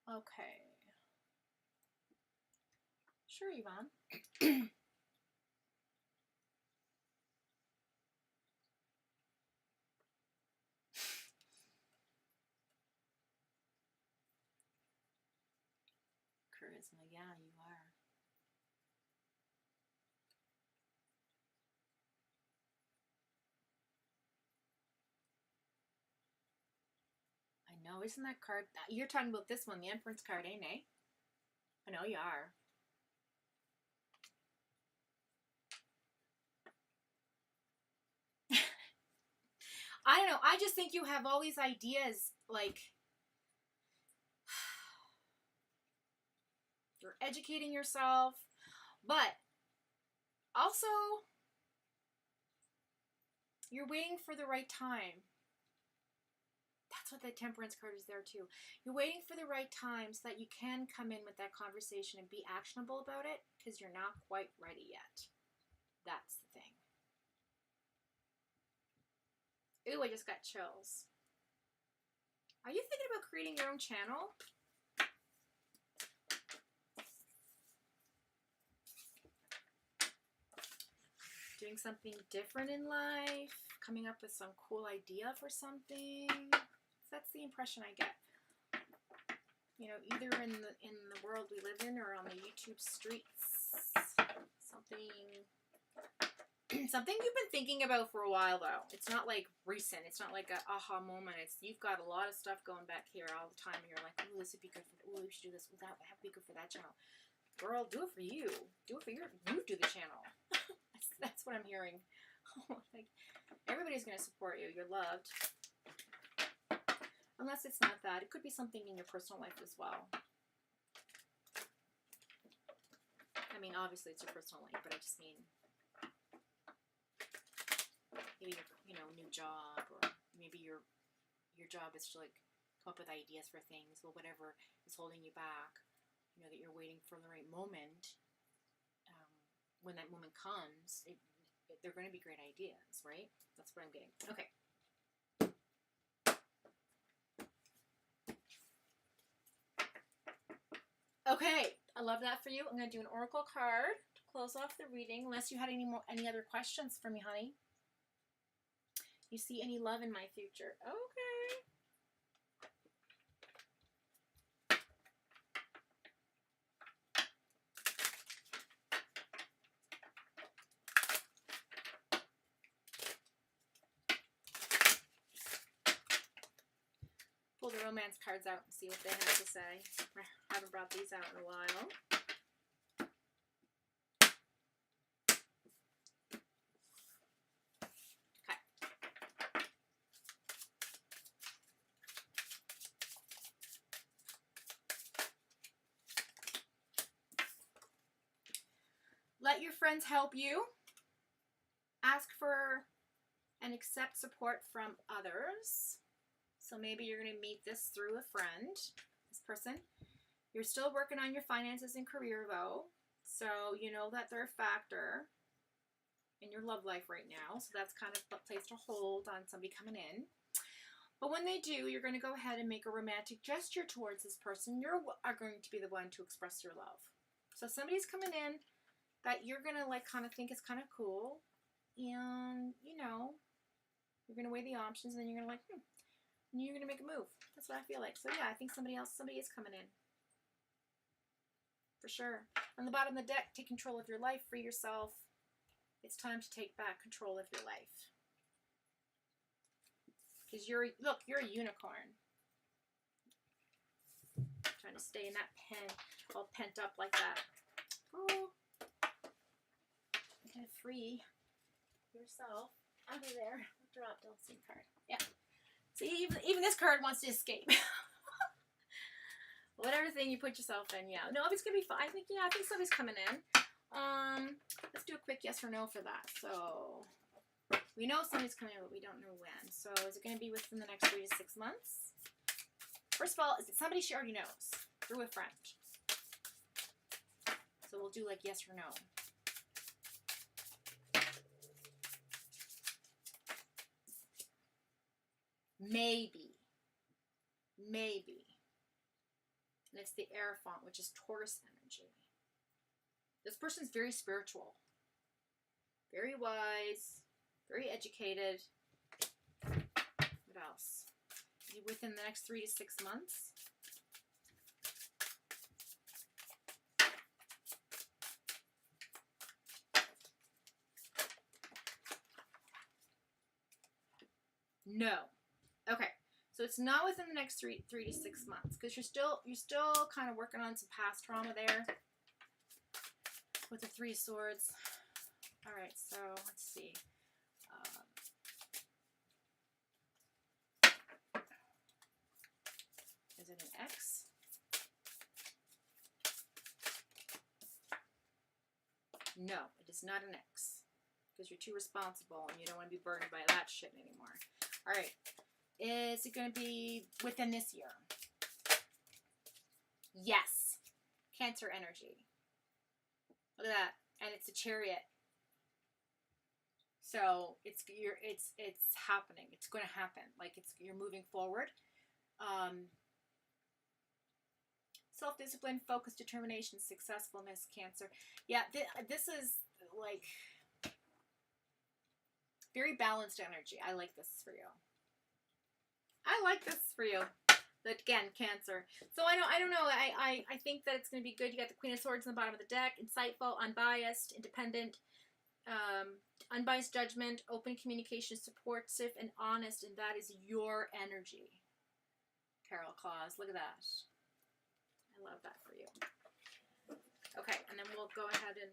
okay. Sure, Yvonne. Charisma, yeah, you are. I know, isn't that card? You're talking about this one, the Empress card, ain't it? I know you are. I don't know. I just think you have all these ideas, like, you're educating yourself, but also you're waiting for the right time. That's what the Temperance card is there too. You're waiting for the right time so that you can come in with that conversation and be actionable about it, because you're not quite ready yet. That's the thing. Ooh, I just got chills. Are you thinking about creating your own channel? Doing something different in life? Coming up with some cool idea for something? That's the impression I get. You know, either in the world we live in or on the YouTube streets. Something you've been thinking about for a while, though. It's not like recent. It's not like a aha moment. It's, you've got a lot of stuff going back here all the time, and you're like, oh, this would be good for, oh, we should do this. Well, that would be good for that channel. Girl, do it for you. Do it for you do the channel. That's what I'm hearing. Like, everybody's going to support you. You're loved. Unless it's not that. It could be something in your personal life as well. I mean, obviously it's your personal life, but I just mean maybe, you know, new job, or maybe your job is to, like, come up with ideas for things. Well, whatever is holding you back, you know, that you're waiting for the right moment. When that moment comes, they're going to be great ideas, right? That's what I'm getting. Okay. Okay, I love that for you. I'm going to do an oracle card to close off the reading, unless you had any other questions for me, honey. You see any love in my future? Okay. Pull the romance cards out and see what they have to say. I haven't brought these out in a while. Okay. Let your friends help you. Ask for and accept support from others. So maybe you're going to meet this through a friend, this person. You're still working on your finances and career, though. So you know that they're a factor in your love life right now. So that's kind of placed a hold on somebody coming in. But when they do, you're going to go ahead and make a romantic gesture towards this person. You are going to be the one to express your love. So somebody's coming in that you're going to, like, kind of think is kind of cool. And, you know, you're going to weigh the options, and then you're going to, like, and you're going to make a move. That's what I feel like. So yeah, I think somebody is coming in. For sure. On the bottom of the deck, take control of your life, free yourself. It's time to take back control of your life. Because look, you're a unicorn. Trying to stay in that pen, all pent up like that. Oh. You can free yourself out of there. Drop, don't see card. Yeah. See, even this card wants to escape. Whatever thing you put yourself in, yeah. No, it's gonna be fine. I think somebody's coming in. Let's do a quick yes or no for that. So we know somebody's coming in, but we don't know when. So is it gonna be within the next 3 to 6 months? First of all, is it somebody she already knows through a friend? So we'll do like yes or no. Maybe. And it's the Hierophant, which is Taurus energy. This person's very spiritual, very wise, very educated. What else? Within the next 3 to 6 months. No. Okay. So it's not within the next 3 to 6 months, because you're still kind of working on some past trauma there with the 3 of Swords. All right, so let's see. it an X? No, it is not an X. Because you're too responsible and you don't want to be burdened by that shit anymore. All right. Is it going to be within this year? Yes. Cancer energy. Look at that. And it's a Chariot. So it's happening. It's going to happen. Like you're moving forward. Self-discipline, focus, determination, successfulness, Cancer. Yeah, this is like very balanced energy. I like this for you. I like this for you. But again, Cancer. So I don't know. I think that it's going to be good. You got the Queen of Swords in the bottom of the deck. Insightful, unbiased, independent, unbiased judgment, open communication, supportive, and honest. And that is your energy. Carol Claus. Look at that. I love that for you. Okay, and then we'll go ahead and...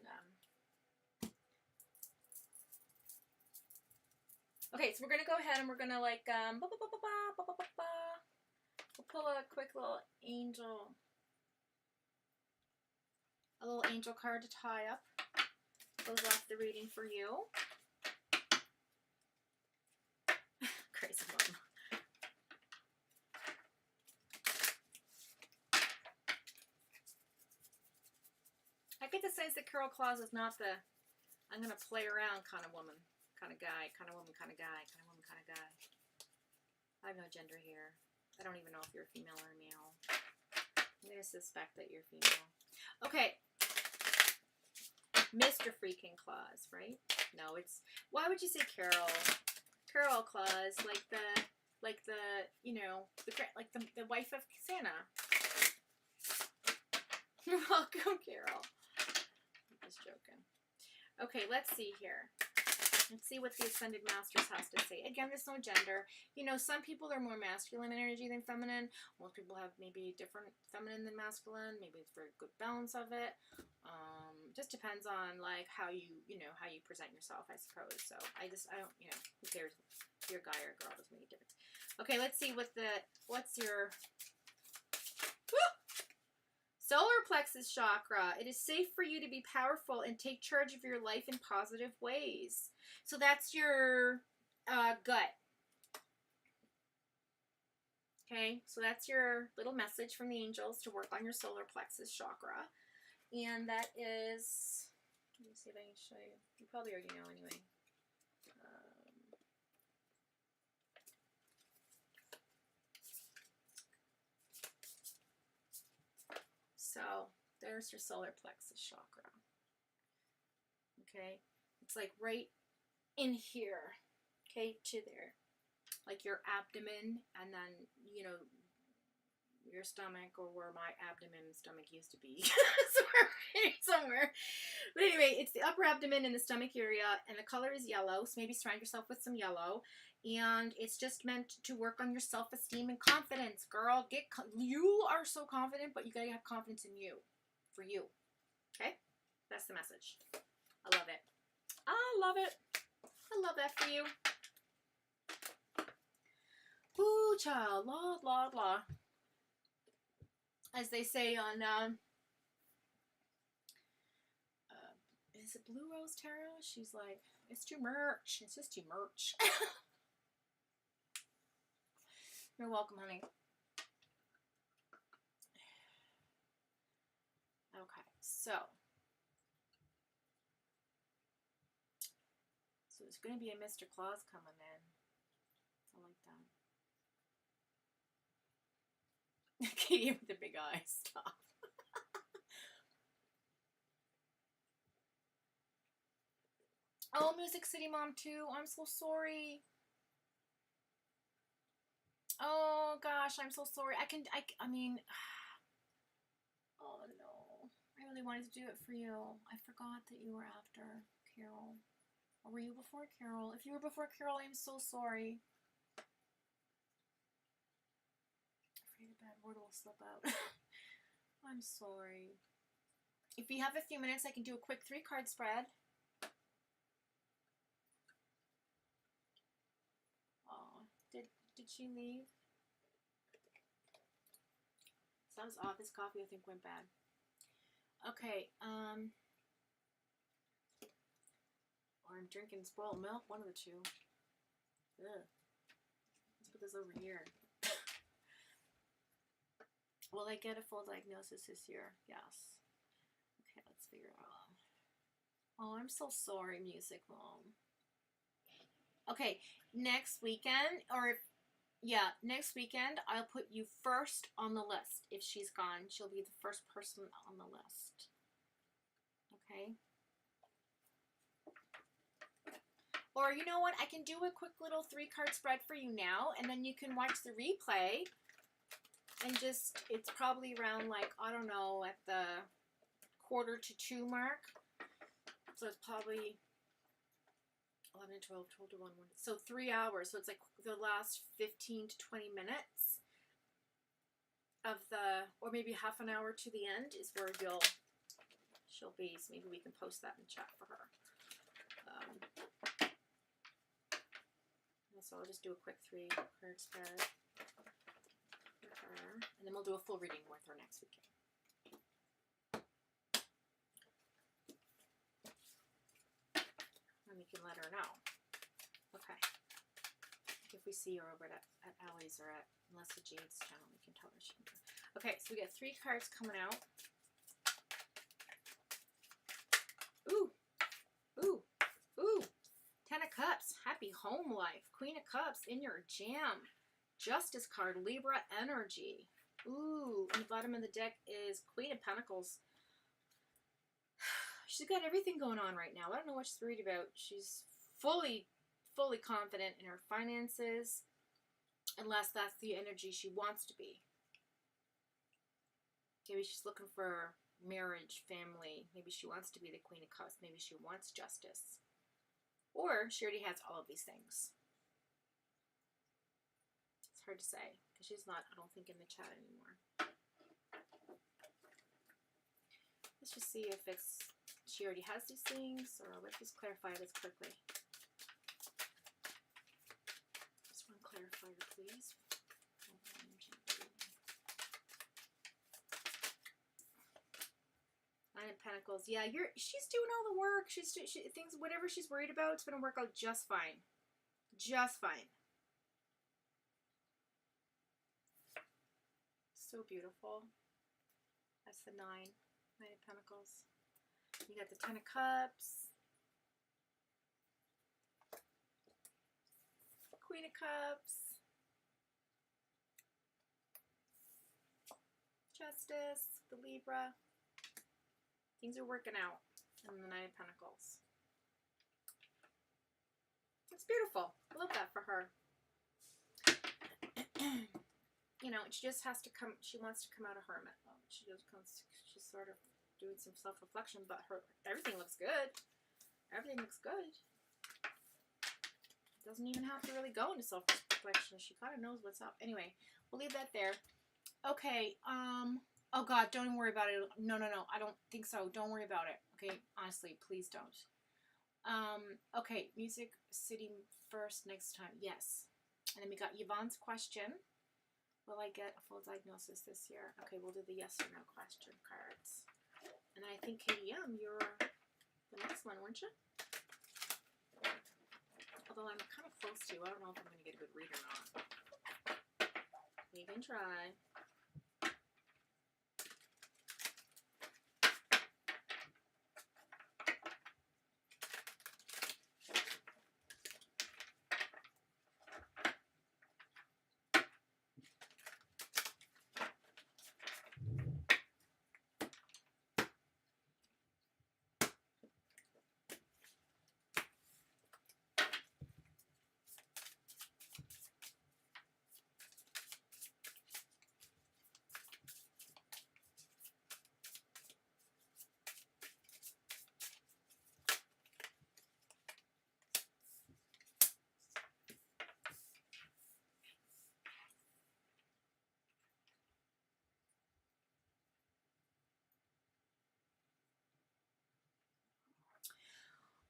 Okay, so we're going to go ahead and we're going to like... we'll pull a quick little angel... A little angel card to tie up. Close off the reading for you. Crazy mom. I get the sense that Carol Claus is not the I'm going to play around kind of woman, kind of guy, kind of woman, kind of guy, kind of woman, kind of guy. I have no gender here. I don't even know if you're female or male. I'm going to suspect that you're female. Okay. Mr. Freaking Claus, right? No, it's, why would you say Carol? Carol Claus, like the, you know, like the wife of Santa. You're welcome, Carol. I'm just joking. Okay, let's see here. Let's see what the Ascended Masters has to say. Again, there's no gender. You know, some people are more masculine energy than feminine. Most people have maybe different feminine than masculine. Maybe it's a very good balance of it. Just depends on like how you how you present yourself, I suppose. So I don't, you know, who cares if you're a guy or a girl, doesn't make a difference. Okay, let's see what's your solar plexus chakra. It is safe for you to be powerful and take charge of your life in positive ways. So that's your gut. Okay, so that's your little message from the angels to work on your solar plexus chakra. And that is, let me see if I can show you. You probably already know anyway. So there's your solar plexus chakra. Okay, it's like right in here, okay, to there, like your abdomen, and then, you know, your stomach, or where my abdomen and stomach used to be. somewhere. But anyway, it's the upper abdomen and the stomach area, and the color is yellow, so maybe surround yourself with some yellow. And it's just meant to work on your self-esteem and confidence, girl. You are so confident, but you gotta have confidence in you, for you. Okay, that's the message. I love it. I love it. I love that for you. Ooh, child, la. As they say on, is it Blue Rose Tarot? She's like, it's too much. It's just too much. You're welcome, honey. Okay, so there's going to be a Mr. Claus coming in. I like that. Katie with the big eyes. Stop. Oh, Music City Mom too. I'm so sorry. Oh gosh, I'm so sorry. I mean, oh no. I really wanted to do it for you. I forgot that you were after Carol. Or were you before Carol? If you were before Carol, I'm so sorry. Afraid a bad word will slip out. I'm sorry. If you have a few minutes, I can do a quick 3-card spread. Oh, did she leave? Sounds off. This coffee, I think, went bad. Okay, or I'm drinking spoiled milk, one of the two. Ugh. Let's put this over here. Will I get a full diagnosis this year? Yes. Okay, let's figure it out. Oh, I'm so sorry, Music Mom. Okay, next weekend, or yeah, next weekend, I'll put you first on the list. If she's gone, she'll be the first person on the list. Okay? Or you know what? I can do a quick little 3-card spread for you now, and then you can watch the replay. And just, it's probably around like, I don't know, at the 1:45 mark. So it's probably 11, 12, 12 to 1. So 3 hours. So it's like the last 15 to 20 minutes of the, or maybe half an hour to the end is where she'll be. So maybe we can post that in chat for her. So I'll just do a quick 3-card spread for her, and then we'll do a full reading with her next weekend. And we can let her know. Okay. If we see her over at Allie's or at Melissa Jade's channel, we can tell her she can do. Okay, so we got 3 cards coming out. Ooh. Ooh. Ooh. 10 of Cups, happy home life. Queen of Cups, in your jam. Justice card, Libra energy. Ooh, and the bottom of the deck is Queen of Pentacles. She's got everything going on right now. I don't know what she's worried about. She's fully confident in her finances, unless that's the energy she wants to be. Maybe she's looking for marriage, family. Maybe she wants to be the Queen of Cups. Maybe she wants justice. Or she already has all of these things. It's hard to say, because she's not, I don't think, in the chat anymore. Let's just see if it's, she already has these things, or let's just clarify this quickly. Just one clarifier, please. Nine of Pentacles. Yeah, she's doing all the work. She things, whatever she's worried about, it's gonna work out just fine. Just fine. So beautiful. That's the 9 of Pentacles. You got the 10 of Cups. Queen of Cups. Justice, the Libra. Things are working out. And the 9 of Pentacles. It's beautiful. I love that for her. You know, she just has to come, she wants to come out of hermit mode. She just comes, she's sort of doing some self-reflection, but everything looks good. Everything looks good. Doesn't even have to really go into self-reflection. She kind of knows what's up. Anyway, we'll leave that there. Okay, oh God, don't even worry about it. No, I don't think so. Don't worry about it. Okay, honestly, please don't. Okay, Music City first next time. Yes. And then we got Yvonne's question. Will I get a full diagnosis this year? Okay, we'll do the yes or no question cards. And I think, KDM, you're the next one, weren't you? Although I'm kind of close to you. I don't know if I'm going to get a good read or not. We can try.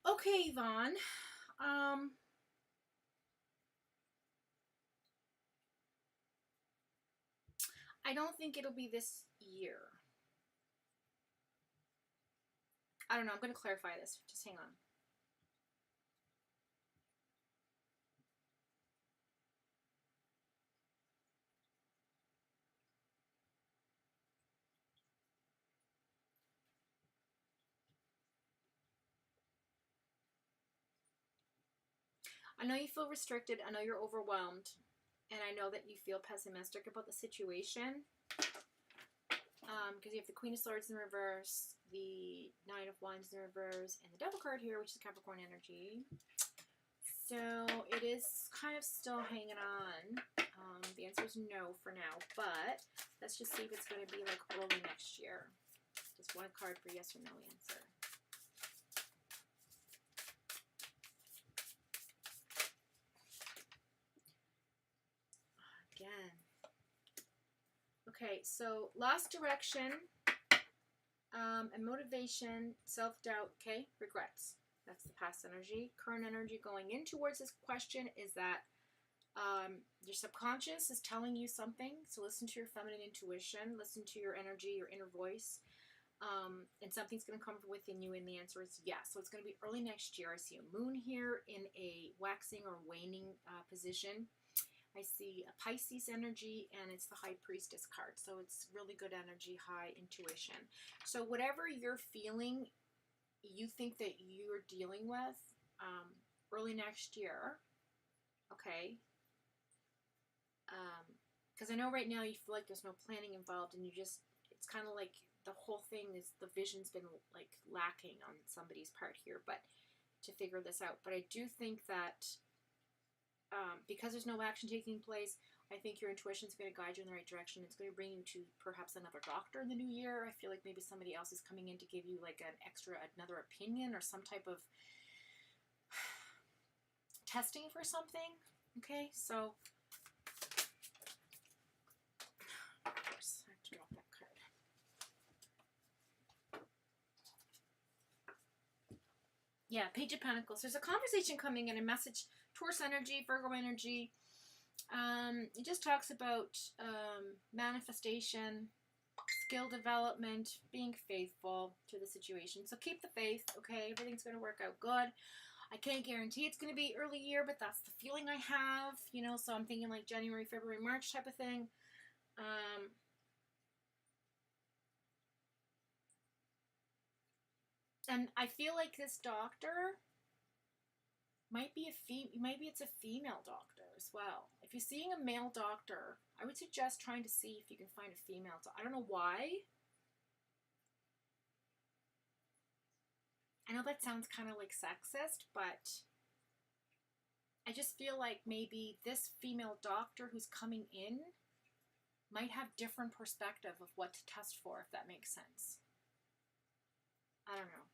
Okay, Yvonne. I don't think it'll be this year. I don't know. I'm going to clarify this. Just hang on. I know you feel restricted. I know you're overwhelmed. And I know that you feel pessimistic about the situation. Because you have the Queen of Swords in reverse, the Knight of Wands in reverse, and the Devil card here, which is Capricorn energy. So it is kind of still hanging on. The answer is no for now, but let's just see if it's going to be like early next year. Just one card for yes or no answer. Again. Okay, so lost direction, and motivation, self-doubt, okay, regrets. That's the past energy. Current energy going in towards this question is that your subconscious is telling you something. So listen to your feminine intuition, listen to your energy, your inner voice, and something's going to come from within you, and the answer is yes. So it's going to be early next year. I see a moon here in a waxing or waning position. I see a Pisces energy, and it's the High Priestess card. So it's really good energy, high intuition. So whatever you're feeling, you think that you're dealing with early next year, okay? Because I know right now you feel like there's no planning involved, and you just, it's kind of like the whole thing is, the vision's been like lacking on somebody's part here, but to figure this out. But I do think that because there's no action taking place, I think your intuition is going to guide you in the right direction. It's going to bring you to perhaps another doctor in the new year. I feel like maybe somebody else is coming in to give you like another opinion or some type of testing for something. Okay, so of course, I have to drop that card. Yeah, Page of Pentacles. There's a conversation coming in, a message, Taurus energy, Virgo energy. It just talks about manifestation, skill development, being faithful to the situation. So keep the faith, okay? Everything's going to work out good. I can't guarantee it's going to be early year, but that's the feeling I have, you know, so I'm thinking like January, February, March type of thing. And I feel like this doctor might be maybe it's a female doctor as well. If you're seeing a male doctor, I would suggest trying to see if you can find a female doctor. I don't know why. I know that sounds kind of like sexist, but I just feel like maybe this female doctor who's coming in might have different perspective of what to test for, if that makes sense. I don't know.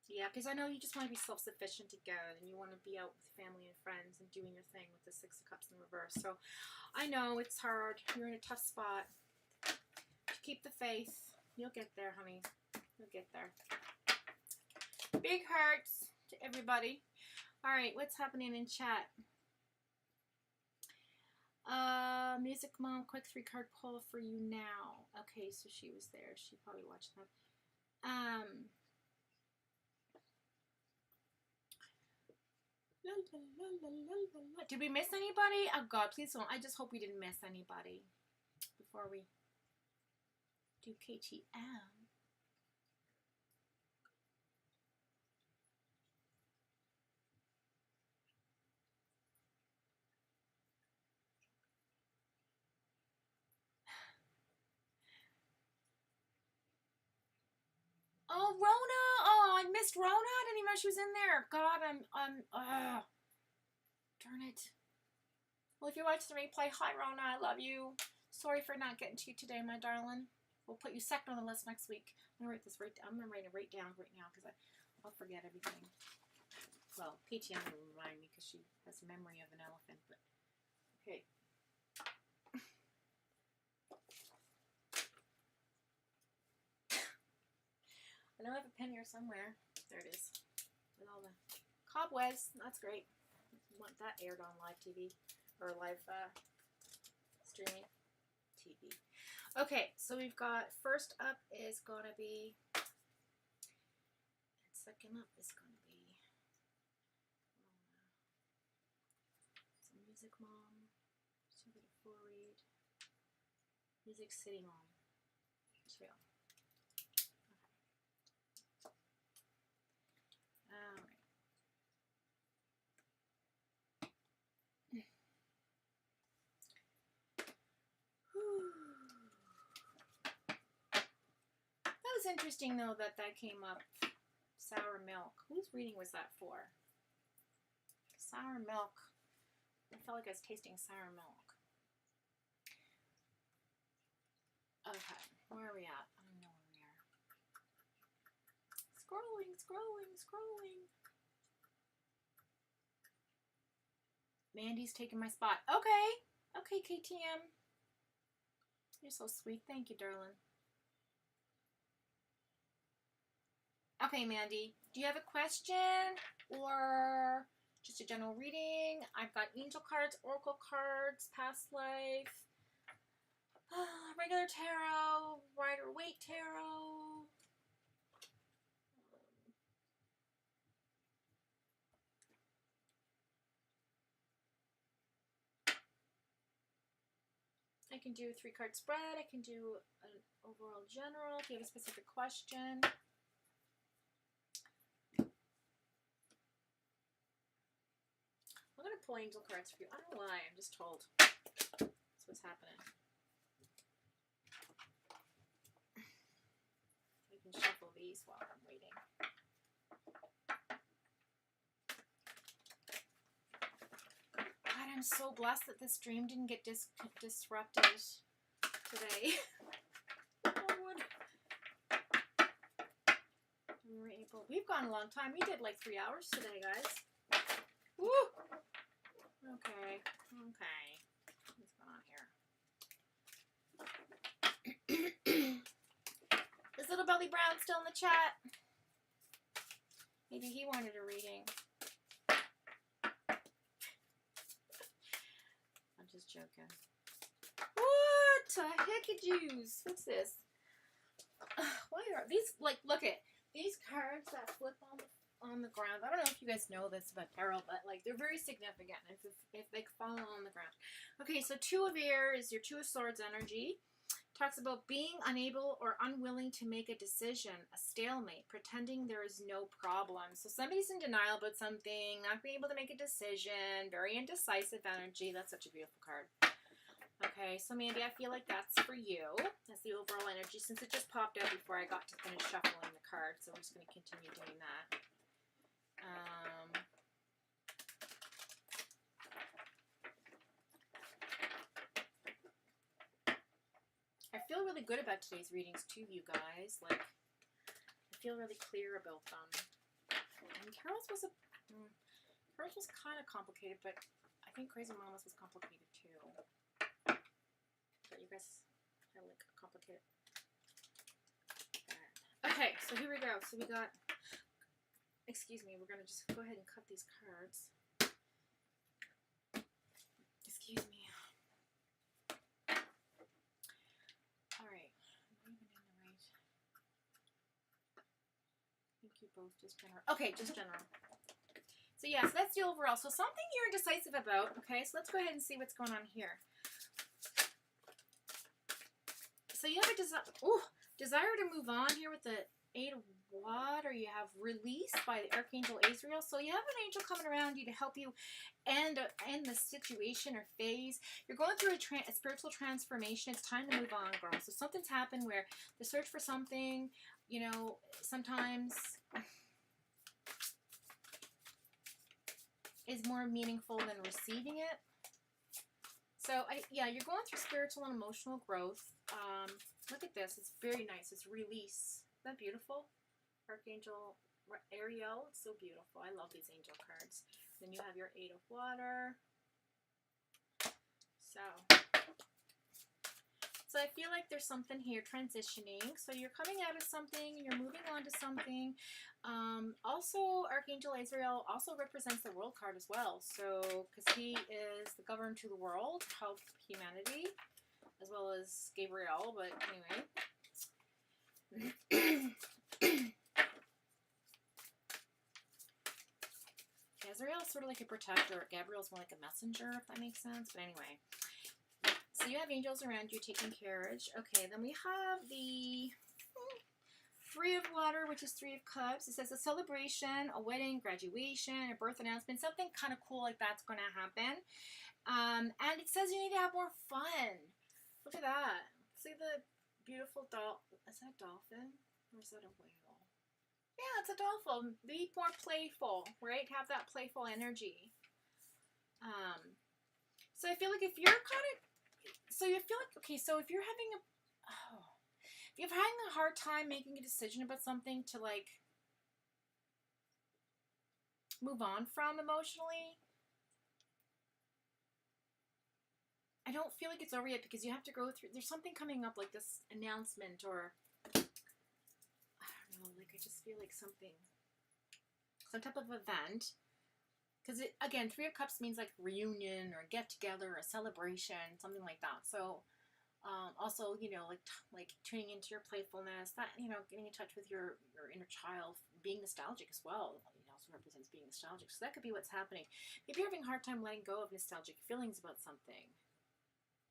Yeah, because I know you just want to be self-sufficient again, and you want to be out with family and friends and doing your thing with the Six of Cups in reverse. So I know it's hard. You're in a tough spot. Keep the faith. You'll get there, honey. You'll get there. Big hearts to everybody. All right, what's happening in chat? Music Mom, quick 3-card pull for you now. Okay, so she was there. She probably watched that. Did we miss anybody? Oh God, please don't. I just hope we didn't miss anybody before we do KTM. Oh, Rona! Oh, I missed Rona. I didn't even know she was in there. God, darn it. Well, if you're watching the replay, hi Rona, I love you. Sorry for not getting to you today, my darling. We'll put you second on the list next week. I'm gonna write this right. I'm gonna write it right down right now because I'll forget everything. Well, PTM will remind me because she has memory of an elephant. But okay. I know I have a pen here somewhere. There it is. With all the cobwebs. That's great. I want that aired on live TV. Or live streaming TV. Okay, so we've got first up is going to be, and second up is going to be some music mom, some bit of foreread, music city mom. It's real. Okay. All right. That was interesting, though, that came up. Sour milk. Whose reading was that for? Sour milk. I felt like I was tasting sour milk. Okay, where are we at? I don't know where we are. Scrolling, scrolling, scrolling. Mandy's taking my spot. Okay. Okay, KTM. You're so sweet. Thank you, darling. Okay, Mandy, do you have a question or just a general reading? I've got angel cards, oracle cards, past life, regular tarot, Rider-Waite tarot. I can do a 3-card spread. I can do an overall general if you have a specific question. I'm going to pull angel cards for you. I don't know why. I'm just told. That's what's happening. We can shuffle these while I'm waiting. God, I'm so blessed that this stream didn't get disrupted today. We were able. We've gone a long time. We did like 3 hours today, guys. Woo! Okay. Okay. What's going on here? Is Little Belly Brown still in the chat? Maybe he wanted a reading. I'm just joking. What the heck is juice? What's this? Why are these, like, look at these cards that flip on the ground. I don't know if you guys know this about tarot, but like they're very significant if they fall on the ground. Okay, so 2 of air is your 2 of swords energy. Talks about being unable or unwilling to make a decision, a stalemate, pretending there is no problem. So somebody's in denial about something, not being able to make a decision, very indecisive energy. That's such a beautiful card. Okay, so Mandy, I feel like that's for you. That's the overall energy since it just popped out before I got to finish shuffling the cards. So we're just going to continue doing that. I feel really good about today's readings too, you guys. Like, I feel really clear about them. And Carol's was kind of complicated, but I think Crazy Mama's was complicated too. But you guys had like a complicated. Okay, so here we go. So we got. Excuse me, we're going to just go ahead and cut these cards. Excuse me. Alright. I'm even in the right. I think you both just general. Okay, just general. So yeah, so that's the overall. So something you're indecisive about. Okay, so let's go ahead and see what's going on here. So you have a desire to move on here with the 8 of Water. You have release by the Archangel Azrael. So you have an angel coming around you to help you end the situation or phase. You're going through a spiritual transformation. It's time to move on, girl. So something's happened where the search for something, you know, sometimes is more meaningful than receiving it. So yeah, you're going through spiritual and emotional growth. Look at this. It's very nice. It's release. Isn't that beautiful? Archangel Ariel. It's so beautiful. I love these angel cards. Then you have your 8 of Water. So So I feel like there's something here transitioning. So you're coming out of something, you're moving on to something. Also, Archangel Azrael also represents the World card as well. So, because he is the governor to the world, help humanity, as well as Gabriel. But anyway. Azrael is sort of like a protector. Gabriel's more like a messenger, if that makes sense. But anyway. So you have angels around you taking carriage. Okay, then we have the Three of Water, which is Three of Cups. It says a celebration, a wedding, graduation, a birth announcement, something kind of cool like that's going to happen. And it says you need to have more fun. Look at that. See the beautiful doll. Is that a dolphin? Or is that a whale? Yeah, it's a dolphin. Be more playful, right? Have that playful energy. So I feel like if you're kind of, so you feel like, okay, so if you're having if you're having a hard time making a decision about something to like move on from emotionally, I don't feel like it's over yet because you have to go through, there's something coming up like this announcement or, I don't know, like I just feel like some type of event. Because, again, Three of Cups means like reunion or get together, a celebration, something like that. So, also, you know, like tuning into your playfulness, that, you know, getting in touch with your inner child, being nostalgic as well. It also represents being nostalgic. So that could be what's happening. Maybe you're having a hard time letting go of nostalgic feelings about something.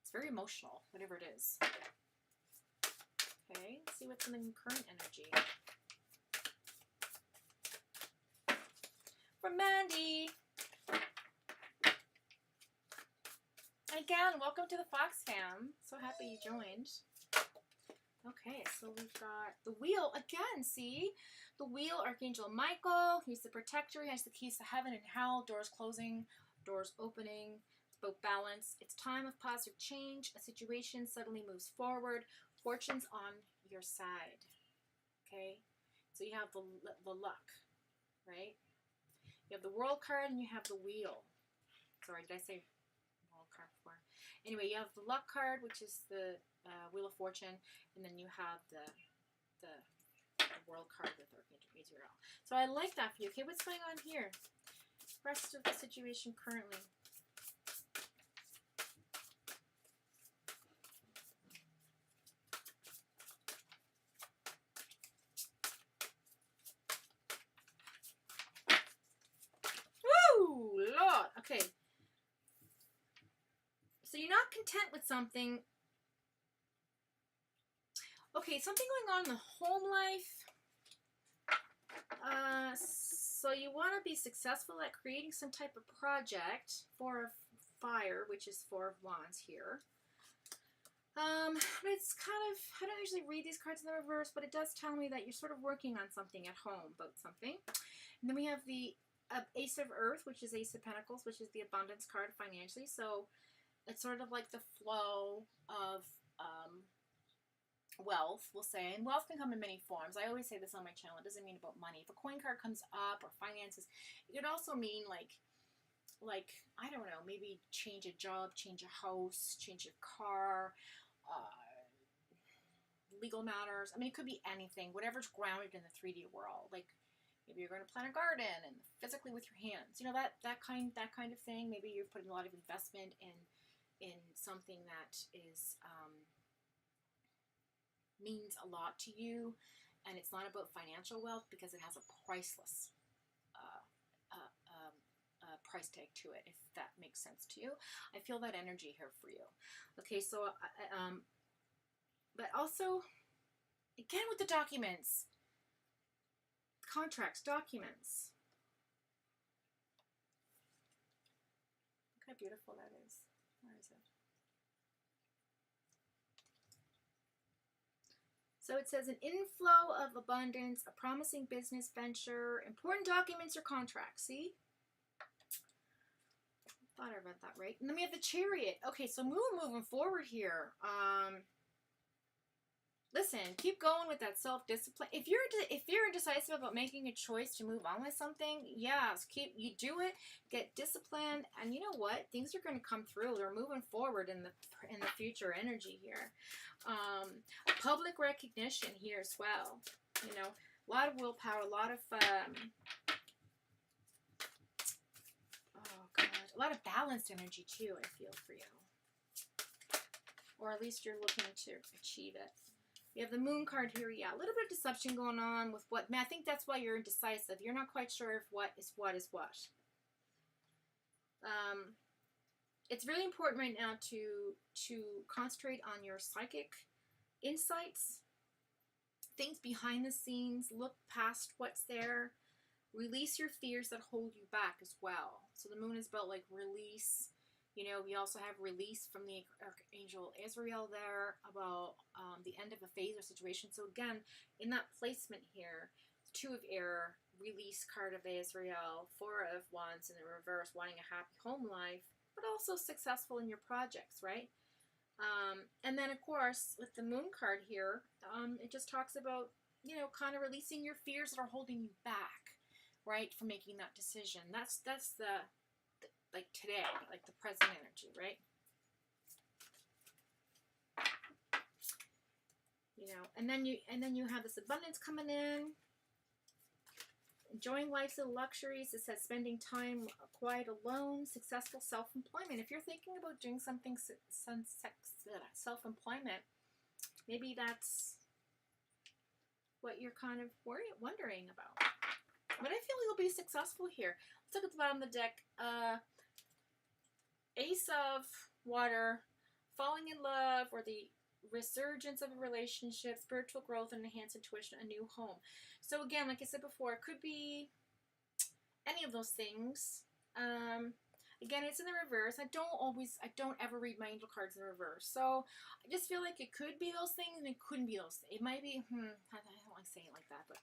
It's very emotional, whatever it is. Okay, let's see what's in the current energy. From Mandy. Again, welcome to the Fox fam. So happy you joined. Okay, so we've got the Wheel again. See? The Wheel, Archangel Michael. He's the protector. He has the keys to heaven and hell. Doors closing, doors opening. It's about balance. It's time of positive change. A situation suddenly moves forward. Fortune's on your side. Okay? So you have the luck, right? You have the World card and you have the Wheel. Sorry, did I say World card before? Anyway, you have the Luck card, which is the Wheel of Fortune, and then you have the World card with Archangel Azrael. So I like that for you. Okay, what's going on here? Rest of the situation currently. Woo! Lord! Okay. So you're not content with something. Okay, something going on in the home life. So you want to be successful at creating some type of project. Four of Fire, which is Four of Wands here. It's kind of, I don't usually read these cards in the reverse, but it does tell me that you're sort of working on something at home about something. And then we have the Ace of Earth, which is Ace of Pentacles, which is the abundance card financially. So it's sort of like the flow of wealth, we'll say. And wealth can come in many forms. I always say this on my channel. It doesn't mean about money. If a coin card comes up or finances, it could also mean like I don't know, maybe change a job, change a house, change a car, legal matters. I mean, it could be anything, whatever's grounded in the 3D world. Like maybe you're going to plant a garden and physically with your hands. You know, that kind of thing. Maybe you're putting a lot of investment in something that is means a lot to you, and it's not about financial wealth because it has a priceless price tag to it, if that makes sense to you. I feel that energy here for you. Okay, so but also again with the documents, contracts, documents. Look how beautiful that is. Where is it? So it says an inflow of abundance, a promising business venture, important documents or contracts. See? Thought I read that right. And then we have the Chariot. Okay, so moving forward here. listen, keep going with that self-discipline. If you're indecisive about making a choice to move on with something, yes, you do it, get disciplined, and you know what? Things are going to come through. They're moving forward in the future energy here. Public recognition here as well. You know, a lot of willpower, a lot of oh god, a lot of balanced energy too. I feel for you, or at least you're looking to achieve it. We have the moon card here. Yeah, a little bit of deception going on with what. I think that's why you're indecisive. You're not quite sure if what is what is what. It's really important right now to concentrate on your psychic insights, things behind the scenes. Look past what's there. Release your fears that hold you back as well. So the moon is about like release. You know, we also have release from the Archangel Azrael there about the end of a phase or situation. So again, in that placement here, Two of Air, release card of Azrael, Four of Wands in the reverse, wanting a happy home life, but also successful in your projects, right? And then, of course, with the moon card here, it just talks about, you know, kind of releasing your fears that are holding you back, right, from making that decision. That's the like today, like the present energy, right? You know, and then you have this abundance coming in, enjoying life's luxuries. It says spending time quiet alone, successful self-employment. If you're thinking about doing something self-employment, maybe that's what you're kind of wondering about. But I feel you'll be successful here. Let's look at the bottom of the deck. Ace of Water, falling in love, or the resurgence of a relationship, spiritual growth, and enhanced intuition, a new home. So again, like I said before, it could be any of those things. Again, it's in the reverse. I don't ever read my angel cards in the reverse. So I just feel like it could be those things and it couldn't be those things. It might be, I don't like saying it like that, but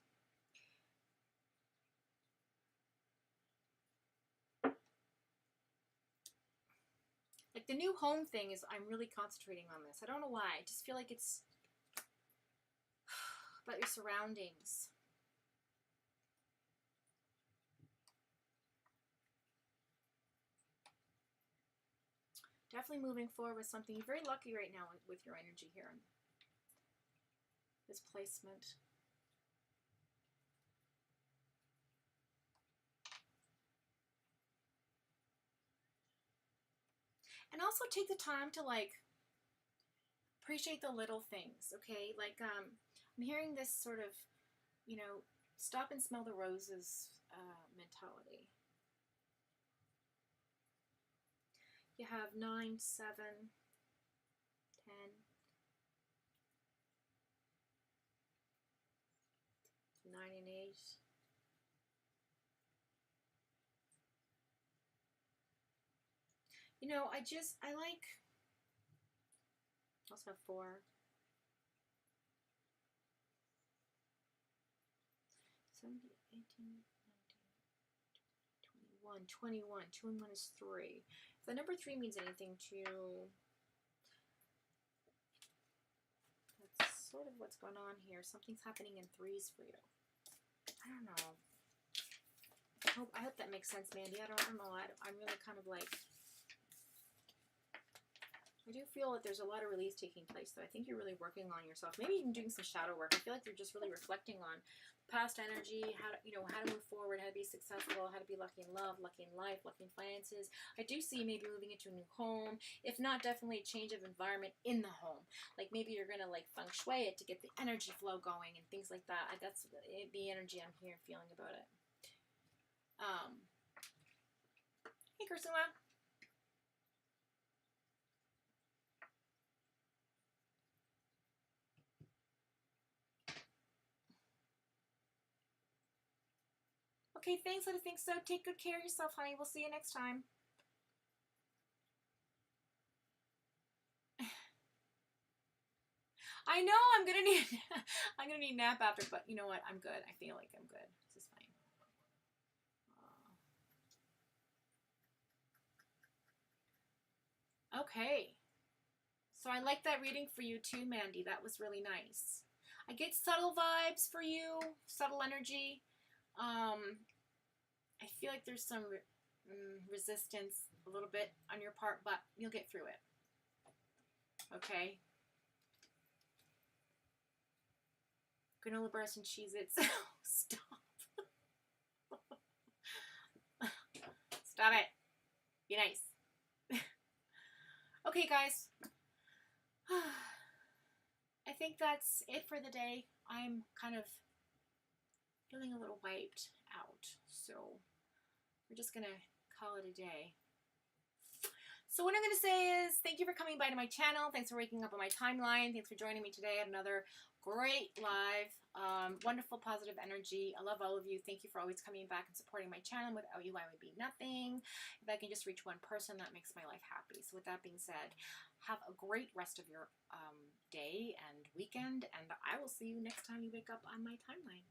like the new home thing is, I'm really concentrating on this. I don't know why. I just feel like it's about your surroundings. Definitely moving forward with something. You're very lucky right now with your energy here in this placement. And also take the time to like appreciate the little things, okay? Like I'm hearing this sort of, you know, stop and smell the roses mentality. You have 9, 7, 10, 9 and 8. You know, I like, also have 4. 17, 18, 19, 21. 2 and 1 is 3. If the number 3 means anything to you, that's sort of what's going on here. Something's happening in 3s for you. I don't know. I hope that makes sense, Mandy. I don't know. I'm really kind of like, I do feel that there's a lot of release taking place, though. I think you're really working on yourself. Maybe even doing some shadow work. I feel like you're just really reflecting on past energy, how to move forward, how to be successful, how to be lucky in love, lucky in life, lucky in finances. I do see maybe moving into a new home. If not, definitely a change of environment in the home. Like maybe you're going to like feng shui it to get the energy flow going and things like that. That's the energy I'm here feeling about it. Hey, Kursula. Okay, thanks. I think so. Take good care of yourself, honey. We'll see you next time. I know I'm gonna need a nap after, but you know what? I'm good. I feel like I'm good. This is fine. Okay. So I like that reading for you too, Mandy. That was really nice. I get subtle vibes for you, subtle energy. I feel like there's some resistance a little bit on your part, but you'll get through it. Okay. Granola bars and Cheez-Its. Stop. Stop it. Be nice. Okay, guys. I think that's it for the day. I'm kind of feeling a little wiped out, so we're just gonna call it a day. So what I'm gonna say is thank you for coming by to my channel. Thanks for waking up on my timeline. Thanks for joining me today at another great live. Wonderful positive energy. I love all of you. Thank you for always coming back and supporting my channel. Without you, I would be nothing. If I can just reach one person, that makes my life happy. So with that being said, have a great rest of your day and weekend, and I will see you next time you wake up on my timeline.